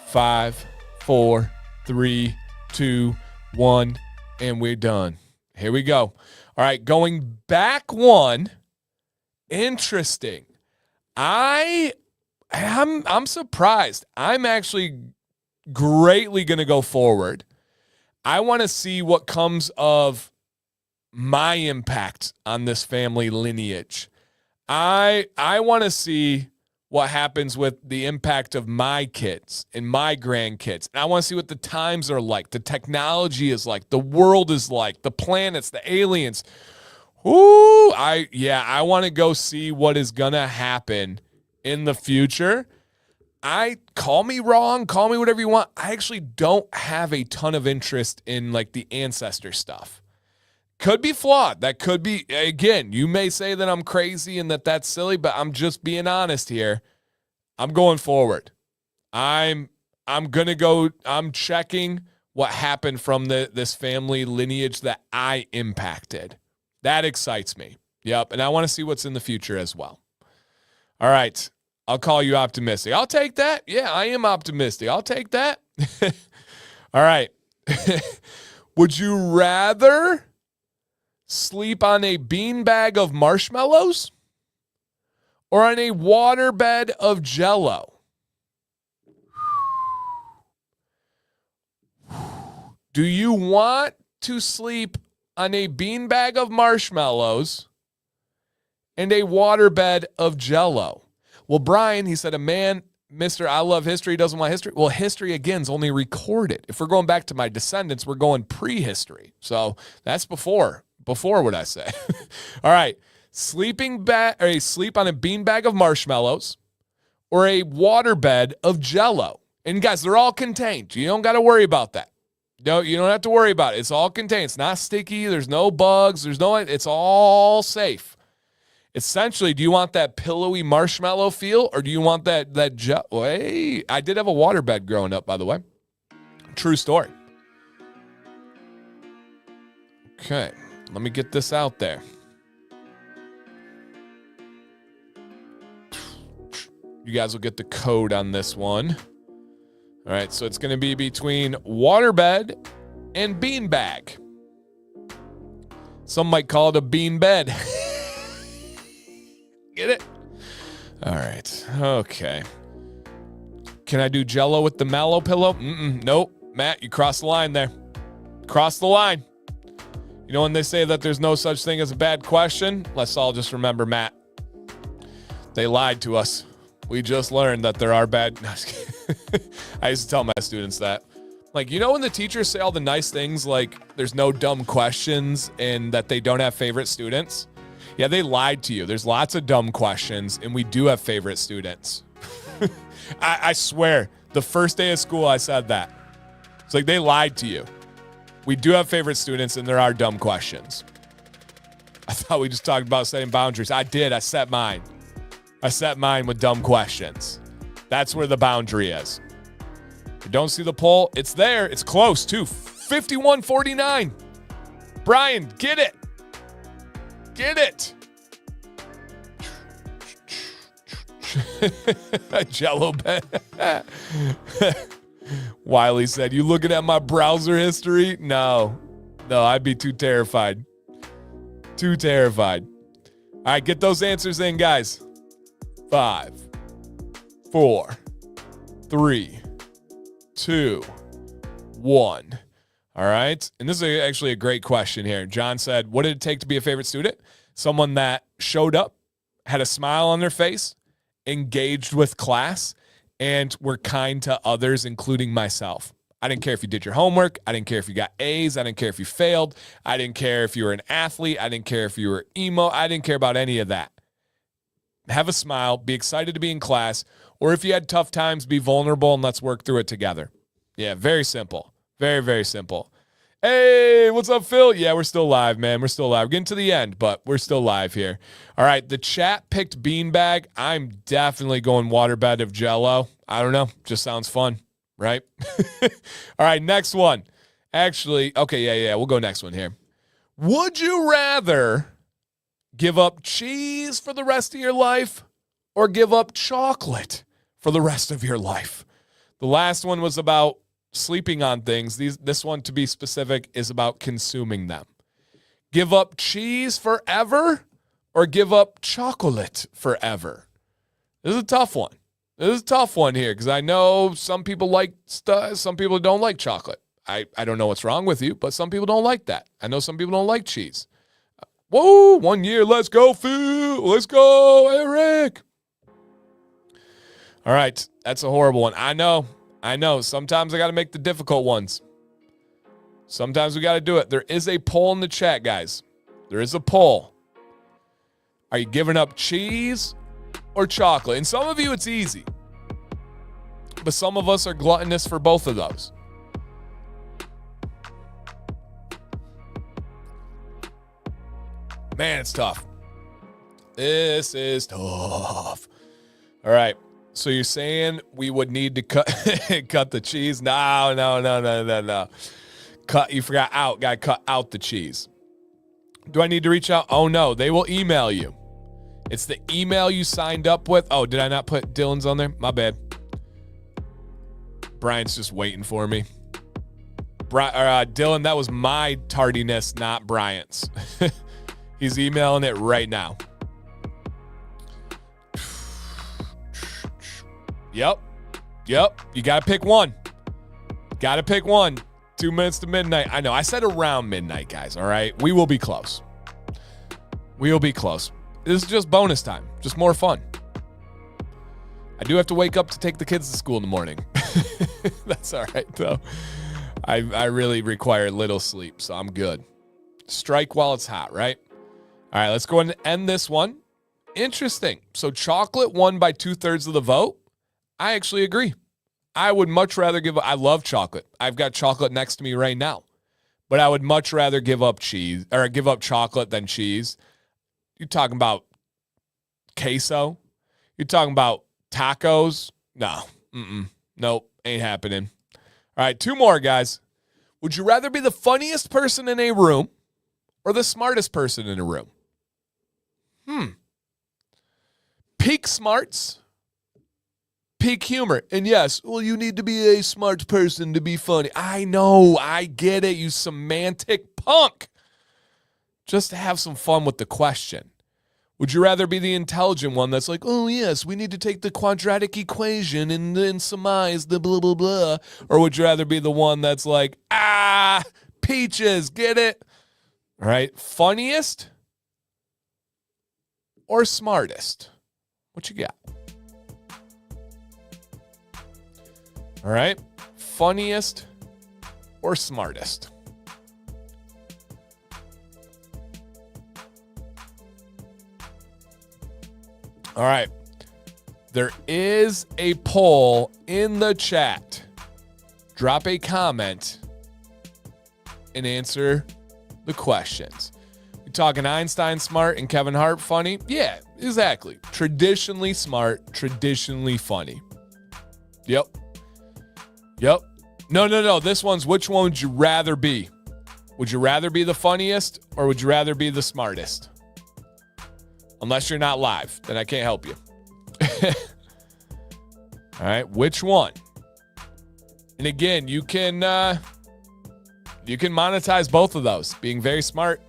S1: 5, 4, 3, 2, 1, and we're done. Here we go. All right, going back one. Interesting. I'm surprised. I'm actually greatly going to go forward. I want to see what comes of my impact on this family lineage. I want to see what happens with the impact of my kids and my grandkids. And I want to see what the times are like, the technology is like, the world is like, the planets, the aliens. Ooh, I want to go see what is going to happen in the future. Call me wrong, call me whatever you want. I actually don't have a ton of interest in like the ancestor stuff. Could be flawed. That could be, again, you may say that I'm crazy and that that's silly, but I'm just being honest here. I'm going forward. I'm checking what happened from this family lineage that I impacted. That excites me. Yep. And I want to see what's in the future as well. All right. I'll call you optimistic. I'll take that. Yeah, I am optimistic. I'll take that. All right. Would you rather sleep on a beanbag of marshmallows or on a waterbed of Jell-O? Do you want to sleep on a beanbag of marshmallows and a waterbed of Jell-O? Well, Brian, he said, a man, Mr. I love history, doesn't want history. Well, history, again, is only recorded. If we're going back to my descendants, we're going prehistory. So that's before what I say. All right. Sleep on a beanbag of marshmallows or a waterbed of Jell-O. And guys, they're all contained. You don't got to worry about that. No, you don't have to worry about it. It's all contained. It's not sticky. There's no bugs. It's all safe. Essentially, do you want that pillowy marshmallow feel or do you want that hey, I did have a waterbed growing up, by the way. True story. Okay, let me get this out there. You guys will get the code on this one. All right, so it's going to be between waterbed and beanbag. Some might call it a bean bed. Get it? All right. Okay. Can I do Jell-O with the mallow pillow? Nope. Matt, you crossed the line there. Cross the line. You know when they say that there's no such thing as a bad question? Let's all just remember, Matt. They lied to us. We just learned that there are bad... No, I used to tell my students that. Like, you know when the teachers say all the nice things like there's no dumb questions and that they don't have favorite students? Yeah, they lied to you. There's lots of dumb questions, and we do have favorite students. I swear, the first day of school, I said that. It's like they lied to you. We do have favorite students, and there are dumb questions. I thought we just talked about setting boundaries. I did. I set mine. I set mine with dumb questions. That's where the boundary is. You don't see the poll? It's there. It's close, too. 51-49. Brian, get it. Get it. Jell-O bed. Wiley said, you looking at my browser history? No, I'd be too terrified. Too terrified. All right, get those answers in, guys. 5, 4, 3, 2, 1. All right. And this is actually a great question here. John said, what did it take to be a favorite student? Someone that showed up, had a smile on their face, engaged with class, and were kind to others, including myself. I didn't care if you did your homework. I didn't care if you got A's. I didn't care if you failed. I didn't care if you were an athlete. I didn't care if you were emo. I didn't care about any of that. Have a smile, be excited to be in class, or if you had tough times, be vulnerable and let's work through it together. Yeah, very simple. Very, very simple. Hey, what's up, Phil? Yeah, we're still live, man. We're still live. We're getting to the end, but we're still live here. All right, the chat picked beanbag. I'm definitely going waterbed of Jell-O. I don't know. Just sounds fun, right? All right, next one. Actually, okay, yeah. We'll go next one here. Would you rather give up cheese for the rest of your life or give up chocolate for the rest of your life? The last one was about sleeping on things. This one, to be specific, is about consuming them. Give up cheese forever or give up chocolate forever? This is a tough one. This is a tough one here because I know some people like stuff, some people don't like chocolate. I don't know what's wrong with you, but some people don't like that. I know some people don't like cheese. Whoa, 1 year. Let's go, Phil. Let's go, Eric. All right. That's a horrible one. I know. Sometimes I got to make the difficult ones. Sometimes we got to do it. There is a poll in the chat, guys. There is a poll. Are you giving up cheese or chocolate? And some of you, it's easy. But some of us are gluttonous for both of those. Man, it's tough. This is tough. All right. So you're saying we would need to cut the cheese? No. You forgot out. Got to cut out the cheese. Do I need to reach out? Oh, no. They will email you. It's the email you signed up with. Oh, did I not put Dylan's on there? My bad. Brian's just waiting for me. Dylan, that was my tardiness, not Bryant's. He's emailing it right now. Yep. You got to pick one. 2 minutes to midnight. I know. I said around midnight, guys. All right. We will be close. This is just bonus time. Just more fun. I do have to wake up to take the kids to school in the morning. That's all right, though. I really require little sleep, so I'm good. Strike while it's hot, right? All right, let's go ahead and end this one. Interesting. So chocolate won by 2/3 of the vote. I actually agree. I would much rather I love chocolate. I've got chocolate next to me right now. But I would much rather give up chocolate than cheese. You're talking about queso? You're talking about tacos? No. Nope. Ain't happening. All right, 2 more, guys. Would you rather be the funniest person in a room or the smartest person in a room? Peak smarts, peak humor. And yes, well, you need to be a smart person to be funny. I know. I get it, you semantic punk. Just to have some fun with the question. Would you rather be the intelligent one that's like, oh, yes, we need to take the quadratic equation and then surmise the blah, blah, blah? Or would you rather be the one that's like, peaches, get it? All right, funniest or smartest? What you got? All right, funniest or smartest? All right. There is a poll in the chat. Drop a comment and answer the questions. We talking Einstein smart and Kevin Hart funny? Yeah, exactly. Traditionally smart, traditionally funny. Yep. No. This one's which one would you rather be? Would you rather be the funniest or would you rather be the smartest? Unless you're not live, then I can't help you. All right, which one? And again, you can monetize both of those. Being very smart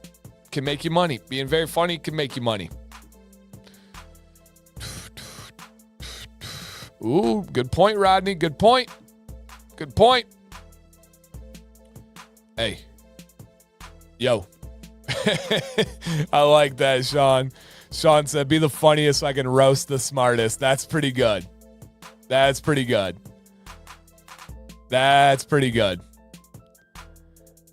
S1: can make you money. Being very funny can make you money. Ooh, good point, Rodney. Good point. Hey. Yo. I like that, Sean. Sean said, be the funniest so I can roast the smartest. That's pretty good.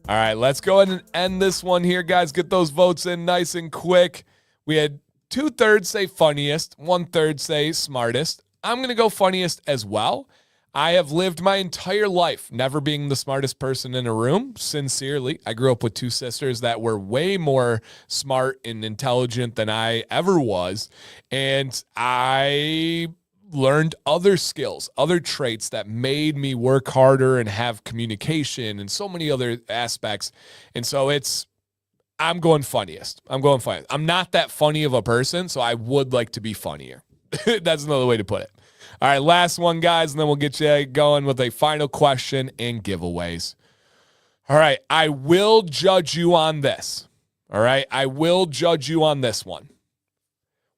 S1: All right, let's go ahead and end this one here, guys. Get those votes in nice and quick. We had 2/3 say funniest, 1/3 say smartest. I'm going to go funniest as well. I have lived my entire life never being the smartest person in a room, sincerely. I grew up with 2 sisters that were way more smart and intelligent than I ever was, and I learned other skills, other traits that made me work harder and have communication and so many other aspects, and so I'm going funniest. I'm not that funny of a person, so I would like to be funnier. That's another way to put it. All right, last one, guys, and then we'll get you going with a final question and giveaways. All right, I will judge you on this. All right, I will judge you on this one.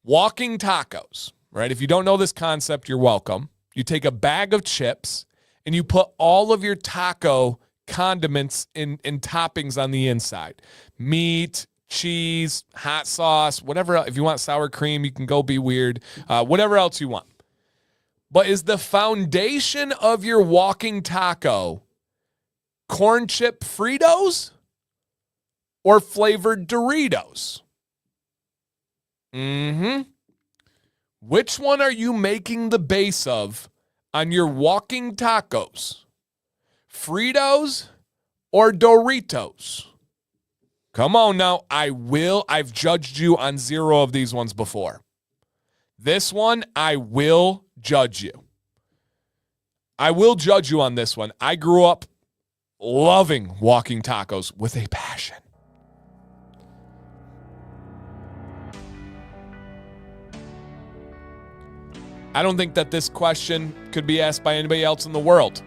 S1: Walking tacos, right? If you don't know this concept, you're welcome. You take a bag of chips and you put all of your taco condiments and toppings on the inside. Meat, cheese, hot sauce, whatever. If you want sour cream, you can go be weird. Whatever else you want. But is the foundation of your walking taco corn chip Fritos or flavored Doritos? Which one are you making the base of on your walking tacos? Fritos or Doritos? Come on now. I've judged you on 0 of these ones before. This one, I will judge you. I will judge you on this one. I grew up loving walking tacos with a passion. I don't think that this question could be asked by anybody else in the world.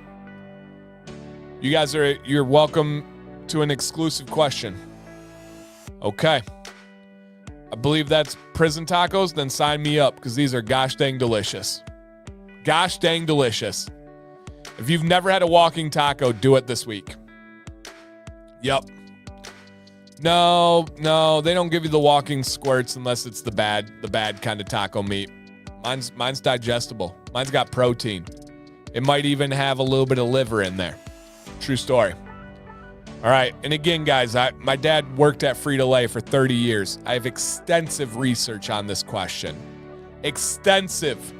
S1: You guys you're welcome to an exclusive question. Okay. I believe that's prison tacos, then sign me up because these are gosh dang delicious. Gosh dang delicious. If you've never had a walking taco, do it this week. Yep. No, they don't give you the walking squirts unless it's the bad kind of taco meat. Mine's digestible. Mine's got protein. It might even have a little bit of liver in there. True story. All right. And again, guys, my dad worked at Frito-Lay for 30 years. I have extensive research on this question. Extensive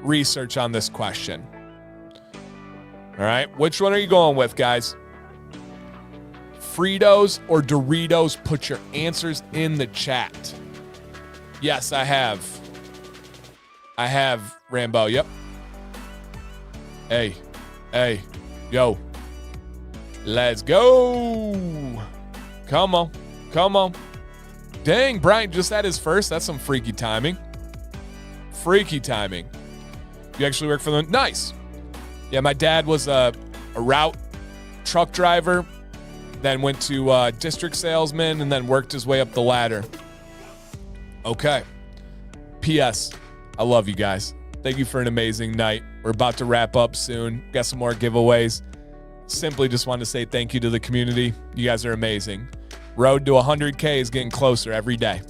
S1: research on this question. All right. Which one are you going with, guys? Fritos or Doritos? Put your answers in the chat. Yes, I have. Rambo. Yep. Hey, yo. Let's go. Come on. Dang, Brian just had his first. That's some freaky timing. You actually work for them? Nice. Yeah, my dad was a route truck driver, then went to district salesman, and then worked his way up the ladder. Okay. P.S. I love you guys. Thank you for an amazing night. We're about to wrap up soon. Got some more giveaways. Simply just want to say thank you to the community. You guys are amazing. Road to 100K is getting closer every day.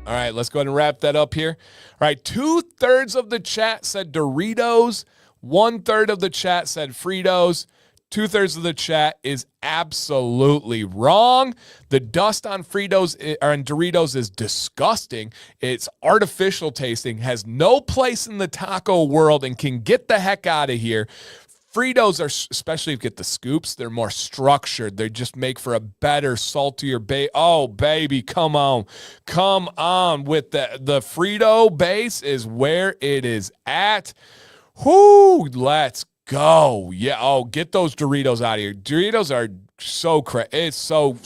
S1: All right, let's go ahead and wrap that up here. All right, 2/3 of the chat said Doritos. 1/3 of the chat said Fritos. 2/3 of the chat is absolutely wrong. The dust on Fritos or on Doritos is disgusting. It's artificial tasting, has no place in the taco world, and can get the heck out of here. Fritos are, especially if you get the scoops, they're more structured. They just make for a better, saltier base. Oh, baby, come on. Come on with the Frito base is where it is at. Whoo, let's go. Yeah, oh, get those Doritos out of here. Doritos are so it's so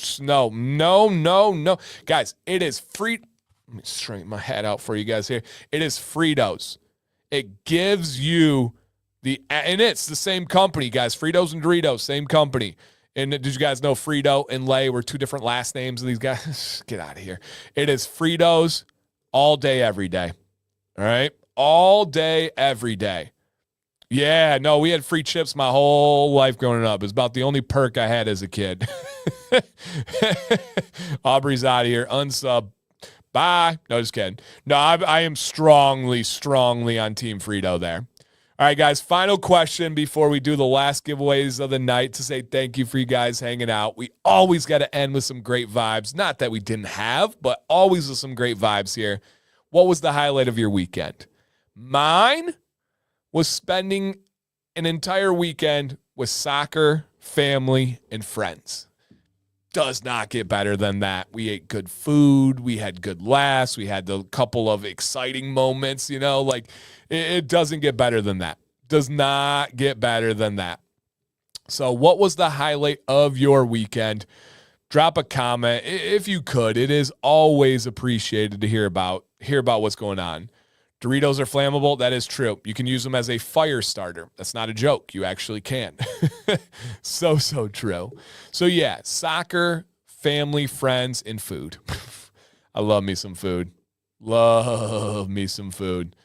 S1: no. Guys, it is free. Let me straighten my head out for you guys here. It is Fritos. It gives you and it's the same company, guys. Fritos and Doritos, same company. And did you guys know Frito and Lay were 2 different last names of these guys? Get out of here. It is Fritos all day, every day. All right? All day, every day. Yeah, no, we had free chips my whole life growing up. It was about the only perk I had as a kid. Aubrey's out of here. Unsub. Bye. No, just kidding. No, I am strongly on Team Frito there. All right, guys, final question before we do the last giveaways of the night to say thank you for you guys hanging out. We always got to end with some great vibes. Not that we didn't have, but always with some great vibes here. What was the highlight of your weekend? Mine was spending an entire weekend with soccer, family, and friends. Does not get better than that. We ate good food. We had good laughs. We had a couple of exciting moments, like it doesn't get better than that. Does not get better than that. So what was the highlight of your weekend? Drop a comment if you could. It is always appreciated to hear about what's going on. Doritos are flammable. That is true. You can use them as a fire starter. That's not a joke. You actually can. So true. So yeah, soccer, family, friends, and food. I love me some food. Love me some food.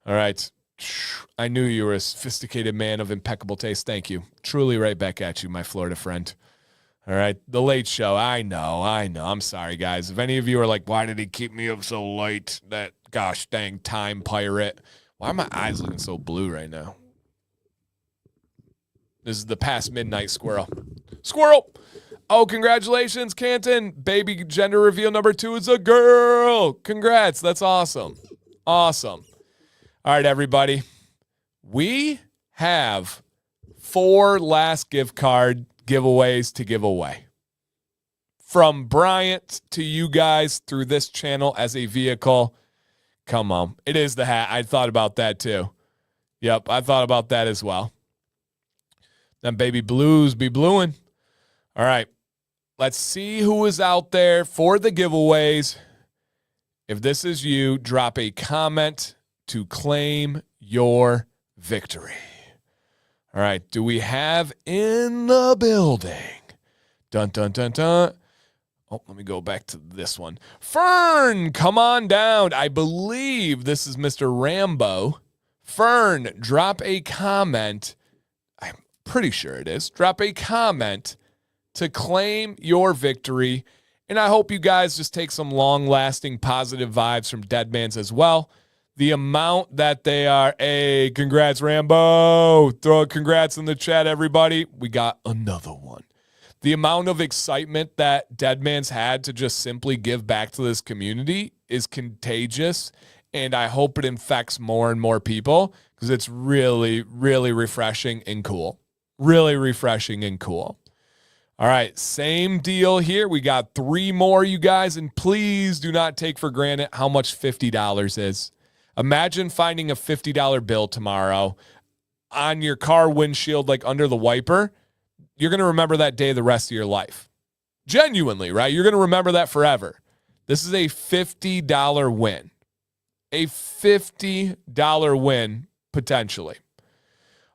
S1: All right. I knew you were a sophisticated man of impeccable taste. Thank you. Truly right back at you, my Florida friend. All right, the late show. I know. I'm sorry, guys. If any of you are like, why did he keep me up so late? That gosh dang time pirate. Why are my eyes looking so blue right now? This is the past midnight squirrel. Squirrel! Oh, congratulations, Canton. Baby gender reveal number 2 is a girl. Congrats. That's awesome. Awesome. All right, everybody. We have 4 last gift card giveaways to give away. From Bryant to you guys through this channel as a vehicle. Come on. It is the hat. I thought about that too. Yep, I thought about that as well. Them baby blues be bluing. All right. Let's see who is out there for the giveaways. If this is you, drop a comment to claim your victory. All right. Do we have in the building? Dun, dun, dun, dun. Oh, let me go back to this one. Fern, come on down. I believe this is Mr. Rambo. Fern, drop a comment. I'm pretty sure it is. Drop a comment to claim your victory. And I hope you guys just take some long-lasting positive vibes from Deadmans as well. The amount that they are, hey, congrats, Rambo. Throw a congrats in the chat, everybody. We got another one. The amount of excitement that Deadman's had to just simply give back to this community is contagious, and I hope it infects more and more people because it's really, really refreshing and cool. Really refreshing and cool. All right, same deal here. We got 3 more, you guys, and please do not take for granted how much $50 is. Imagine finding a $50 bill tomorrow on your car windshield, like under the wiper. You're going to remember that day the rest of your life. Genuinely, right? You're going to remember that forever. This is a $50 win. A $50 win, potentially.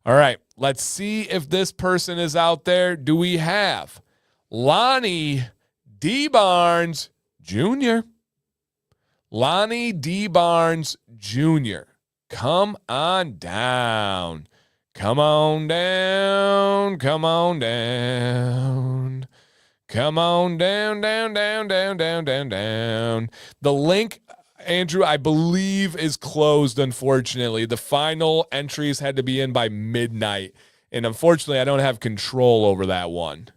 S1: All right, let's see if this person is out there. Do we have Lonnie D. Barnes Jr.? Lonnie D. Barnes Jr. Come on down. Come on down. Come on down. Come on down, down, down, down, down, down, down. The link, Andrew, I believe is closed, unfortunately. The final entries had to be in by midnight. And unfortunately, I don't have control over that one,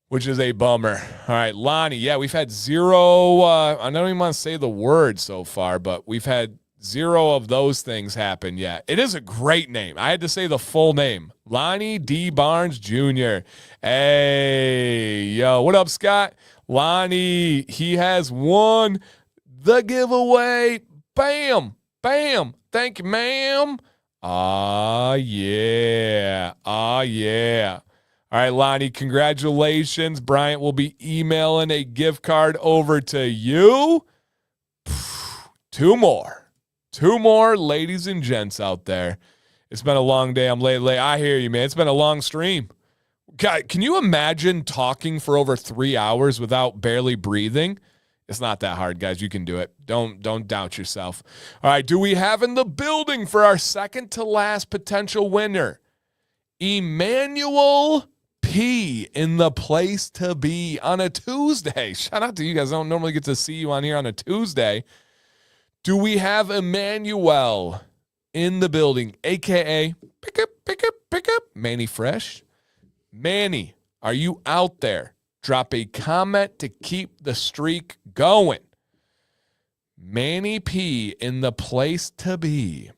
S1: which is a bummer. All right, Lonnie. Yeah, we've had 0. I don't even want to say the word so far, but we've had 0 of those things happen yet. It is a great name. I had to say the full name. Lonnie D. Barnes Jr. Hey, yo, what up, Scott? Lonnie, he has won the giveaway. Bam, bam. Thank you, ma'am. Ah, yeah. Ah, yeah. All right, Lonnie, congratulations. Bryant will be emailing a gift card over to you. 2 more. 2 more, ladies and gents out there. It's been a long day. I'm late. I hear you, man. It's been a long stream. God, can you imagine talking for over 3 hours without barely breathing? It's not that hard, guys. You can do it. Don't doubt yourself. All right, do we have in the building for our second to last potential winner? Emmanuel P. in the place to be on a Tuesday. Shout out to you guys. I don't normally get to see you on here on a Tuesday. Do we have Emmanuel in the building, a.k.a. pick up, Manny Fresh? Manny, are you out there? Drop a comment to keep the streak going. Manny P. in the place to be.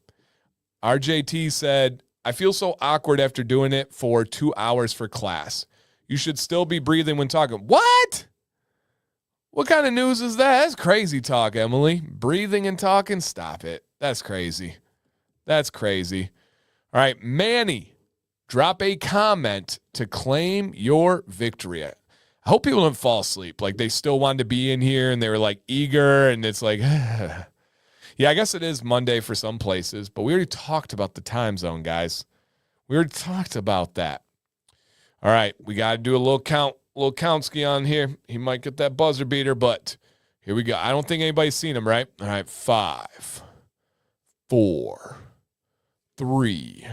S1: RJT said, I feel so awkward after doing it for 2 hours for class. You should still be breathing when talking. What? What kind of news is that? That's crazy talk, Emily. Breathing and talking? Stop it. That's crazy. That's crazy. All right, Manny, drop a comment to claim your victory. I hope people don't fall asleep. Like they still wanted to be in here and they were like eager and it's like, yeah, I guess it is Monday for some places, but we already talked about the time zone, guys. We already talked about that. All right, we got to do a little countski on here. He might get that buzzer beater, but here we go. I don't think anybody's seen him, right? All right, 5, 4, 3,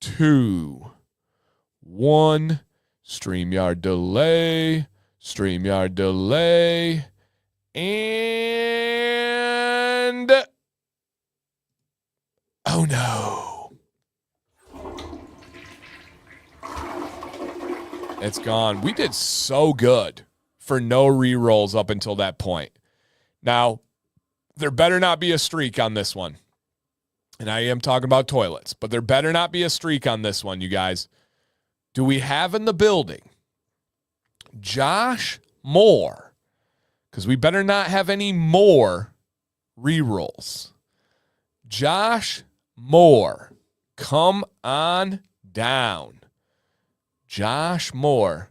S1: 2, 1. StreamYard delay. StreamYard delay. And oh no. It's gone. We did so good for no re-rolls up until that point. Now, there better not be a streak on this one. And I am talking about toilets, but there better not be a streak on this one, you guys. Do we have in the building Josh Moore? Because we better not have any more re-rolls. Josh Moore, come on down. Josh Moore.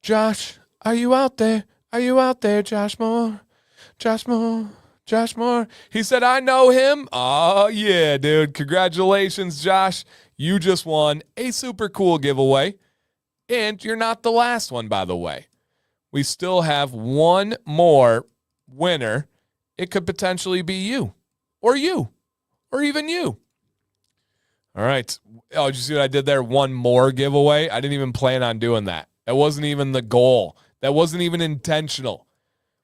S1: Josh, are you out there? Are you out there, Josh Moore? Josh Moore. Josh Moore. He said, I know him. Oh, yeah, dude. Congratulations, Josh. You just won a super cool giveaway. And you're not the last one, by the way. We still have one more winner. It could potentially be you, or even you. All right. Oh, did you see what I did there? One more giveaway. I didn't even plan on doing that. That wasn't even the goal. That wasn't even intentional.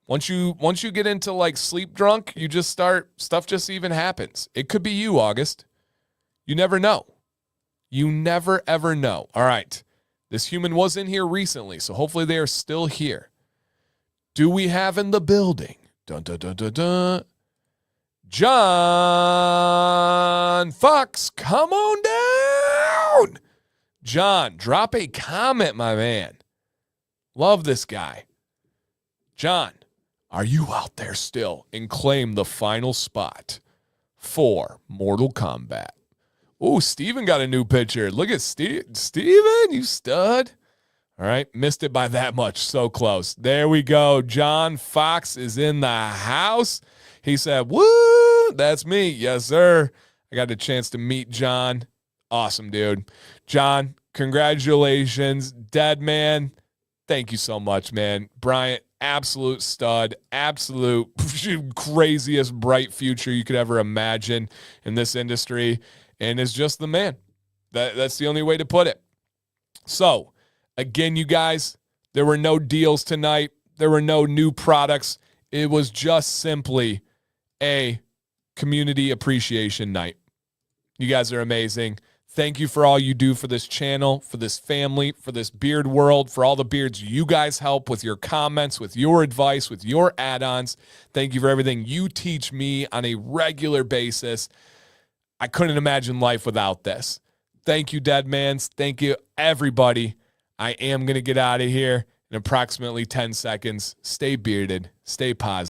S1: Once you get into like sleep drunk, you just start, stuff just even happens. It could be you, August. You never know. You never, ever know. All right. This human was in here recently, so hopefully they are still here. Do we have in the building? Dun, dun, dun, dun, dun. John Fox, come on down. John, drop a comment, my man. Love this guy. John, are you out there still and claim the final spot for Mortal Kombat? Oh, Steven got a new picture. Look at Steven, you stud. All right, missed it by that much. So close. There we go. John Fox is in the house. He said, woo, that's me. Yes, sir. I got a chance to meet John. Awesome, dude. John, congratulations. Dead man, thank you so much, man. Bryant, absolute stud, absolute craziest bright future you could ever imagine in this industry, and is just the man. That's the only way to put it. So, again, you guys, there were no deals tonight. There were no new products. It was just simply a community appreciation night. You guys are amazing. Thank you for all you do for this channel, for this family, for this beard world, for all the beards you guys help with your comments, with your advice, with your add-ons. Thank you for everything you teach me on a regular basis. I couldn't imagine life without this. Thank you, Deadmans. Thank you, everybody. I am going to get out of here in approximately 10 seconds. Stay bearded. Stay positive.